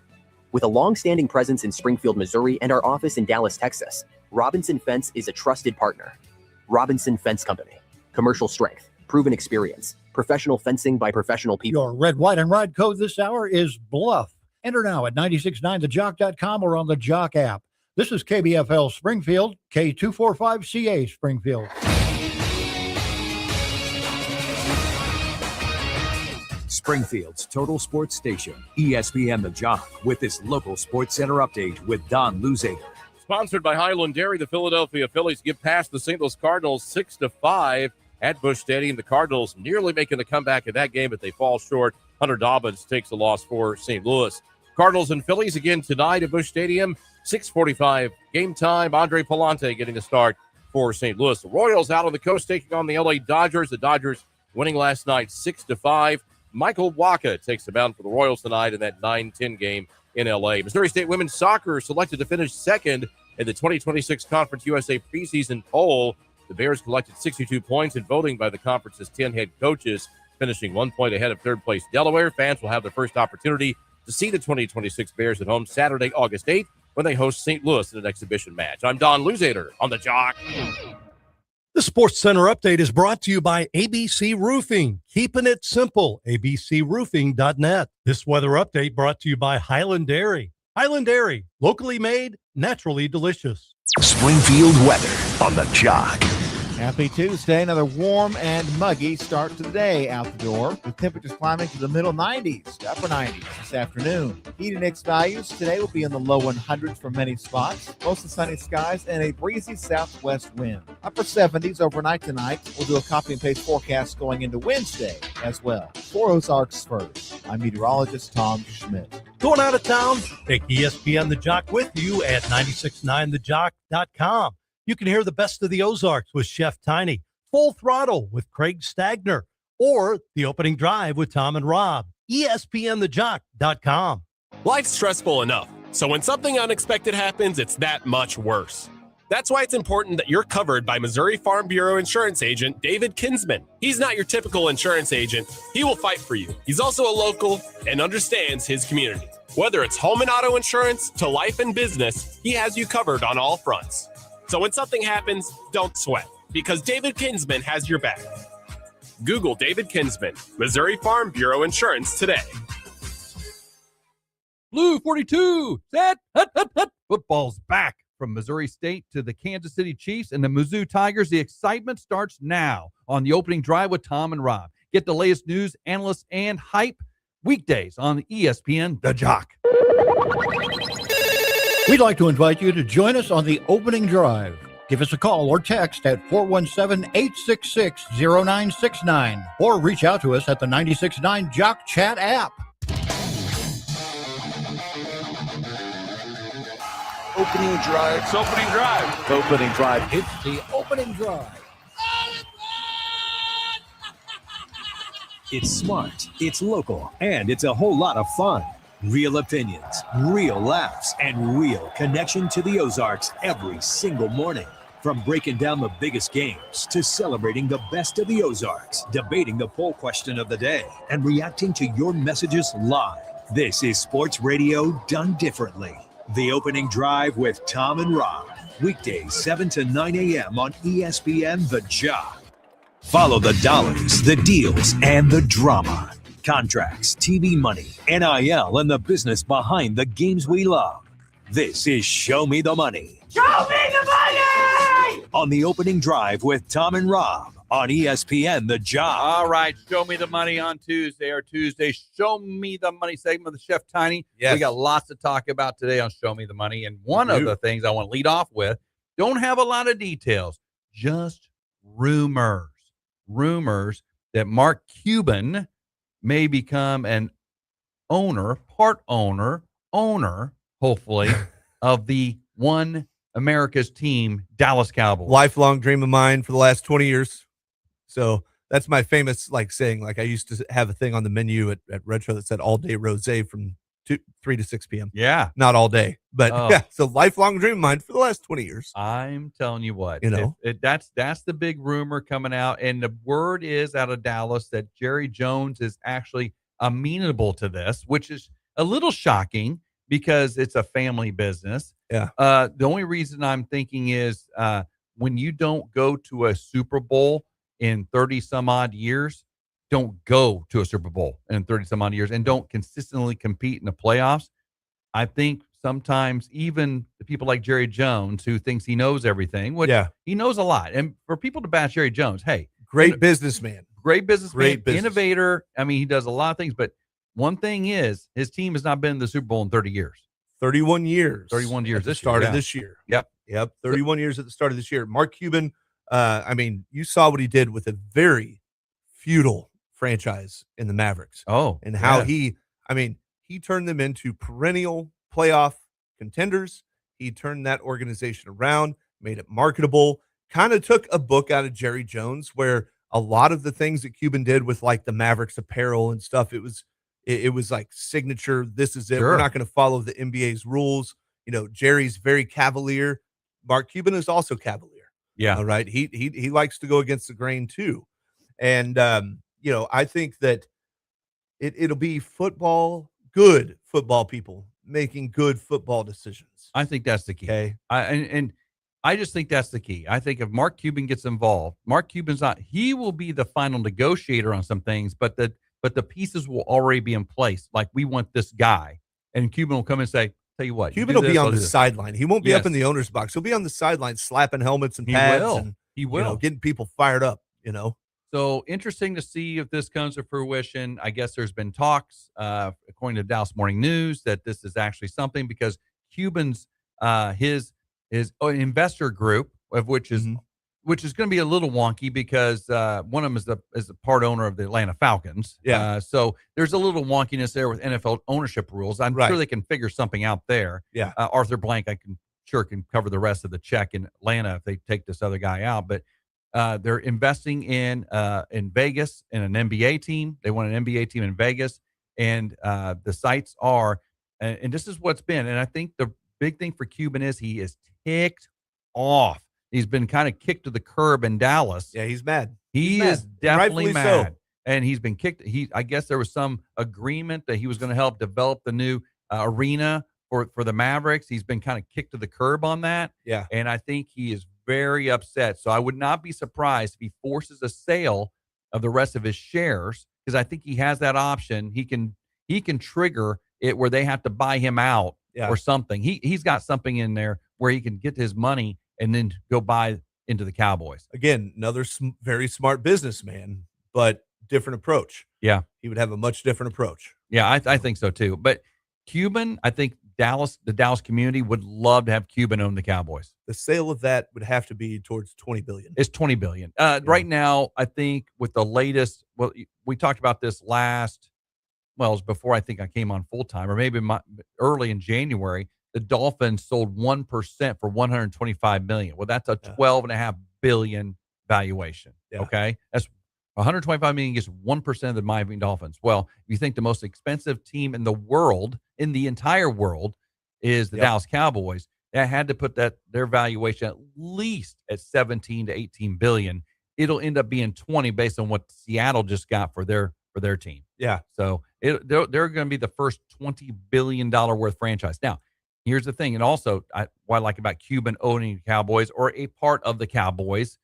With a long-standing presence in Springfield, Missouri, and our office in Dallas, Texas, Robinson Fence is a trusted partner. Robinson Fence Company, Commercial strength, proven experience, professional fencing by professional people. Your red, white, and ride code this hour is BLUFF. Enter now at 969thejock.com or on the Jock app. This is KBFL Springfield, K245CA Springfield. Springfield's total sports station, ESPN the Jock, with this local sports center update with Don Luzader. Sponsored by Highland Dairy, the Philadelphia Phillies get past the St. Louis Cardinals 6-5 at Busch Stadium. The Cardinals nearly making the comeback in that game, but they fall short. Hunter Dobbins takes a loss for St. Louis. Cardinals and Phillies again tonight at Busch Stadium, 6:45 game time. Andre Palante getting the start for St. Louis. The Royals out on the coast taking on the LA Dodgers. The Dodgers winning last night 6-5. Michael Wacha takes the mound for the Royals tonight in that 9-10 game in LA. Missouri State women's soccer selected to finish second in the 2026 Conference USA preseason poll. The Bears collected 62 points in voting by the conference's 10 head coaches, finishing 1 point ahead of third place Delaware. Fans will have their first opportunity to see the 2026 Bears at home Saturday, August 8th, when they host St. Louis in an exhibition match. I'm Don Luzader on the Jock. The Sports Center update is brought to you by ABC Roofing. Keeping it simple, abcroofing.net. This weather update brought to you by Highland Dairy. Highland Dairy, locally made, naturally delicious. Springfield weather on the Jock. Happy Tuesday. Another warm and muggy start to the day out the door, with temperatures climbing to the middle 90s to upper 90s this afternoon. Heat index values today will be in the low 100s for many spots, mostly sunny skies and a breezy southwest wind. Upper 70s overnight tonight. We'll do a copy and paste forecast going into Wednesday as well. For Ozarks First, I'm meteorologist Tom Schmidt. Going out of town? Take ESPN the Jock with you at 969thejock.com. You can hear the best of the Ozarks with Chef Tiny, Full Throttle with Craig Stagner, or The Opening Drive with Tom and Rob. ESPNthejock.com. Life's stressful enough, so when something unexpected happens, it's that much worse. That's why it's important that you're covered by Missouri Farm Bureau insurance agent David Kinsman. He's not your typical insurance agent. He will fight for you. He's also a local and understands his community. Whether it's home and auto insurance to life and business, he has you covered on all fronts. So when something happens, don't sweat, because David Kinsman has your back. Google David Kinsman, Missouri Farm Bureau Insurance today. Blue 42, set, hut, hut, hut. Football's back from Missouri State to the Kansas City Chiefs and the Mizzou Tigers. The excitement starts now on the Opening Drive with Tom and Rob. Get the latest news, analysts, and hype weekdays on ESPN the Jock. We'd like to invite you to join us on the Opening Drive. Give us a call or text at 417-866-0969 or reach out to us at the 96.9 Jock Chat app. Opening Drive. It's Opening Drive. Opening Drive. It's the Opening Drive. It's smart, it's local, and it's a whole lot of fun. Real opinions, real laughs, and real connection to the Ozarks every single morning. From breaking down the biggest games to celebrating the best of the Ozarks, debating the poll question of the day, and reacting to your messages live. This is sports radio done differently. The Opening Drive with Tom and Rob. Weekdays 7 to 9 a.m. on ESPN the Jock. Follow the dollars, the deals, and the drama. Contracts, TV money, NIL, and the business behind the games we love. This is Show Me the Money. Show me the money! On the Opening Drive with Tom and Rob on ESPN the Jock. All right, Show Me the Money on Tuesday. Show Me the Money segment with the Chef Tiny. Yes. We got lots to talk about today on Show Me the Money. And one of the things I want to lead off with, don't have a lot of details, just rumors. Rumors that Mark Cuban may become an part owner, hopefully, of the one America's team, Dallas Cowboys. Lifelong dream of mine for the last 20 years. So that's my famous saying. I used to have a thing on the menu at Retro that said all day rosé from 3 to 6 p.m. Yeah. Not all day, but yeah. So lifelong dream of mine for the last 20 years. I'm telling you what, that's the big rumor coming out. And the word is out of Dallas that Jerry Jones is actually amenable to this, which is a little shocking because it's a family business. Yeah. The only reason I'm thinking is when you don't go to a Super Bowl in 30 some odd years don't go to a Super Bowl in 30 some odd years and don't consistently compete in the playoffs. I think sometimes even the people like Jerry Jones, who thinks he knows everything, which he knows a lot. And for people to bash Jerry Jones, hey, great businessman, innovator. I mean, he does a lot of things, but one thing is his team has not been in the Super Bowl in 30 years. 31 years. 31 years. At the start of this year. Yep. 31 years at the start of this year. Mark Cuban, I mean, you saw what he did with a very feudal franchise in the Mavericks. And how he turned them into perennial playoff contenders. He turned that organization around, made it marketable, kind of took a book out of Jerry Jones, where a lot of the things that Cuban did with like the Mavericks apparel and stuff, it was like signature. This is it. Sure. We're not going to follow the NBA's rules. You know, Jerry's very cavalier. Mark Cuban is also cavalier. Yeah. All right. He likes to go against the grain too. And, I think that it'll be good football people making good football decisions. I think that's the key. Okay. I just think that's the key. I think if Mark Cuban gets involved, Mark Cuban's he will be the final negotiator on some things, but the pieces will already be in place. Like, we want this guy, and Cuban will come and say, tell you what, Cuban will be on the sideline. He won't be up in the owner's box. He'll be on the sideline slapping helmets and pads. He will. Getting people fired up, So interesting to see if this comes to fruition. I guess there's been talks, according to Dallas Morning News, that this is actually something, because Cuban's his investor group, of which is going to be a little wonky, because one of them is a part owner of the Atlanta Falcons. So there's a little wonkiness there with NFL ownership rules. I'm sure they can figure something out there. Yeah. Arthur Blank, can cover the rest of the check in Atlanta if they take this other guy out, but. They're investing in Vegas in an NBA team. They want an NBA team in Vegas, and the sites are, and this is what's been. And I think the big thing for Cuban is he is ticked off. He's been kind of kicked to the curb in Dallas. Yeah, he's mad. He is definitely mad, so. And he's been kicked. I guess there was some agreement that he was going to help develop the new arena for the Mavericks. He's been kind of kicked to the curb on that. Yeah, and I think he is very upset. So I would not be surprised if he forces a sale of the rest of his shares, because I think he has that option. He can trigger it where they have to buy him out or something. He's got something in there where he can get his money and then go buy into the Cowboys. Again, another very smart businessman, but different approach. Yeah. He would have a much different approach. Yeah, I think so too. But Cuban, I think the Dallas community would love to have Cuban own the Cowboys. The sale of that would have to be towards $20 billion. It's $20 billion. Right now, I think with the latest, we talked about this it was before I think I came on full time, or maybe early in January, the Dolphins sold 1% for $125 million. Well, that's a $12.5 billion valuation. Yeah. Okay. That's $125 million gets 1% of the Miami Dolphins. Well, if you think the most expensive team in the world, in the entire world, is the Dallas Cowboys, that had to put their valuation at least at 17 to 18 billion. It'll end up being 20 based on what Seattle just got for their team. Yeah. So they're going to be the first $20 billion worth franchise. Now, here's the thing, and also what I like about Cuban owning the Cowboys, or a part of the Cowboys.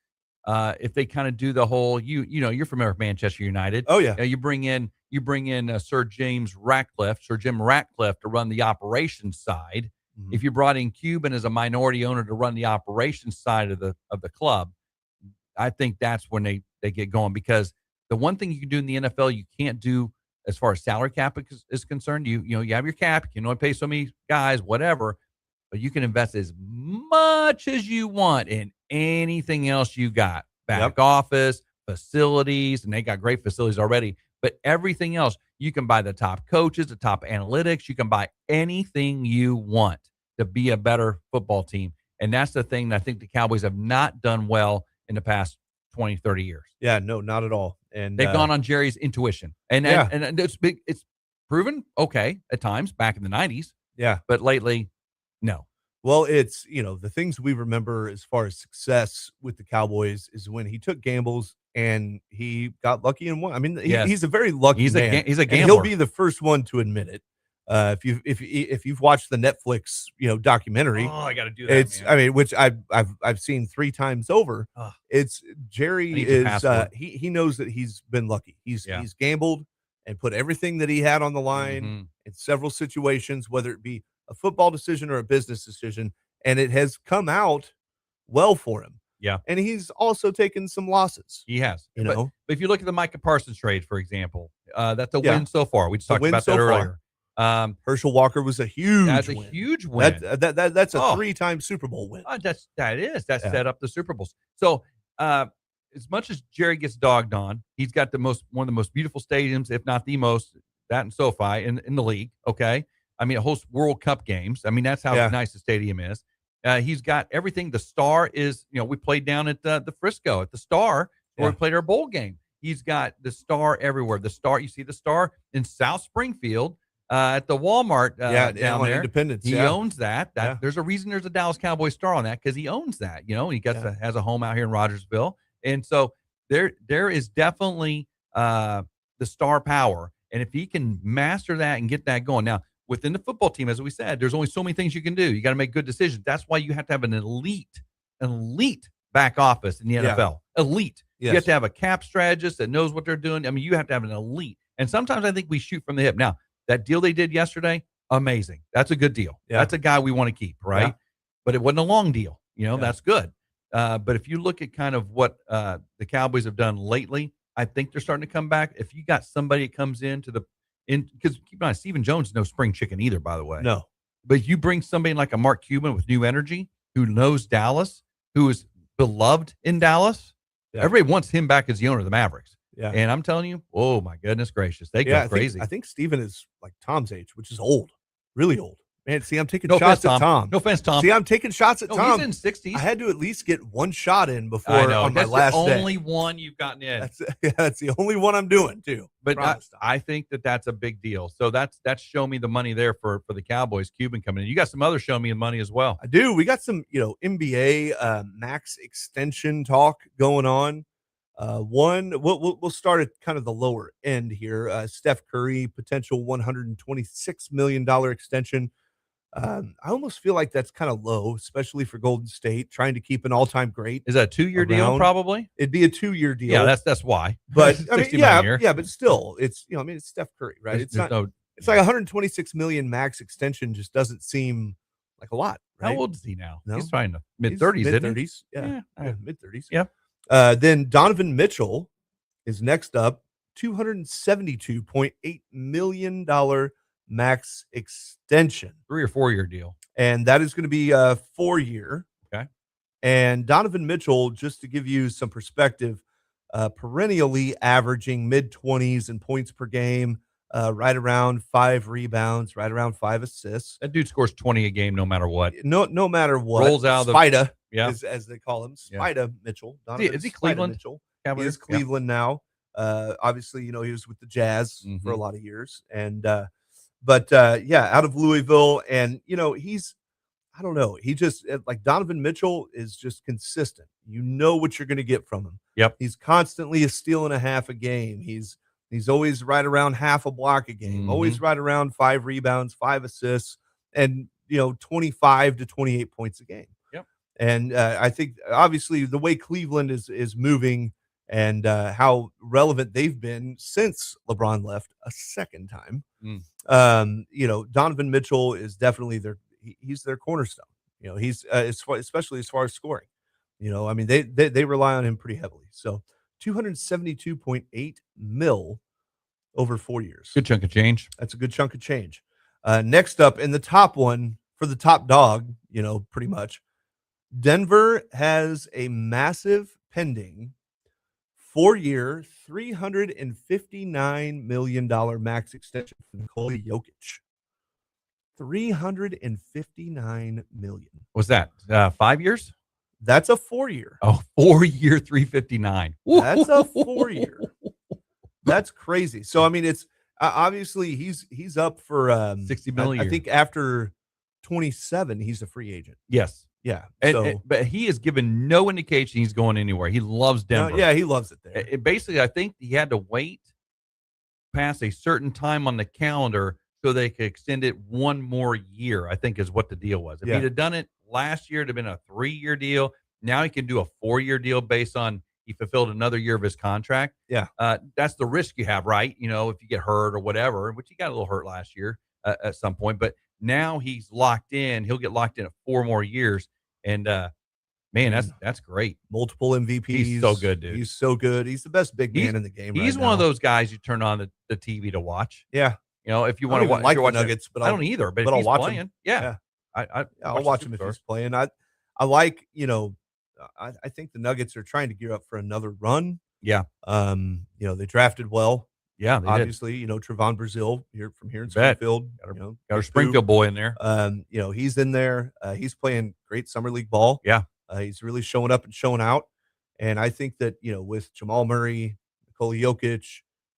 If they kind of do the whole, you're familiar with Manchester United. Oh yeah. You bring in Sir Jim Ratcliffe to run the operations side. Mm-hmm. If you brought in Cuban as a minority owner to run the operations side of the club, I think that's when they get going, because the one thing you can do in the NFL you can't do as far as salary cap is concerned. You have your cap, you can only pay so many guys, whatever, but you can invest as much as you want in anything else you got. Back office, facilities, and they got great facilities already. But everything else, you can buy the top coaches, the top analytics. You can buy anything you want to be a better football team. And that's the thing that I think the Cowboys have not done well in the past 20, 30 years. Yeah, no, not at all. And they've gone on Jerry's intuition. And it's big. It's proven okay at times back in the 90s. Yeah. But lately, no. Well, it's, the things we remember as far as success with the Cowboys is when he took gambles and he got lucky and won. I mean, he's a very lucky man. He's a gambler. And he'll be the first one to admit it. If you've watched the Netflix documentary, I got to do that. It's man. I mean, which I've seen 3 times over. Ugh. It's I Jerry need your is password. he knows that he's been lucky. He's gambled and put everything that he had on the line in several situations, whether it be a football decision or a business decision, and it has come out well for him. Yeah. And he's also taken some losses. He has. You But know? if you look at the Micah Parsons trade, for example, that's a Yeah. win so far. We just It's a talked win about so that far. earlier. Herschel Walker was a huge That's a win. huge win. That's a Oh. 3-time Super Bowl win. That Yeah. set up the Super Bowls. So as much as Jerry gets dogged on, he's got one of the most beautiful stadiums, if not the most, that and SoFi in the league. Okay. I mean, it hosts World Cup games. I mean, that's how nice the stadium is. He's got everything. The Star is, we played down at the Frisco at the Star where we played our bowl game. He's got the Star everywhere. The Star, you see the Star in South Springfield at the Walmart down on there. Independence. He owns that. Yeah. There's a reason there's a Dallas Cowboys star on that because he owns that. He has a home out here in Rodgersville, and so there is definitely the star power. And if he can master that and get that going, now within the football team, as we said, there's only so many things you can do. You got to make good decisions. That's why you have to have an elite back office in the NFL. Elite. Yes. You have to have a cap strategist that knows what they're doing. I mean, you have to have an elite. And sometimes I think we shoot from the hip. Now, that deal they did yesterday, amazing. That's a good deal. Yeah. That's a guy we want to keep, right? Yeah. But it wasn't a long deal. That's good. But if you look at kind of what the Cowboys have done lately, I think they're starting to come back. If you got somebody that comes because keep in mind, Stephen Jones is no spring chicken either, by the way. No. But you bring somebody like a Mark Cuban with new energy, who knows Dallas, who is beloved in Dallas. Yeah. Everybody wants him back as the owner of the Mavericks. Yeah. And I'm telling you, oh my goodness gracious, they go crazy. I think Steven is like Tom's age, which is old, really old. Man, see, I'm taking No shots offense, at Tom. No offense, Tom. See, I'm taking shots at Tom. He's in 60s. I had to at least get one shot in before I know. on my That's last the day. only one you've gotten in. That's the only one I'm doing too. But I think that's a big deal. So that's show me the money there for the Cowboys. Cuban coming in. You got some other show me the money as well. I do. We got some NBA max extension talk going on. We'll start at kind of the lower end here. Steph Curry, potential $126 million extension. I almost feel like that's kind of low, especially for Golden State, trying to keep an all-time great. Is that a 2-year deal? Probably. It'd be a 2-year deal. Yeah, that's why. But I mean, yeah, but still, it's it's Steph Curry, right? It's like $126 million max extension just doesn't seem like a lot. Right? How old is he now? No? He's trying to mid-30s, isn't he? Mid-30s, yeah, mid-30s. Yeah. Then Donovan Mitchell is next up, $272.8 million max extension. 3 or 4 year deal. And that is going to be a 4-year. Okay. And Donovan Mitchell, just to give you some perspective, perennially averaging mid-20s in points per game, right around 5 rebounds, right around 5 assists. That dude scores 20 a game no matter what. No matter what. Rolls out of Spida, the as they call him. Spida Mitchell. Is he Cleveland? Mitchell. Cavaliers? He is Cleveland now. Obviously, he was with the Jazz for a lot of years. And but out of Louisville. And, he's, I don't know. He just, like Donovan Mitchell is just consistent. You know what you're going to get from him. Yep. He's constantly a steal and a half a game. He's always right around half a block a game, always right around 5 rebounds, 5 assists, and, 25 to 28 points a game. Yep. And I think, obviously, the way Cleveland is moving and how relevant they've been since LeBron left a second time, Donovan Mitchell is definitely he's their cornerstone. He's especially as far as scoring. I mean, they rely on him pretty heavily. So $272.8 million over 4 years. Good chunk of change. That's a good chunk of change. Next up, in the top one for the top dog, pretty much, Denver has a massive pending 4-year, $359 million max extension for Nikola Jokic. $359 million. What's that? 5 years? That's a 4-year. Oh, 4-year, 359. That's a 4-year. That's crazy. So I mean, it's obviously he's up for 60 million. I think after 27, he's a free agent. Yes. Yeah. But he has given no indication he's going anywhere. He loves Denver. Yeah, he loves it there. Basically, I think he had to wait past a certain time on the calendar so they could extend it one more year, I think is what the deal was. If he'd have done it last year, it'd have been a 3-year deal. Now he can do a 4-year deal based on he fulfilled another year of his contract. Yeah. That's the risk you have, right? You know, if you get hurt or whatever, which he got a little hurt last year at some point, but now he's locked in. He'll get locked in at 4 more years. And man, that's great. Multiple MVPs. He's so good, dude. He's so good. He's the best big man in the game. He's one of those guys you turn on the TV to watch. Yeah. You know, if you I want don't to even watch like the Nuggets, but I don't either. But if I'll he's watch playing, him. yeah. I'll watch him if he's playing. I like, you know, I think the Nuggets are trying to gear up for another run. Yeah. You know, they drafted well. Yeah, they obviously, you know, Trevon Brazile from here in Bet. Springfield. Got a Springfield boy in there. You know, he's in there. He's playing great summer league ball. Yeah. He's really showing up and showing out. And I think that, you know, with Jamal Murray, Nikola Jokic,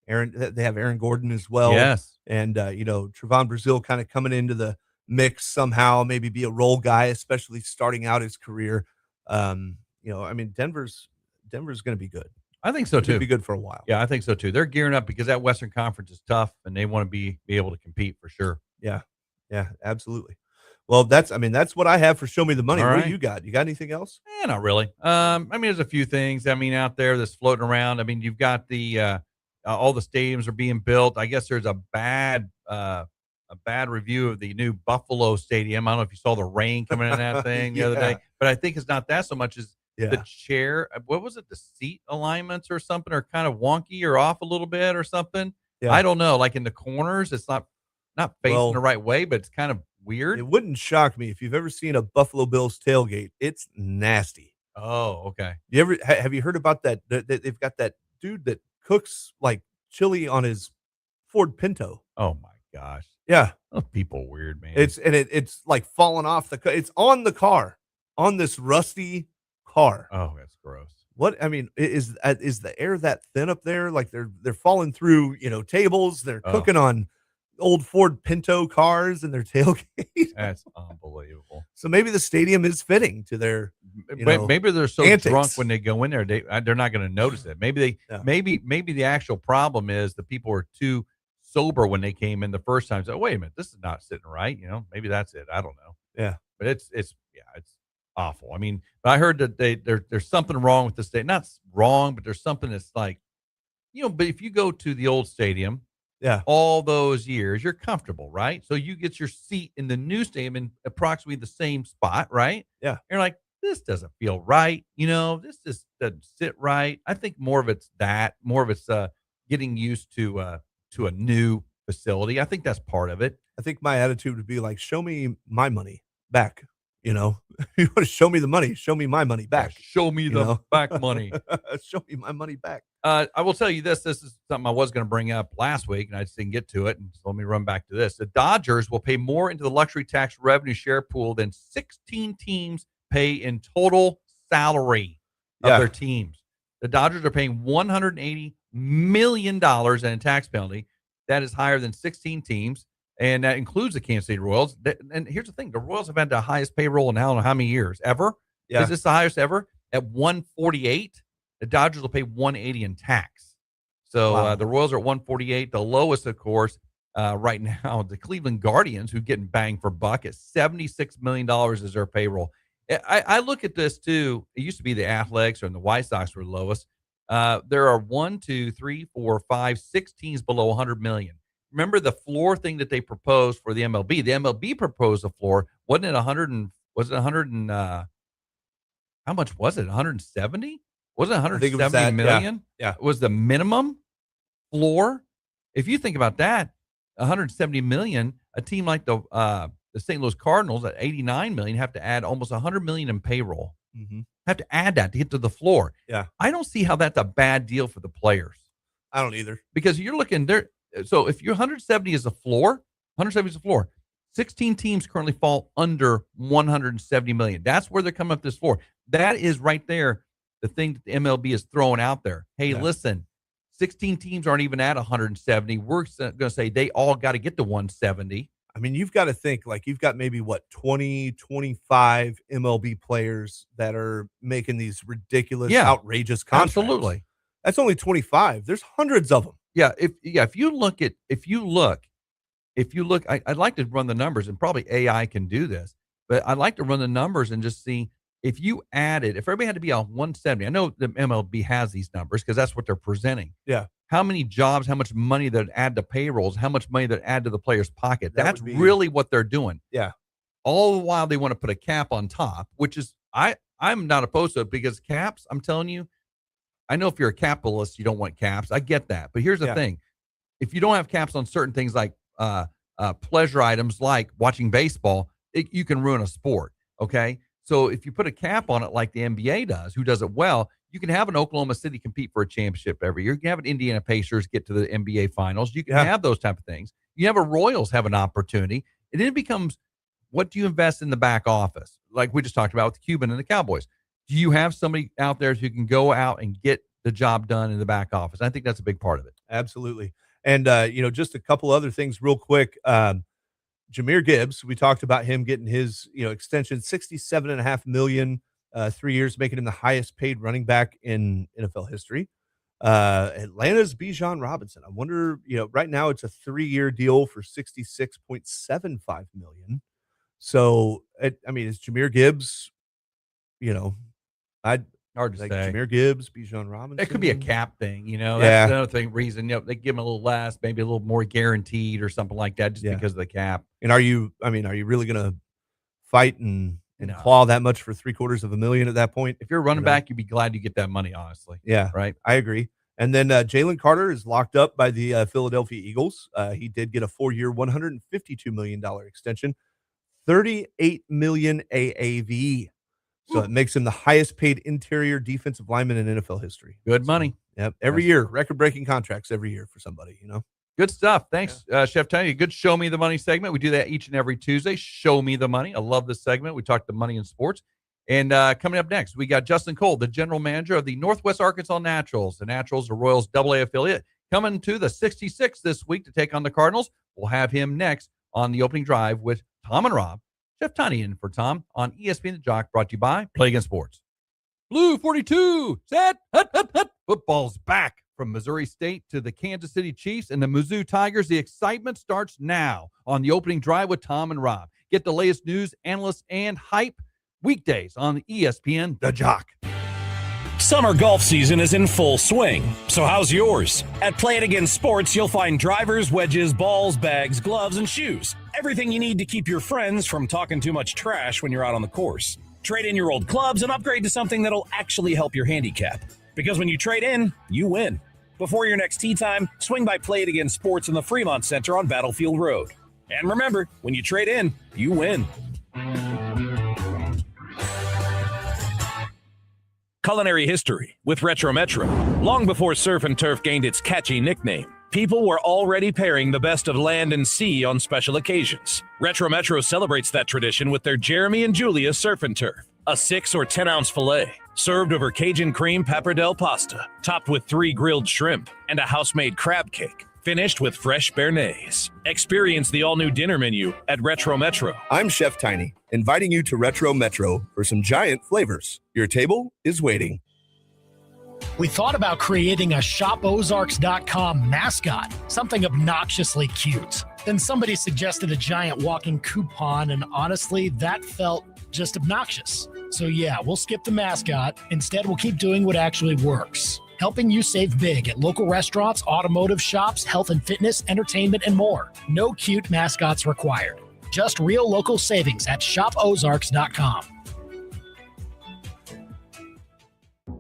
they have Aaron Gordon as well. Yes. And, you know, Trevon Brazile kind of coming into the mix somehow, maybe be a role guy, especially starting out his career. You know, I mean, Denver's going to be good. I think so too. Be good for a while. Yeah, I think so too. They're gearing up because that Western Conference is tough, and they want to be able to compete for sure. Yeah, absolutely. Well, that's what I have for Show Me the Money. All What right. do you got? You got anything else? Not really. I mean, there's a few things. I mean, out there that's floating around. I mean, you've got the all the stadiums are being built. I guess there's a bad review of the new Buffalo Stadium. I don't know if you saw the rain coming in that thing the other day, but I think it's not that so much as the chair. What was it? The seat alignments or something are kind of wonky or off a little bit or something. Yeah. I don't know. Like in the corners, it's not facing the right way, but it's kind of weird. It wouldn't shock me if you've ever seen a Buffalo Bills tailgate. It's nasty. Oh, okay. You ever have you heard about that? They've got that dude that cooks like chili on his Ford Pinto. Oh my gosh. Yeah. Those people are weird, man. It's like falling off it's on the car, on this rusty car. Oh, that's gross. What I mean is the air that thin up there? Like they're falling through, you know, tables. They're cooking on old Ford Pinto cars in their tailgate. That's unbelievable. So maybe the stadium is fitting to their. Maybe they're so antics. drunk when they go in there, they're not going to notice it. Maybe maybe the actual problem is the people are too sober when they came in the first time. So wait a minute, this is not sitting right. You know, maybe that's it. I don't know. Yeah, but it's awful. I mean, but I heard that there's something wrong with the state. Not wrong, but there's something that's like, you know. But if you go to the old stadium, all those years, you're comfortable, right? So you get your seat in the new stadium in approximately the same spot, right? Yeah. You're like, this doesn't feel right. You know, this just doesn't sit right. I think more of it's getting used to a new facility. I think that's part of it. I think my attitude would be like, show me my money back. You know, you want to show me the money, show me my money back. Yeah, show me the back money. Show me my money back. I will tell you this. This is something I was going to bring up last week, and I just didn't get to it. And so let me run back to this. The Dodgers will pay more into the luxury tax revenue share pool than 16 teams pay in total salary of their teams. The Dodgers are paying $180 million in a tax penalty. That is higher than 16 teams. And that includes the Kansas City Royals. And here's the thing. The Royals have had the highest payroll in I don't know how many years ever. Yeah. Is this the highest ever? At 148, the Dodgers will pay 180 in tax. So the Royals are at 148. The lowest, of course, right now, the Cleveland Guardians, who getting bang for buck at $76 million is their payroll. I look at this, too. It used to be the Athletics and the White Sox were the lowest. There are 1, 2, 3, 4, 5, 6 teams below $100 million. Remember the floor thing that they proposed for the MLB? The MLB proposed a floor. Wasn't it 100 and was it 100 and how much was it? 170? Was it 170 million? Yeah. Was the minimum floor? If you think about that, 170 million, a team like the St. Louis Cardinals at 89 million have to add almost 100 million in payroll. Mm-hmm. Have to add that to get to the floor. Yeah. I don't see how that's a bad deal for the players. I don't either. Because you're looking there. So if you're 170 is a floor, 170 is a floor. 16 teams currently fall under 170 million. That's where they're coming up this floor. That is right there, the thing that the MLB is throwing out there. Hey, listen, 16 teams aren't even at 170. We're going to say they all got to get to 170. I mean, you've got to think like you've got maybe 20, 25 MLB players that are making these ridiculous, outrageous contracts. Absolutely. That's only 25. There's hundreds of them. Yeah, if you look if you look, I'd like to run the numbers, and probably AI can do this, but I'd like to run the numbers and just see if you added, if everybody had to be on 170. I know the MLB has these numbers because that's what they're presenting. Yeah. How many jobs, how much money that add to payrolls, how much money that add to the player's pocket. That That's would be- really what they're doing. Yeah. All the while they want to put a cap on top, which is, I'm not opposed to it, because caps, I'm telling you, I know if you're a capitalist, you don't want caps. I get that. But here's the thing. If you don't have caps on certain things like pleasure items like watching baseball, you can ruin a sport, okay? So if you put a cap on it like the NBA does, who does it well, you can have an Oklahoma City compete for a championship every year. You can have an Indiana Pacers get to the NBA finals. You can have those type of things. You have a Royals have an opportunity. And then it becomes, what do you invest in the back office? Like we just talked about with the Cuban and the Cowboys. Do you have somebody out there who can go out and get the job done in the back office? I think that's a big part of it. Absolutely. And, just a couple other things real quick. Jahmyr Gibbs, we talked about him getting his, extension, $67.5 million, 3 years, making him the highest paid running back in NFL history. Atlanta's Bijan Robinson. I wonder, right now it's a 3-year deal for $66.75 million. So, is Jahmyr Gibbs, Hard to like say. Jahmyr Gibbs, Bijan Robinson. It could be a cap thing, That's Yeah. another reason. They give him a little less, maybe a little more guaranteed or something like that, just because of the cap. And are you really going to fight and claw that much for $750,000 at that point? If you're a running back, you'd be glad you get that money, honestly. Yeah, right. I agree. And then Jalen Carter is locked up by the Philadelphia Eagles. He did get a 4-year, $152 million extension, $38 million AAV. So it makes him the highest paid interior defensive lineman in NFL history. Good money. Yep. Every year, record-breaking contracts every year for somebody, Good stuff. Thanks, Chef Tony. Good Show Me the Money segment. We do that each and every Tuesday. Show Me the Money. I love this segment. We talk the money in sports. And coming up next, we got Justin Cole, the general manager of the Northwest Arkansas Naturals. The Naturals are Royals AA affiliate, coming to the 66 this week to take on the Cardinals. We'll have him next on the opening drive with Tom and Rob. Chef Tony in for Tom on ESPN the Jock, brought to you by Play Against Sports. Blue 42, set, hut, hut, hut. Football's back. From Missouri State to the Kansas City Chiefs and the Mizzou Tigers, the excitement starts now on the opening drive with Tom and Rob. Get the latest news, analysts, and hype weekdays on ESPN the Jock. Summer golf season is in full swing, so how's yours? At Play It Again Sports, you'll find drivers, wedges, balls, bags, gloves, and shoes. Everything you need to keep your friends from talking too much trash when you're out on the course. Trade in your old clubs and upgrade to something that'll actually help your handicap. Because when you trade in, you win. Before your next tee time, swing by Play It Again Sports in the Fremont Center on Battlefield Road. And remember, when you trade in, you win. Culinary history with Retro Metro. Long before Surf and Turf gained its catchy nickname, people were already pairing the best of land and sea on special occasions. Retro Metro celebrates that tradition with their Jeremy and Julia Surf and Turf, a 6 or 10 ounce filet, served over Cajun cream pappardelle pasta, topped with 3 grilled shrimp, and a house-made crab cake, finished with fresh béarnaise. Experience the all-new dinner menu at Retro Metro. I'm Chef Tiny, inviting you to Retro Metro for some giant flavors. Your table is waiting. We thought about creating a ShopOzarks.com mascot, something obnoxiously cute. Then somebody suggested a giant walking coupon, and honestly, that felt just obnoxious. So yeah, we'll skip the mascot. Instead, we'll keep doing what actually works. Helping you save big at local restaurants, automotive shops, health and fitness, entertainment, and more. No cute mascots required. Just real local savings at ShopOzarks.com.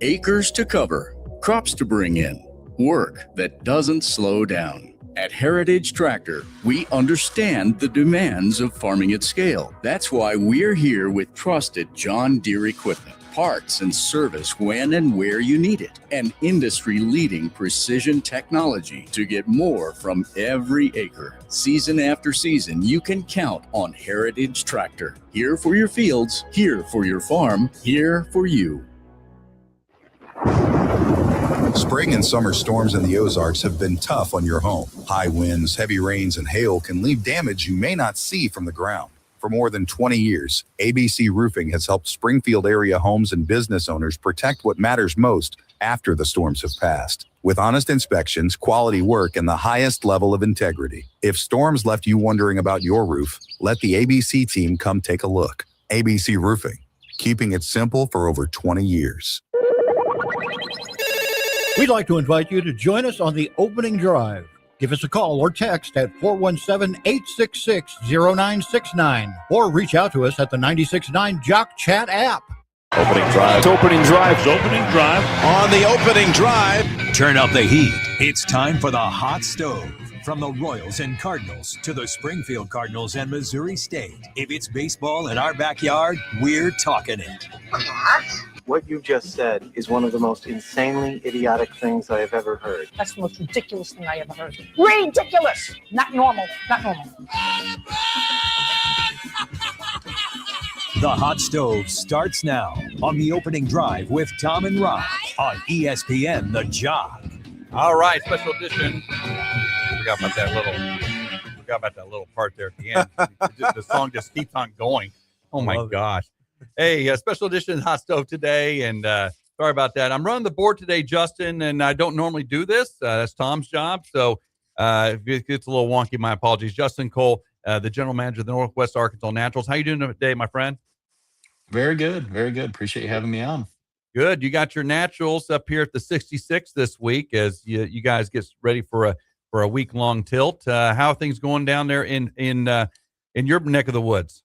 Acres to cover, crops to bring in, work that doesn't slow down. At Heritage Tractor, we understand the demands of farming at scale. That's why we're here with trusted John Deere equipment, parts and service when and where you need it, and industry-leading precision technology to get more from every acre. Season after season, you can count on Heritage Tractor. Here for your fields, here for your farm, here for you. Spring and summer storms in the Ozarks have been tough on your home. High winds, heavy rains, and hail can leave damage you may not see from the ground. For more than 20 years, ABC Roofing has helped Springfield area homes and business owners protect what matters most after the storms have passed. with honest inspections, quality work, and the highest level of integrity. If storms left you wondering about your roof, let the ABC team come take a look. ABC Roofing, keeping it simple for over 20 years. We'd like to invite you to join us on the opening drive. Give us a call or text at 417-866-0969 or reach out to us at the 96.9 Jock Chat app. Opening drive. Opening drive. On the opening drive. Turn up the heat. It's time for the hot stove. From the Royals and Cardinals to the Springfield Cardinals and Missouri State. If it's baseball in our backyard, we're talking it. What you just said is one of the most insanely idiotic things I have ever heard. That's the most ridiculous thing I ever heard. Ridiculous! Not normal. Not normal. The hot stove starts now on the opening drive with Tom and Rob on ESPN the Jock. All right, special edition. Forgot about that little part there at the end. The song just keeps on going. Oh my gosh. Hey, special edition hot stove today, and sorry about that. I'm running the board today, Justin, and I don't normally do this. That's Tom's job, so if it gets a little wonky, my apologies. Justin Cole, the general manager of the Northwest Arkansas Naturals. How you doing today, my friend? Very good. Very good. Appreciate you having me on. Good. You got your Naturals up here at the 66 this week as you guys get ready for a week-long tilt. How are things going down there in your neck of the woods?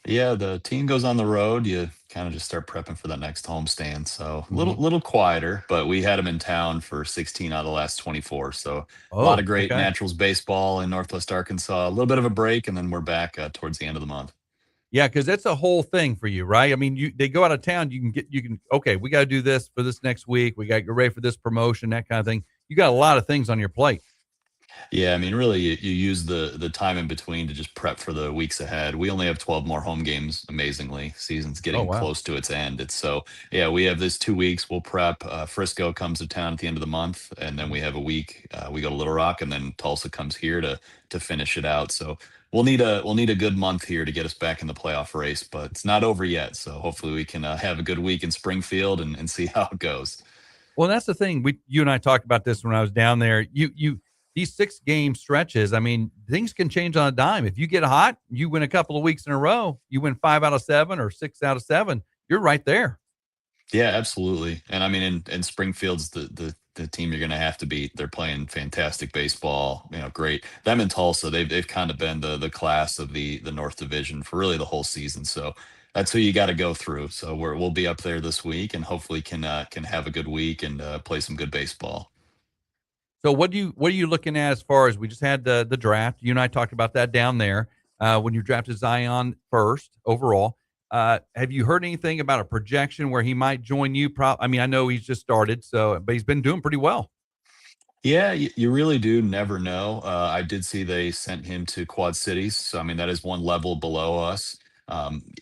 Yeah, the team goes on the road. You kind of just start prepping for that next homestand. So a little quieter, but we had them in town for 16 out of the last 24. So a lot of great Naturals baseball in Northwest Arkansas. A little bit of a break, and then we're back towards the end of the month. Yeah, because that's a whole thing for you, right? I mean, they go out of town. Okay, we got to do this for this next week. We got to get ready for this promotion, that kind of thing. You got a lot of things on your plate. Yeah, I mean, really, you use the time in between to just prep for the weeks ahead. We only have 12 more home games, amazingly. Season's getting close to its end. We have this 2 weeks. We'll prep. Frisco comes to town at the end of the month, and then we have a week. We go to Little Rock, and then Tulsa comes here to finish it out. So we'll need a good month here to get us back in the playoff race, but it's not over yet. So hopefully we can have a good week in Springfield and see how it goes. Well, that's the thing. You and I talked about this when I was down there. These 6-game stretches, I mean, things can change on a dime. If you get hot, you win a couple of weeks in a row, you win 5 out of 7 or 6 out of 7, you're right there. Yeah, absolutely. And I mean, in Springfield's the team you're going to have to beat. They're playing fantastic baseball, great. Them in Tulsa, they've kind of been the class of the North Division for really the whole season. So that's who you got to go through. So we'll be up there this week and hopefully can have a good week and play some good baseball. So what are you looking at as far as we just had the draft? You and I talked about that down there when you drafted Zion first overall. Have you heard anything about a projection where he might join you? I mean, I know he's just started, but he's been doing pretty well. Yeah, you really do never know. I did see they sent him to Quad Cities. So, I mean, that is one level below us.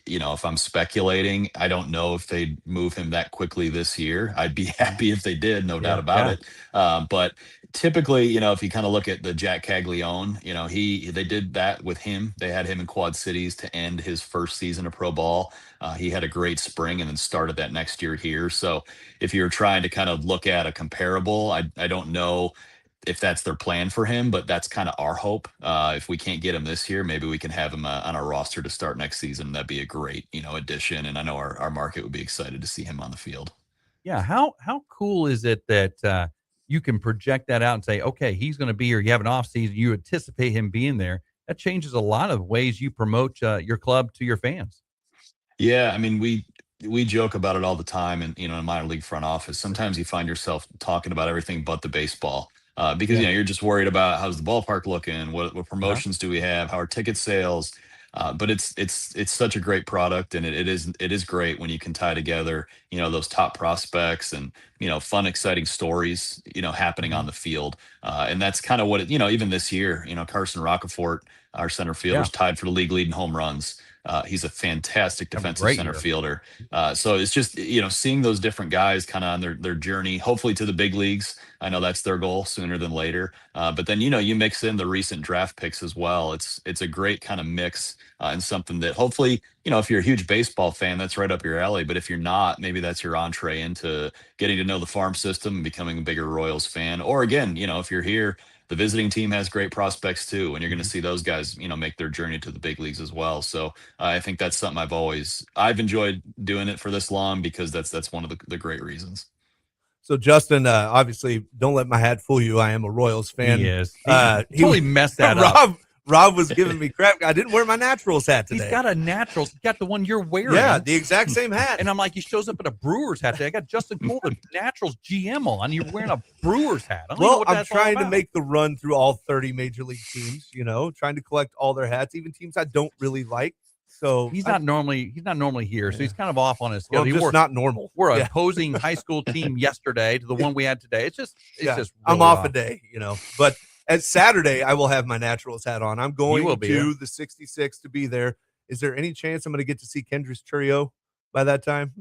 If I'm speculating, I don't know if they'd move him that quickly this year. I'd be happy if they did, no doubt about it. But typically, if you kind of look at the Jack Caglione, they did that with him. They had him in Quad Cities to end his first season of pro ball. He had a great spring and then started that next year here. So if you're trying to kind of look at a comparable, I don't know if that's their plan for him, but that's kind of our hope. If we can't get him this year, maybe we can have him on our roster to start next season. That'd be a great, addition. And I know our market would be excited to see him on the field. Yeah. How cool is it that you can project that out and say, okay, he's going to be here. You have an off season. You anticipate him being there. That changes a lot of ways you promote your club to your fans. Yeah. I mean, we joke about it all the time. And, in minor league front office, sometimes you find yourself talking about everything but the baseball. Because you're just worried about how's the ballpark looking, what promotions do we have, how are ticket sales, but it's such a great product, and it is great when you can tie together those top prospects and fun, exciting stories happening on the field, and that's kind of what even this year Carson Roccaforte, our center fielder, is tied for the league lead in home runs. He's a fantastic Have a defensive great center year. fielder. So it's just, seeing those different guys kind of on their journey, hopefully to the big leagues. I know that's their goal sooner than later. But then, you mix in the recent draft picks as well. It's a great kind of mix and something that hopefully, if you're a huge baseball fan, that's right up your alley. But if you're not, maybe that's your entree into getting to know the farm system and becoming a bigger Royals fan. Or again, if you're here, the visiting team has great prospects too, and you're going to see those guys, make their journey to the big leagues as well. So I think that's something I've enjoyed doing it for this long because that's one of the great reasons. So Justin, obviously, don't let my hat fool you. I am a Royals fan. He is. He totally messed that up. Rob was giving me crap. I didn't wear my Naturals hat today. He's got a Naturals. He's got the one you're wearing. Yeah, the exact same hat. And I'm like, he shows up in a Brewers hat today. I got Justin Cole, the Naturals GM on. You're wearing a Brewers hat. I don't know what I'm that's all trying to about. make the run through all 30 major league teams, trying to collect all their hats, even teams I don't really like. So he's not normally here, so he's kind of off on his Well, schedule. just not normal. We're Yeah. opposing high school team yesterday to the one we had today. It's just I'm really off a day, But at Saturday, I will have my Naturals hat on. I'm going will be, to yeah. the 66 to be there. Is there any chance I'm going to get to see Kendrys Churio by that time?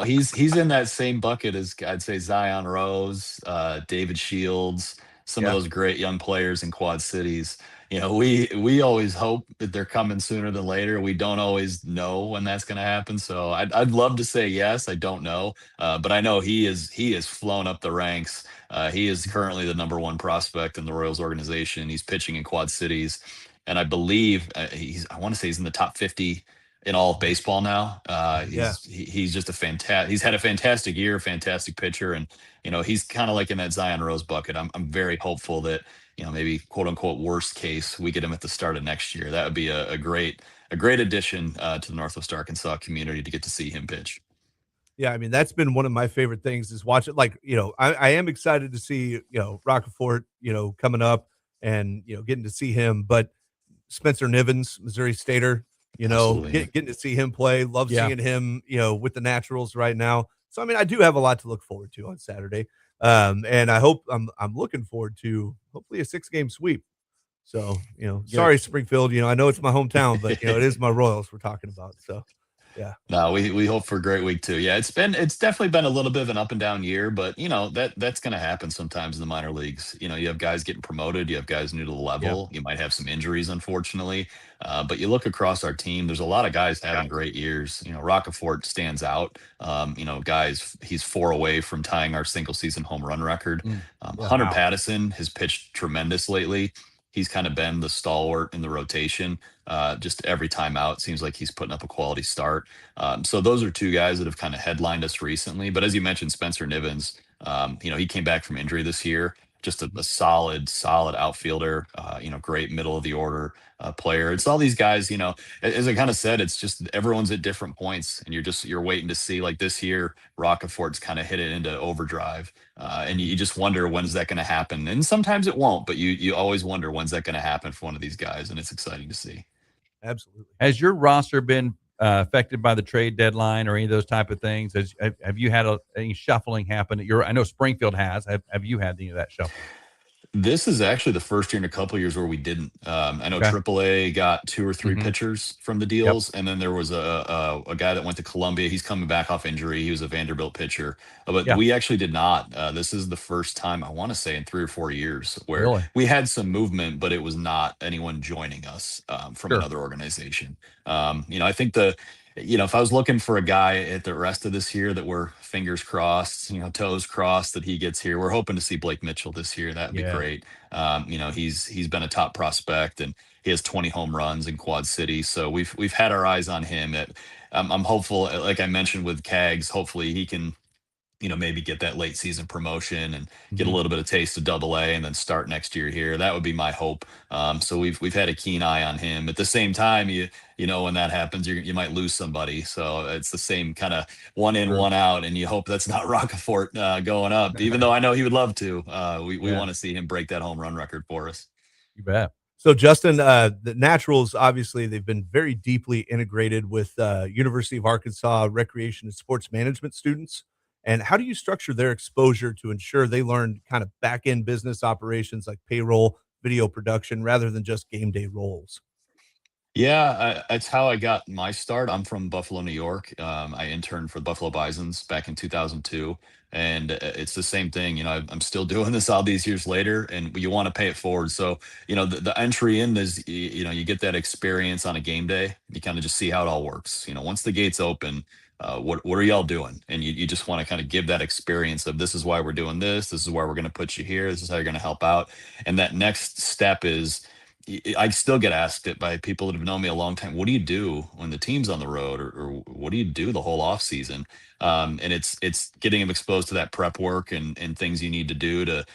He's in that same bucket as I'd say Zion Rose, David Shields, some of those great young players in Quad Cities. We always hope that they're coming sooner than later. We don't always know when that's going to happen. So I'd love to say yes. I don't know, but I know he is flown up the ranks. He is currently the number one prospect in the Royals organization. He's pitching in Quad Cities, and I believe I want to say he's in the top 50 in all of baseball now. He's just he's had a fantastic year, fantastic pitcher. And, he's kind of like in that Zion Rose bucket. I'm very hopeful that, maybe quote unquote, worst case, we get him at the start of next year. That would be a great addition to the Northwest Arkansas community to get to see him pitch. Yeah, I mean, that's been one of my favorite things is watch it. Like, I am excited to see, Rockefort, coming up and, getting to see him. But Spencer Nivens, Missouri Stater, getting to see him play. Love seeing him, with the Naturals right now. So, I mean, I do have a lot to look forward to on Saturday. And I hope I'm looking forward to hopefully a 6-game sweep. So, sorry, Springfield, I know it's my hometown, but, it is my Royals we're talking about. So, yeah. No, we hope for a great week too. Yeah, it's definitely been a little bit of an up and down year, but that's going to happen sometimes in the minor leagues. You have guys getting promoted, you have guys new to the level. You might have some injuries, unfortunately. But you look across our team, there's a lot of guys having great years. Rockefort stands out. Guys, he's 4 away from tying our single season home run record. Hunter Pattison has pitched tremendous lately. He's kind of been the stalwart in the rotation. Just every time out, seems like he's putting up a quality start. So those are 2 guys that have kind of headlined us recently. But as you mentioned, Spencer Nivens, he came back from injury this year. Just a solid outfielder, great middle of the order player. It's all these guys, as I kind of said, it's just everyone's at different points and you're waiting to see, like this year, Rockefort's kind of hit it into overdrive. And you just wonder, when's that going to happen? And sometimes it won't, but you always wonder, when's that going to happen for one of these guys? And it's exciting to see. Absolutely. Has your roster been affected by the trade deadline or any of those type of things? Have you had any shuffling happen? I know Springfield has. Have you had any of that shuffling? This is actually the first year in a couple of years where we didn't. I know AAA got 2 or 3 pitchers from the deals, and then there was a guy that went to Columbia. He's coming back off injury. He was a Vanderbilt pitcher, but we actually did not. This is the first time, I want to say, in 3 or 4 years where we had some movement, but it was not anyone joining us from another organization. I think if I was looking for a guy at the rest of this year that we're fingers crossed, toes crossed that he gets here, we're hoping to see Blake Mitchell this year. That'd be great. He's been a top prospect and he has 20 home runs in Quad City. So we've had our eyes on him. I'm hopeful, like I mentioned with Cags, hopefully he can, maybe get that late season promotion and get a little bit of taste of AA and then start next year here. That would be my hope. So we've had a keen eye on him. At the same time, when that happens, you might lose somebody. So it's the same kind of one in, one out, and you hope that's not Rockefort going up, even though I know he would love to. We want to see him break that home run record for us. You bet. So, Justin, the Naturals, obviously, they've been very deeply integrated with University of Arkansas recreation and sports management students. And how do you structure their exposure to ensure they learn kind of back-end business operations like payroll, video production, rather than just game day roles? Yeah, that's how I got my start. I'm from Buffalo, New York. I interned for the Buffalo Bisons back in 2002, and it's the same thing. I'm still doing this all these years later, and you want to pay it forward. So, the entry in is, you get that experience on a game day. You kind of just see how it all works. Once the gates open, what are y'all doing? And you just want to kind of give that experience of, this is why we're doing this. This is why we're going to put you here. This is how you're going to help out. And that next step is, I still get asked it by people that have known me a long time. What do you do when the team's on the road, or what do you do the whole off season? And it's getting them exposed to that prep work and things you need to do to,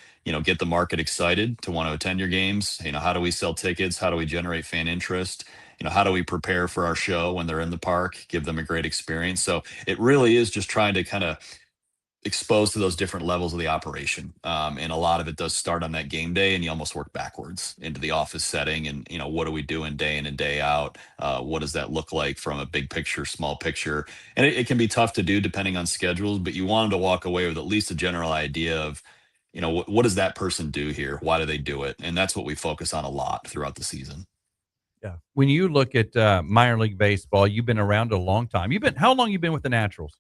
get the market excited to want to attend your games. How do we sell tickets? How do we generate fan interest? How do we prepare for our show when they're in the park, give them a great experience? So it really is just trying to kind of exposed to those different levels of the operation. And a lot of it does start on that game day, and you almost work backwards into the office setting. And, what are we doing day in and day out? What does that look like from a big picture, small picture? And it can be tough to do depending on schedules, but you want them to walk away with at least a general idea of, what does that person do here? Why do they do it? And that's what we focus on a lot throughout the season. Yeah. When you look at minor league baseball, you've been around a long time. How long you been with the Naturals?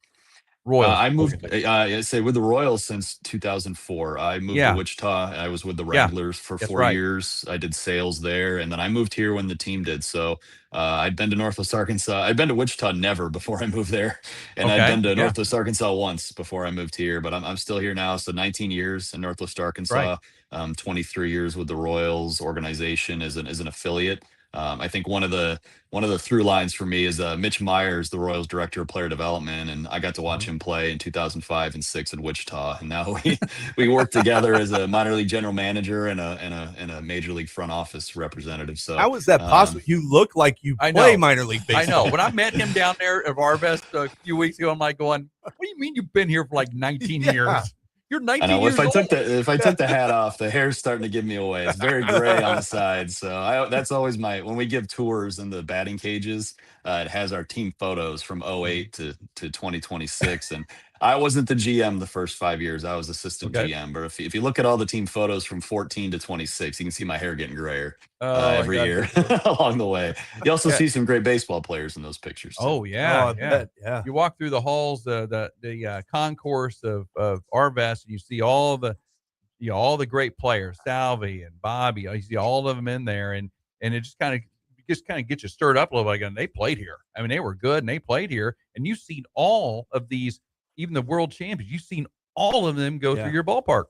Royals. I moved, I say, with the Royals since 2004. I moved to Wichita. I was with the Wranglers for 4 years. I did sales there, and then I moved here when the team did. So I'd been to Northwest Arkansas. I'd been to Wichita never before I moved there, and I'd been to Northwest Arkansas once before I moved here. But I'm still here now. So 19 years in Northwest Arkansas, 23 years with the Royals organization as an affiliate. I think one of the through lines for me is Mitch Myers, the Royals director of player development, and I got to watch him play in 2005 and 6 in Wichita, and now we work together as a minor league general manager and a major league front office representative. So how is that possible? You look like you play minor league baseball. I know. When I met him down there at Arvest a few weeks ago, I'm like going, "What do you mean you've been here for like 19 years?" You're 19 I know. years If I old. if I took the hat off, the hair's starting to give me away. It's very gray on the side. So that's always when we give tours in the batting cages, it has our team photos from 08 to 2026. And I wasn't the GM the first 5 years. I was assistant GM. But if you look at all the team photos from 14 to 26, you can see my hair getting grayer every year along the way. You also see some great baseball players in those pictures. Too. Oh yeah, I bet, yeah. You walk through the halls, the concourse of Arvest, and you see all the great players, Salvi and Bobby. You see all of them in there, and it just kind of gets you stirred up a little bit. Again, they played here. I mean, they were good, and they played here. And you've seen all of these, even the world champions. You've seen all of them go through your ballpark.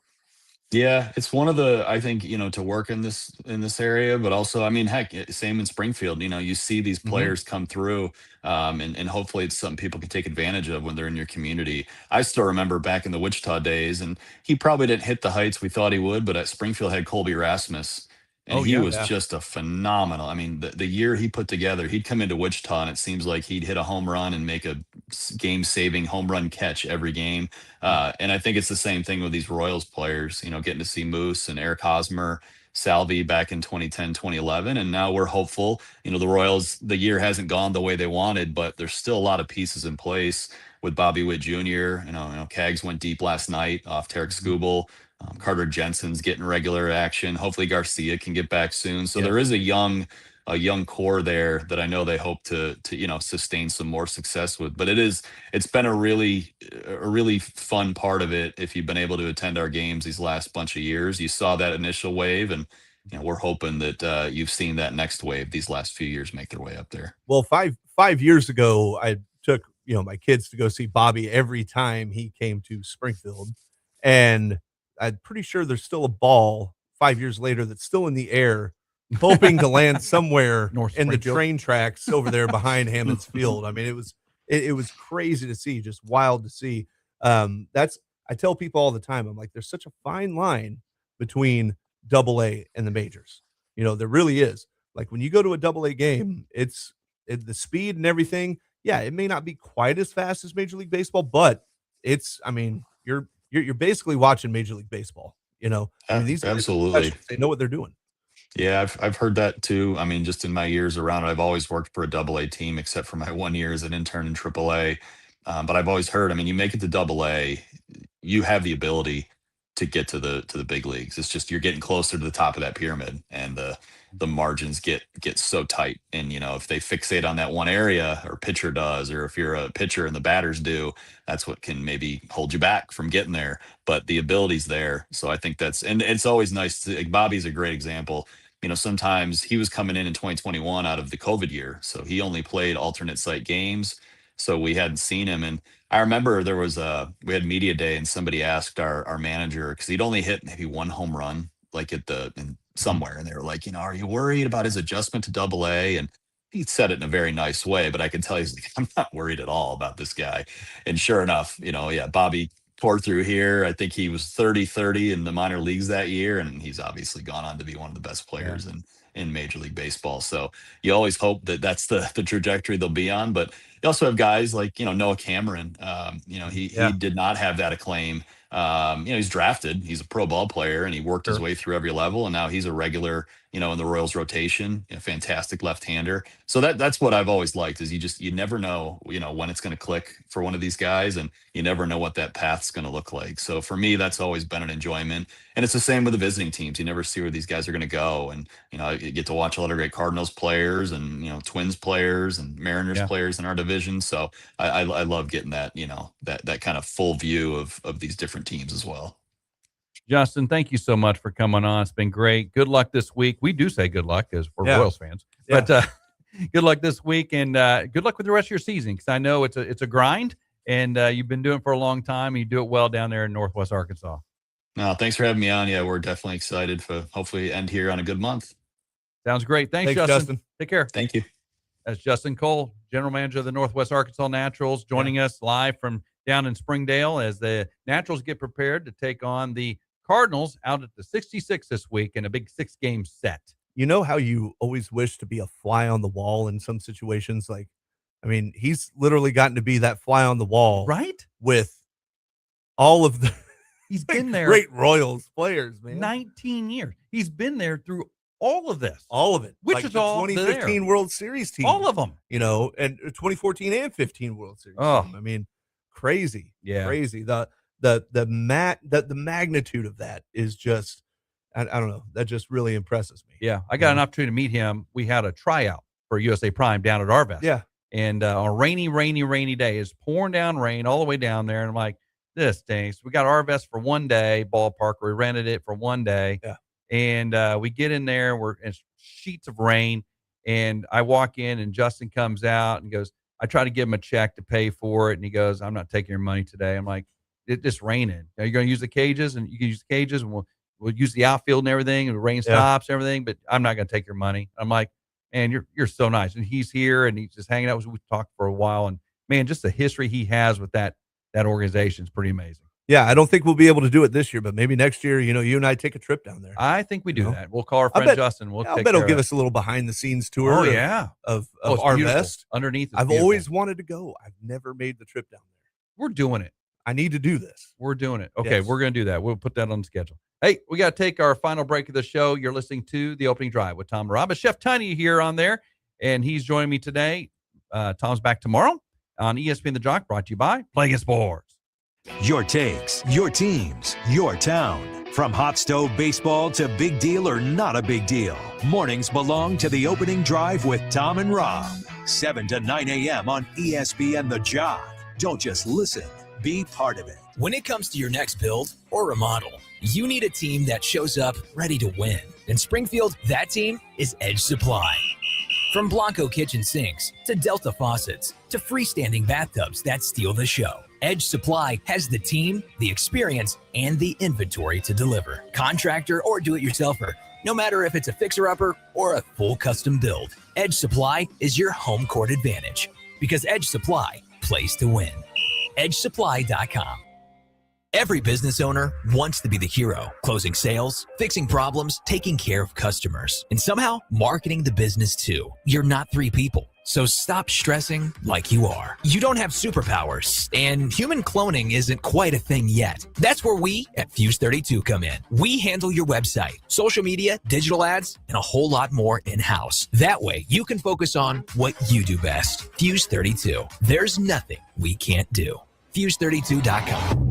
Yeah, it's one of the, I think, to work in this area, but also, I mean, heck, same in Springfield. You see these players come through, and hopefully it's something people can take advantage of when they're in your community. I still remember back in the Wichita days, and he probably didn't hit the heights we thought he would, but at Springfield had Colby Rasmus. And he was just a phenomenal. I mean, the year he put together, he'd come into Wichita, and it seems like he'd hit a home run and make a game-saving home run catch every game. And I think it's the same thing with these Royals players, getting to see Moose and Eric Hosmer, Salvi back in 2010, 2011. And now we're hopeful. The Royals, the year hasn't gone the way they wanted, but there's still a lot of pieces in place with Bobby Witt Jr. Cags went deep last night off Tarek Skubal. Carter Jensen's getting regular action. Hopefully Garcia can get back soon. So there is a young core there that I know they hope to sustain some more success with. But it's been a really fun part of it. If you've been able to attend our games these last bunch of years, you saw that initial wave, and we're hoping that you've seen that next wave these last few years make their way up there. Well, five years ago, I took my kids to go see Bobby every time he came to Springfield, and I'm pretty sure there's still a ball 5 years later that's still in the air, hoping to land somewhere in the train tracks over there behind Hammond's Field. I mean, it was crazy to see, just wild to see. I tell people all the time, I'm like, there's such a fine line between AA and the majors. There really is. Like when you go to a AA game, the speed and everything. Yeah, it may not be quite as fast as Major League Baseball, but you're basically watching Major League Baseball. I mean, these absolutely, they know what they're doing. Yeah, I've heard that too. I mean, just in my years around, I've always worked for a AA team, except for my 1 year as an intern in AAA. But I've always heard, I mean, you make it to AA, you have the ability to get to the big leagues. It's just you're getting closer to the top of that pyramid, and the margins get so tight. And, if they fixate on that one area, or pitcher does, or if you're a pitcher and the batters do, that's what can maybe hold you back from getting there. But the ability's there. So I think and it's always nice to, like, Bobby's a great example. Sometimes he was coming in 2021 out of the COVID year. So he only played alternate site games. So we hadn't seen him. And I remember we had media day, and somebody asked our manager, because he'd only hit maybe one home run, like somewhere. And they were like, are you worried about his adjustment to Double-A? And he said it in a very nice way, but I can tell he's like, I'm not worried at all about this guy. And sure enough, Bobby tore through here. I think he was 30-30 in the minor leagues that year, and he's obviously gone on to be one of the best players in Major League Baseball. So you always hope that that's the trajectory they'll be on. But you also have guys like, Noah Cameron. He did not have that acclaim. He's drafted, he's a pro ball player, and he worked his way through every level, and now he's a regular, in the Royals rotation, a fantastic left-hander. So that's what I've always liked, is you never know, when it's going to click for one of these guys, and you never know what that path's going to look like. So for me, that's always been an enjoyment. And it's the same with the visiting teams. You never see where these guys are going to go. And, you get to watch a lot of great Cardinals players and, Twins players and Mariners players in our division. So I love getting that, that kind of full view of these different teams as well. Justin, thank you so much for coming on. It's been great. Good luck this week. We do say good luck because we're Royals fans. But good luck this week, and good luck with the rest of your season, because I know it's a grind, and you've been doing it for a long time, and you do it well down there in Northwest Arkansas. No, thanks for having me on. Yeah, we're definitely excited for hopefully end here on a good month. Sounds great. Thanks, Justin. Take care. Thank you. That's Justin Cole, general manager of the Northwest Arkansas Naturals, joining us live from down in Springdale as the Naturals get prepared to take on the Cardinals out at the 66 this week in a big 6-game set. You know how you always wish to be a fly on the wall in some situations? He's literally gotten to be that fly on the wall. Right? With all of the he's been there. Great Royals players, man. 19 years. He's been there through all of this. All of it. Which is all 2015 there. World Series team. All of them. And 2014 and 15 World Series team. Crazy. Yeah. Crazy. The magnitude of that is just, I don't know. That just really impresses me. Yeah. I got an opportunity to meet him. We had a tryout for USA Prime down at Arvest. Yeah. And on a rainy day, it's pouring down rain all the way down there. And I'm like, this stinks. We got Arvest for one day, ballpark. We rented it for one day. Yeah. And we get in there, we're in sheets of rain. And I walk in, and Justin comes out and goes, I try to give him a check to pay for it. And he goes, I'm not taking your money today. I'm like, it's raining. Are you going to use the cages? And you can use the cages, and we'll use the outfield and everything, and the rain stops and everything, but I'm not going to take your money. I'm like, man, you're so nice. And he's here, and he's just hanging out. We talked for a while, and man, just the history he has with that organization is pretty amazing. Yeah, I don't think we'll be able to do it this year, but maybe next year, you and I take a trip down there. I think we do that. We'll call our friend Justin. I bet he'll give us a little behind the scenes tour. Oh, yeah. Of Arvest. Underneath. I've always wanted to go. I've never made the trip down there. We're doing it. I need to do this. We're doing it. Okay, We're going to do that. We'll put that on the schedule. Hey, we got to take our final break of the show. You're listening to The Opening Drive with Tom and Rob. Chef Tiny here on there, and he's joining me today. Tom's back tomorrow on ESPN the Jock, brought to you by Playing Sports. Your takes, your teams, your town. From hot stove baseball to big deal or not a big deal. Mornings belong to The Opening Drive with Tom and Rob. 7 to 9 a.m. on ESPN the Jock. Don't just listen, be part of it. When it comes to your next build or remodel, you need a team that shows up ready to win. In Springfield, that team is Edge Supply. From Blanco kitchen sinks to Delta faucets to freestanding bathtubs that steal the show, Edge Supply has the team, the experience, and the inventory to deliver. Contractor or do-it-yourselfer, no matter if it's a fixer-upper or a full custom build, Edge Supply is your home court advantage because Edge Supply plays to win. EdgeSupply.com. Every business owner wants to be the hero, closing sales, fixing problems, taking care of customers, and somehow marketing the business too. You're not three people, so stop stressing like you are. You don't have superpowers, and human cloning isn't quite a thing yet. That's where we at Fuse 32 come in. We handle your website, social media, digital ads, and a whole lot more in-house. That way, you can focus on what you do best. Fuse 32. There's nothing we can't do. Fuse32.com.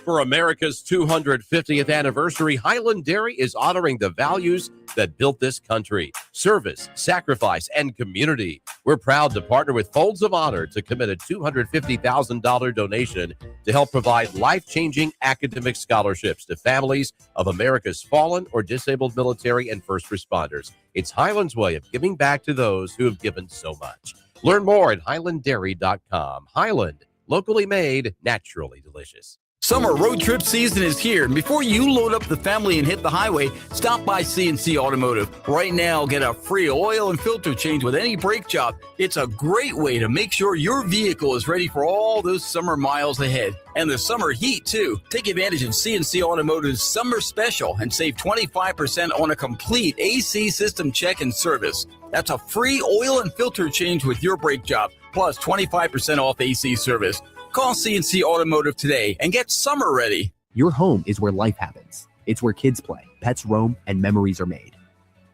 For America's 250th anniversary, Highland Dairy is honoring the values that built this country: service, sacrifice, and community. We're proud to partner with Folds of Honor to commit a $250,000 donation to help provide life-changing academic scholarships to families of America's fallen or disabled military and first responders. It's Highland's way of giving back to those who have given so much. Learn more at highlanddairy.com. Highland, locally made, naturally delicious. Summer road trip season is here, and before you load up the family and hit the highway, stop by CNC Automotive. Right now, get a free oil and filter change with any brake job. It's a great way to make sure your vehicle is ready for all those summer miles ahead. And the summer heat, too. Take advantage of CNC Automotive's summer special and save 25% on a complete AC system check and service. That's a free oil and filter change with your brake job, plus 25% off AC service. Call CNC Automotive today and get summer ready. Your home is where life happens. It's where kids play, pets roam, and memories are made.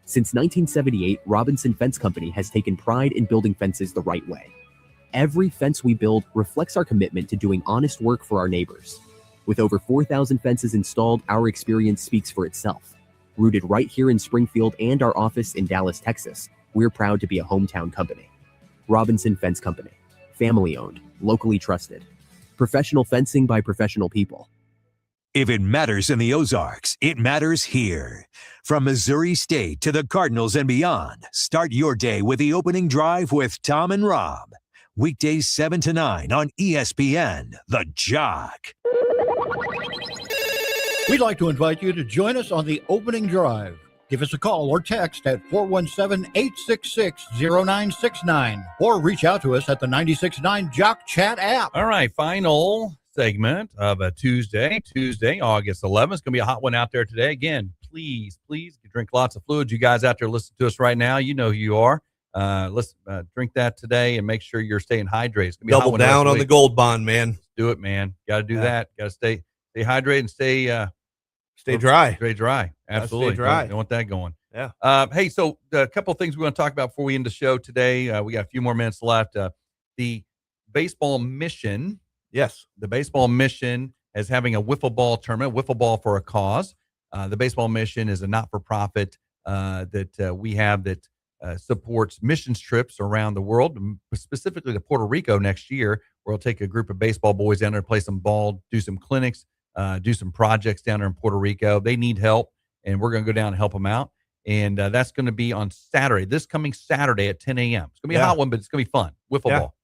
Since 1978, Robinson Fence Company has taken pride in building fences the right way. Every fence we build reflects our commitment to doing honest work for our neighbors. With over 4,000 fences installed, our experience speaks for itself. Rooted right here in Springfield and our office in Dallas, Texas, we're proud to be a hometown company. Robinson Fence Company. Family owned, locally trusted. Professional fencing by professional people. If it matters in the Ozarks, it matters here. From Missouri State to the Cardinals and beyond, start your day with the opening drive with Tom and Rob. Weekdays 7 to 9 on ESPN the Jock. We'd like to invite you to join us on the opening drive. Give us a call or text at 417-866-0969 or reach out to us at the 96.9 Jock Chat app. All right, final segment of a Tuesday, August 11th. It's going to be a hot one out there today. Again, please drink lots of fluids. You guys out there listening to us right now, you know who you are. Let's drink that today and make sure you're staying hydrated. It's gonna be double down on the Gold Bond, man. Let's do it, man. Got to do that. Got to stay hydrated and stay dry. Stay dry. Absolutely. Stay dry. Don't want that going. Yeah. Hey, so a couple of things we want to talk about before we end the show today. We got a few more minutes left. The baseball mission. Yes. The baseball mission is having a wiffle ball tournament, wiffle ball for a cause. The baseball mission is a not-for-profit that we have that supports missions trips around the world, specifically to Puerto Rico next year, where we'll take a group of baseball boys down there, play some ball, do some clinics, do some projects down there in Puerto Rico. They need help, and we're going to go down and help them out. And that's going to be on Saturday, this coming Saturday at 10 a.m. It's going to be a hot one, but it's going to be fun. Wiffle ball.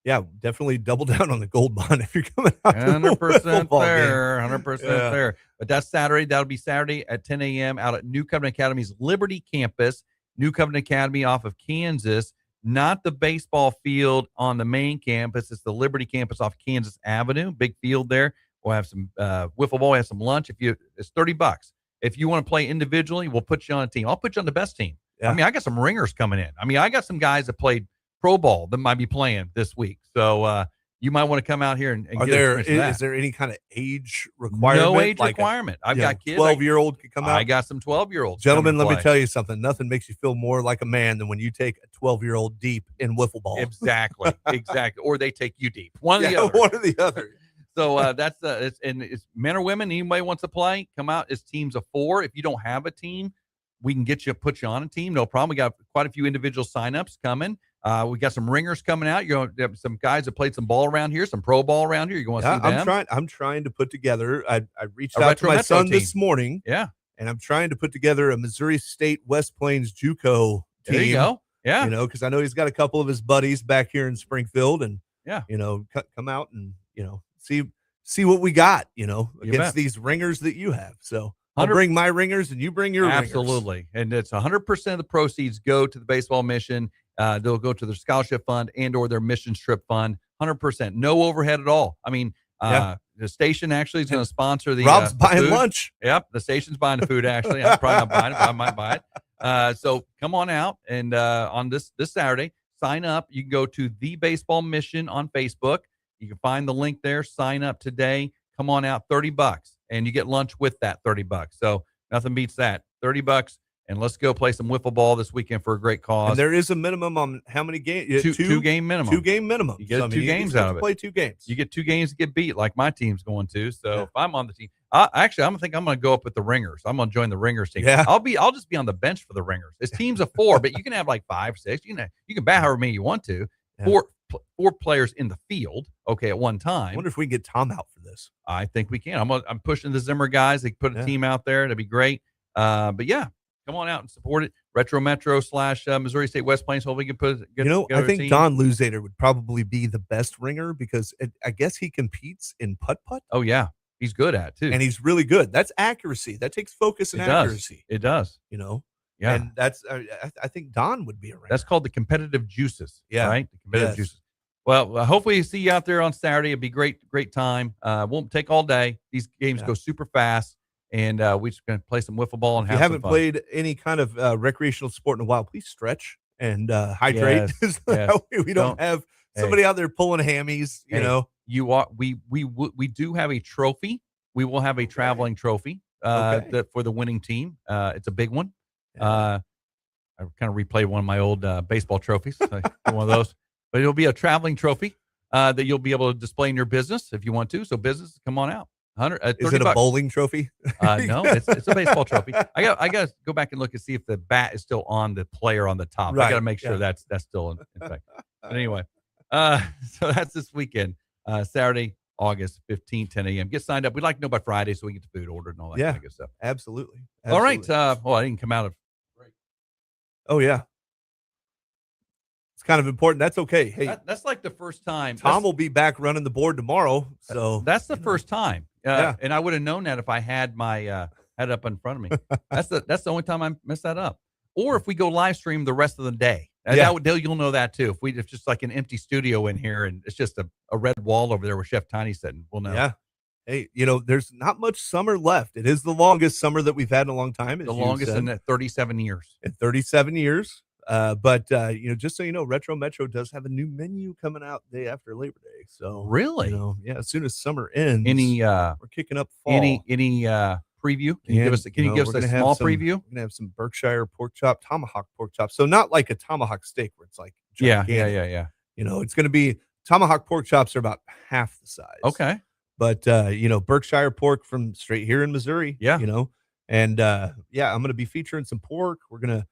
Yeah, definitely double down on the Gold Bond if you're coming out. 100% there. 100% there. But that's Saturday. That'll be Saturday at 10 a.m. out at New Covenant Academy's Liberty Campus. New Covenant Academy off of Kansas, not the baseball field on the main campus. It's the Liberty Campus off Kansas Avenue. Big field there. We'll have some wiffle ball. We'll have some lunch. It's $30. If you want to play individually, we'll put you on a team. I'll put you on the best team. Yeah. I mean, I got some ringers coming in. I mean, I got some guys that played pro ball that might be playing this week. So you might want to come out here and get is there any kind of age requirement? No age requirement. I've got kids. 12-year-old could come out. I got some 12-year-olds. Gentlemen, let me tell you something. Nothing makes you feel more like a man than when you take a 12-year-old deep in wiffle ball. Exactly. Or they take you deep. One or the other. So that's it's men or women. Anybody wants to play, come out. It's teams of 4. If you don't have a team, we can put you on a team. No problem. We got quite a few individual signups coming. We got some ringers coming out. You have some guys that played some ball around here, some pro ball around here. You want to see them? I'm trying to put together. I reached out to my son this morning. Yeah. And I'm trying to put together a Missouri State West Plains JUCO team. There you go. Yeah. Because I know he's got a couple of his buddies back here in Springfield, and yeah, come out and see what we got. Against these ringers that you have. So I'll bring my ringers, and you bring your ringers. Absolutely. And it's 100% of the proceeds go to the baseball mission. They'll go to their scholarship fund and or their missions trip fund. 100%. No overhead at all. I mean, the station actually is going to sponsor the Rob's buying food. lunch. Yep. The station's buying the food, actually. I'm probably not buying it, but I might buy it. So come on out. And on this Saturday, sign up. You can go to The Baseball Mission on Facebook. You can find the link there. Sign up today. Come on out. $30. And you get lunch with that $30. So nothing beats that. $30. and let's go play some wiffle ball this weekend for a great cause. And there is a minimum on how many games? Two game minimum. 2 game minimum. You get 2 games out of it. Play 2 games. You get 2 games to get beat, like my team's going to. So if I'm on the team, I'm going to go up with the Ringers. I'm going to join the Ringers team. Yeah. I'll just be on the bench for the Ringers. It's teams of 4, but you can have like 5, 6. You can bat however many you want to. Yeah. 4 players in the field. Okay, at one time. I wonder if we can get Tom out for this. I think we can. I'm pushing the Zimmer guys. They put a team out there. That'd be great. But yeah, come on out and support it. Retro Metro / Missouri State West Plains. Hopefully we can put I think Don Luzader would probably be the best ringer because I guess he competes in putt-putt. Oh, yeah. He's good at it, too. And he's really good. That's accuracy. That takes focus and accuracy. It does. Yeah. And that's I think Don would be a ringer. That's called the competitive juices. Yeah. Right? The competitive juices. Well, hopefully see you out there on Saturday. It'll be great time. Won't take all day. These games go super fast. And we're just going to play some wiffle ball and have some fun. If you haven't played any kind of recreational sport in a while, please stretch and hydrate. Yes, That way we don't have somebody out there pulling hammies, you know. We do have a trophy. We will have a traveling trophy for the winning team. It's a big one. I kind of replayed one of my old baseball trophies. One of those. But it'll be a traveling trophy that you'll be able to display in your business if you want to. So business, come on out. Is it a bowling trophy? No, it's a baseball trophy. I got to go back and look and see if the bat is still on the player on the top. Right. I got to make sure that's still in effect. But anyway, so that's this weekend, Saturday, August 15th, 10 a.m. Get signed up. We'd like to know by Friday so we get the food ordered and all that kind of good stuff. Absolutely. All right. I didn't come out of break. Oh, yeah. It's kind of important. That's okay. Hey, that's like the first time. Tom will be back running the board tomorrow. So that's the first time. And I would have known that if I had my head up in front of me. That's the only time I messed that up. Or if we go live stream the rest of the day. You'll know that too. If it's just like an empty studio in here and it's just a red wall over there where Chef Tiny's sitting, we'll know. Yeah. Hey, there's not much summer left. It is the longest summer that we've had in a long time. The longest in 37 years. In 37 years. But just so you know, Retro Metro does have a new menu coming out the day after Labor Day. So really, as soon as summer ends, we're kicking up fall. Any preview? Can you give us a small preview? We're gonna have some Berkshire pork chop, tomahawk pork chop. So not like a tomahawk steak where it's like gigantic. Yeah. It's gonna be tomahawk pork chops are about half the size. Okay. But Berkshire pork from straight here in Missouri. Yeah. And I'm gonna be featuring some pork. We're gonna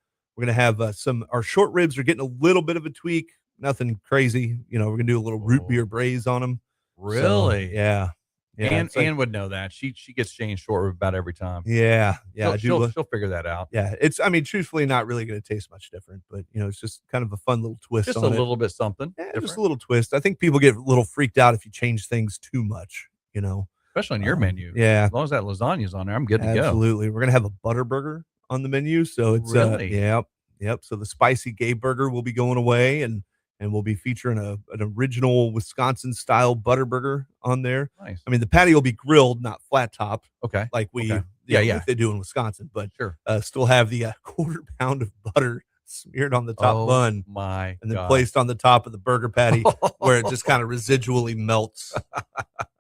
have our short ribs are getting a little bit of a tweak. Nothing crazy. We're gonna do a little root beer braise on them. Really? So, yeah. Ann would know that. She gets changed short rib about every time. Yeah. She'll figure that out. Yeah. Truthfully not really going to taste much different, but it's just kind of a fun little twist. Just on a it. little bit something. Yeah, just a little twist. I think people get a little freaked out if you change things too much, Especially on your menu. Yeah. As long as that lasagna's on there, I'm good to go. Absolutely. We're going to have a butter burger on the menu. So it's really? Yep. So the spicy gay burger will be going away and we'll be featuring an original Wisconsin style butter burger on there. Nice. I mean, the patty will be grilled, not flat top. Okay. Like like they do in Wisconsin, but sure. Still have the quarter pound of butter smeared on the top bun. My and then placed on the top of the burger patty where it just kind of residually melts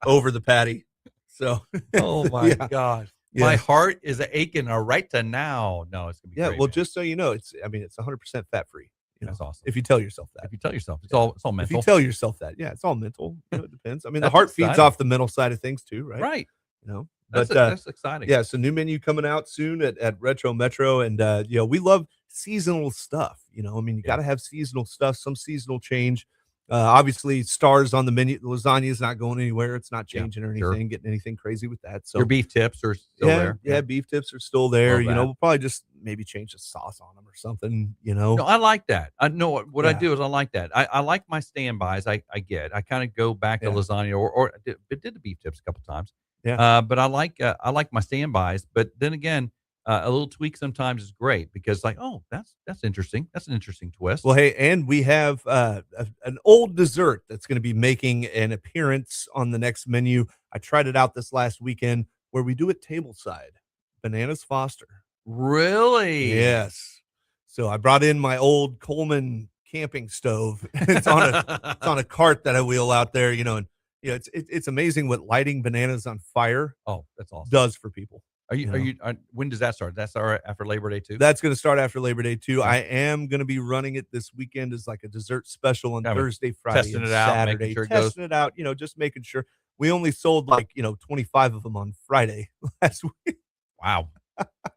over the patty. So, oh my God. Yeah. My heart is aching right to now. No, it's gonna be great, well, man. just so you know, it's 100% fat free. That's awesome. If you tell yourself that. It's all mental. If you tell yourself that, it's all mental. It depends. I mean, the That's heart feeds exciting. off the mental side of things too, right? Right. But That's exciting. Yeah, so new menu coming out soon at Retro Metro, and we love seasonal stuff. You got to have seasonal stuff, some seasonal change. Obviously, stars on the menu. The lasagna is not going anywhere. It's not changing or anything, getting anything crazy with that. So your beef tips are still there. Yeah, beef tips are still there. Love that. We'll probably just maybe change the sauce on them or something. No, I like that. I know what I do is I like that. I like my standbys. I kind of go back to lasagna or did the beef tips a couple times. Yeah. But I like my standbys. But then again, a little tweak sometimes is great because that's interesting. That's an interesting twist. Well, hey, and we have an old dessert that's going to be making an appearance on the next menu. I tried it out this last weekend where we do it tableside. Bananas Foster. Really? Yes. So I brought in my old Coleman camping stove. It's on a cart that I wheel out there, and it's amazing what lighting bananas on fire that's awesome. does for people. When does that start? That's after Labor Day too? That's going to start after Labor Day too. I am going to be running it this weekend as like a dessert special on Thursday, Friday, testing and it out, Saturday. making sure it testing it out, just making sure. We only sold 25 of them on Friday last week. Wow.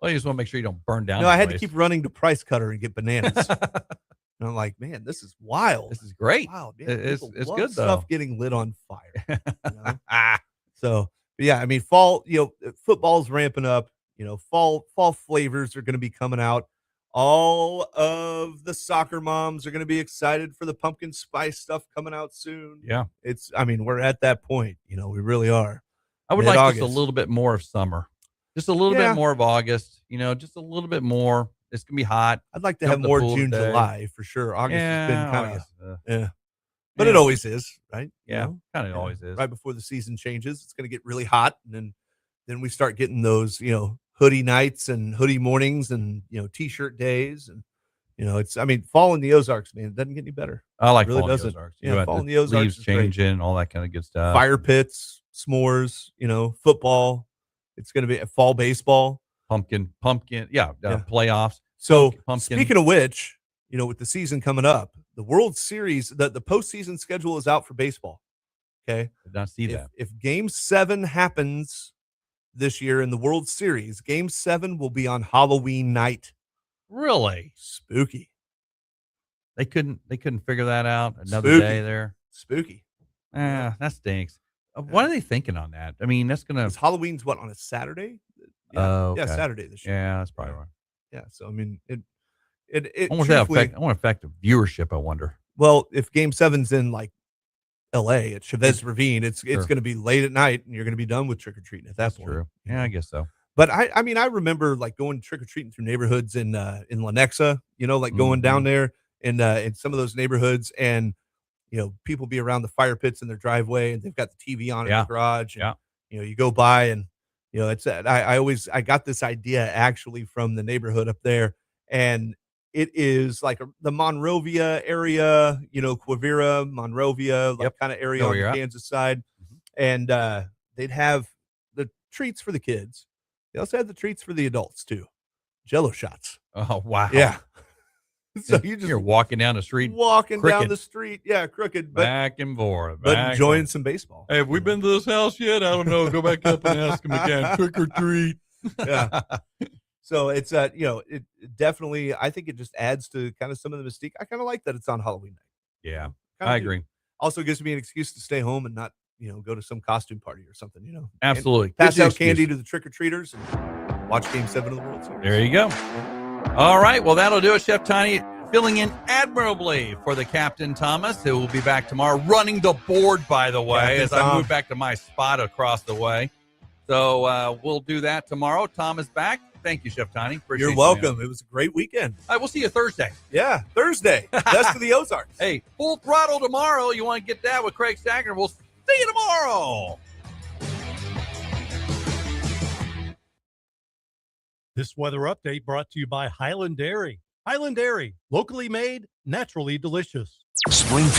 Well, you just want to make sure you don't burn down. No, I had to keep running to Price Cutter and get bananas. And I'm like, man, this is wild. This is great. Wow, man, It's love good though. stuff getting lit on fire. So, but yeah, I mean, fall. Football's ramping up. Fall flavors are going to be coming out. All of the soccer moms are going to be excited for the pumpkin spice stuff coming out soon. Yeah, we're at that point. We really are. I would like just a little bit more of summer, just a little Yeah. bit more of August. Just a little bit more. It's gonna be hot. I'd like to Jump have in the more pool June, today. July for sure. August has been kind of, August, but it always is, right? Yeah, kind of always is. Right before the season changes, it's going to get really hot, and then we start getting those, hoodie nights and hoodie mornings, and t-shirt days, and fall in the Ozarks, man, it doesn't get any better. I like It really fall in the doesn't. Ozarks. Yeah, fall in the Ozarks leaves is great. changing, all that kind of good stuff. Fire pits, s'mores, football. It's going to be fall baseball, pumpkin, playoffs. So pumpkin. Speaking of which, with the season coming up, the World Series, the postseason schedule is out for baseball. Okay. Did not see that. If Game 7 happens this year in the World Series, Game 7 will be on Halloween night. Really spooky. They couldn't figure that out. Another Spooky. day there. Spooky. That stinks. What are they thinking on that? I mean, that's gonna. Halloween's what, on a Saturday? Yeah, Yeah, Saturday this year. Yeah, that's probably right. Yeah, so I mean, it I wonder if that affect the viewership. I wonder. Well, if Game 7's in like L.A. at Chavez Ravine, it's Sure. going to be late at night, and you're going to be done with trick or treating at that point. True. Yeah, I guess so. But I remember like going trick or treating through neighborhoods in Lenexa, like going down there in some of those neighborhoods, and people be around the fire pits in their driveway, and they've got the TV on in the garage. And, you go by, and it's I got this idea actually from the neighborhood up there, and it is like the Monrovia area, Quivira, Monrovia, kind of area on the Kansas side, and they'd have the treats for the kids. They also had the treats for the adults too. Jello shots. Oh, wow. Yeah. So you're walking down the street, down crooked. the street. Yeah, crooked. But, back and forth. but back enjoying and- some baseball. Hey, have we been to this house yet? I don't know. Go back up and ask them again. Trick or treat. Yeah. So it's it definitely, I think it just adds to kind of some of the mystique. I kind of like that it's on Halloween night. Yeah, Kinda I do. agree. Also gives me an excuse to stay home and not, go to some costume party or something, Absolutely. And pass Good out excuse. candy to the trick-or-treaters and watch Game 7 of the World Series. There you go. All right. Well, that'll do it. Chef Tiny filling in admirably for the Captain Thomas, who will be back tomorrow, running the board, by the way, Captain as I Tom. move back to my spot across the way. So we'll do that tomorrow. Tom is back. Thank you, Chef Tiny. Appreciate You're you, welcome. man. It was a great weekend. All right, we'll see you Thursday. Yeah, Thursday. Best of the Ozarks. Hey, full throttle tomorrow. You want to get that with Craig Stanger. We'll see you tomorrow. This weather update brought to you by Highland Dairy. Highland Dairy, locally made, naturally delicious. Springfield.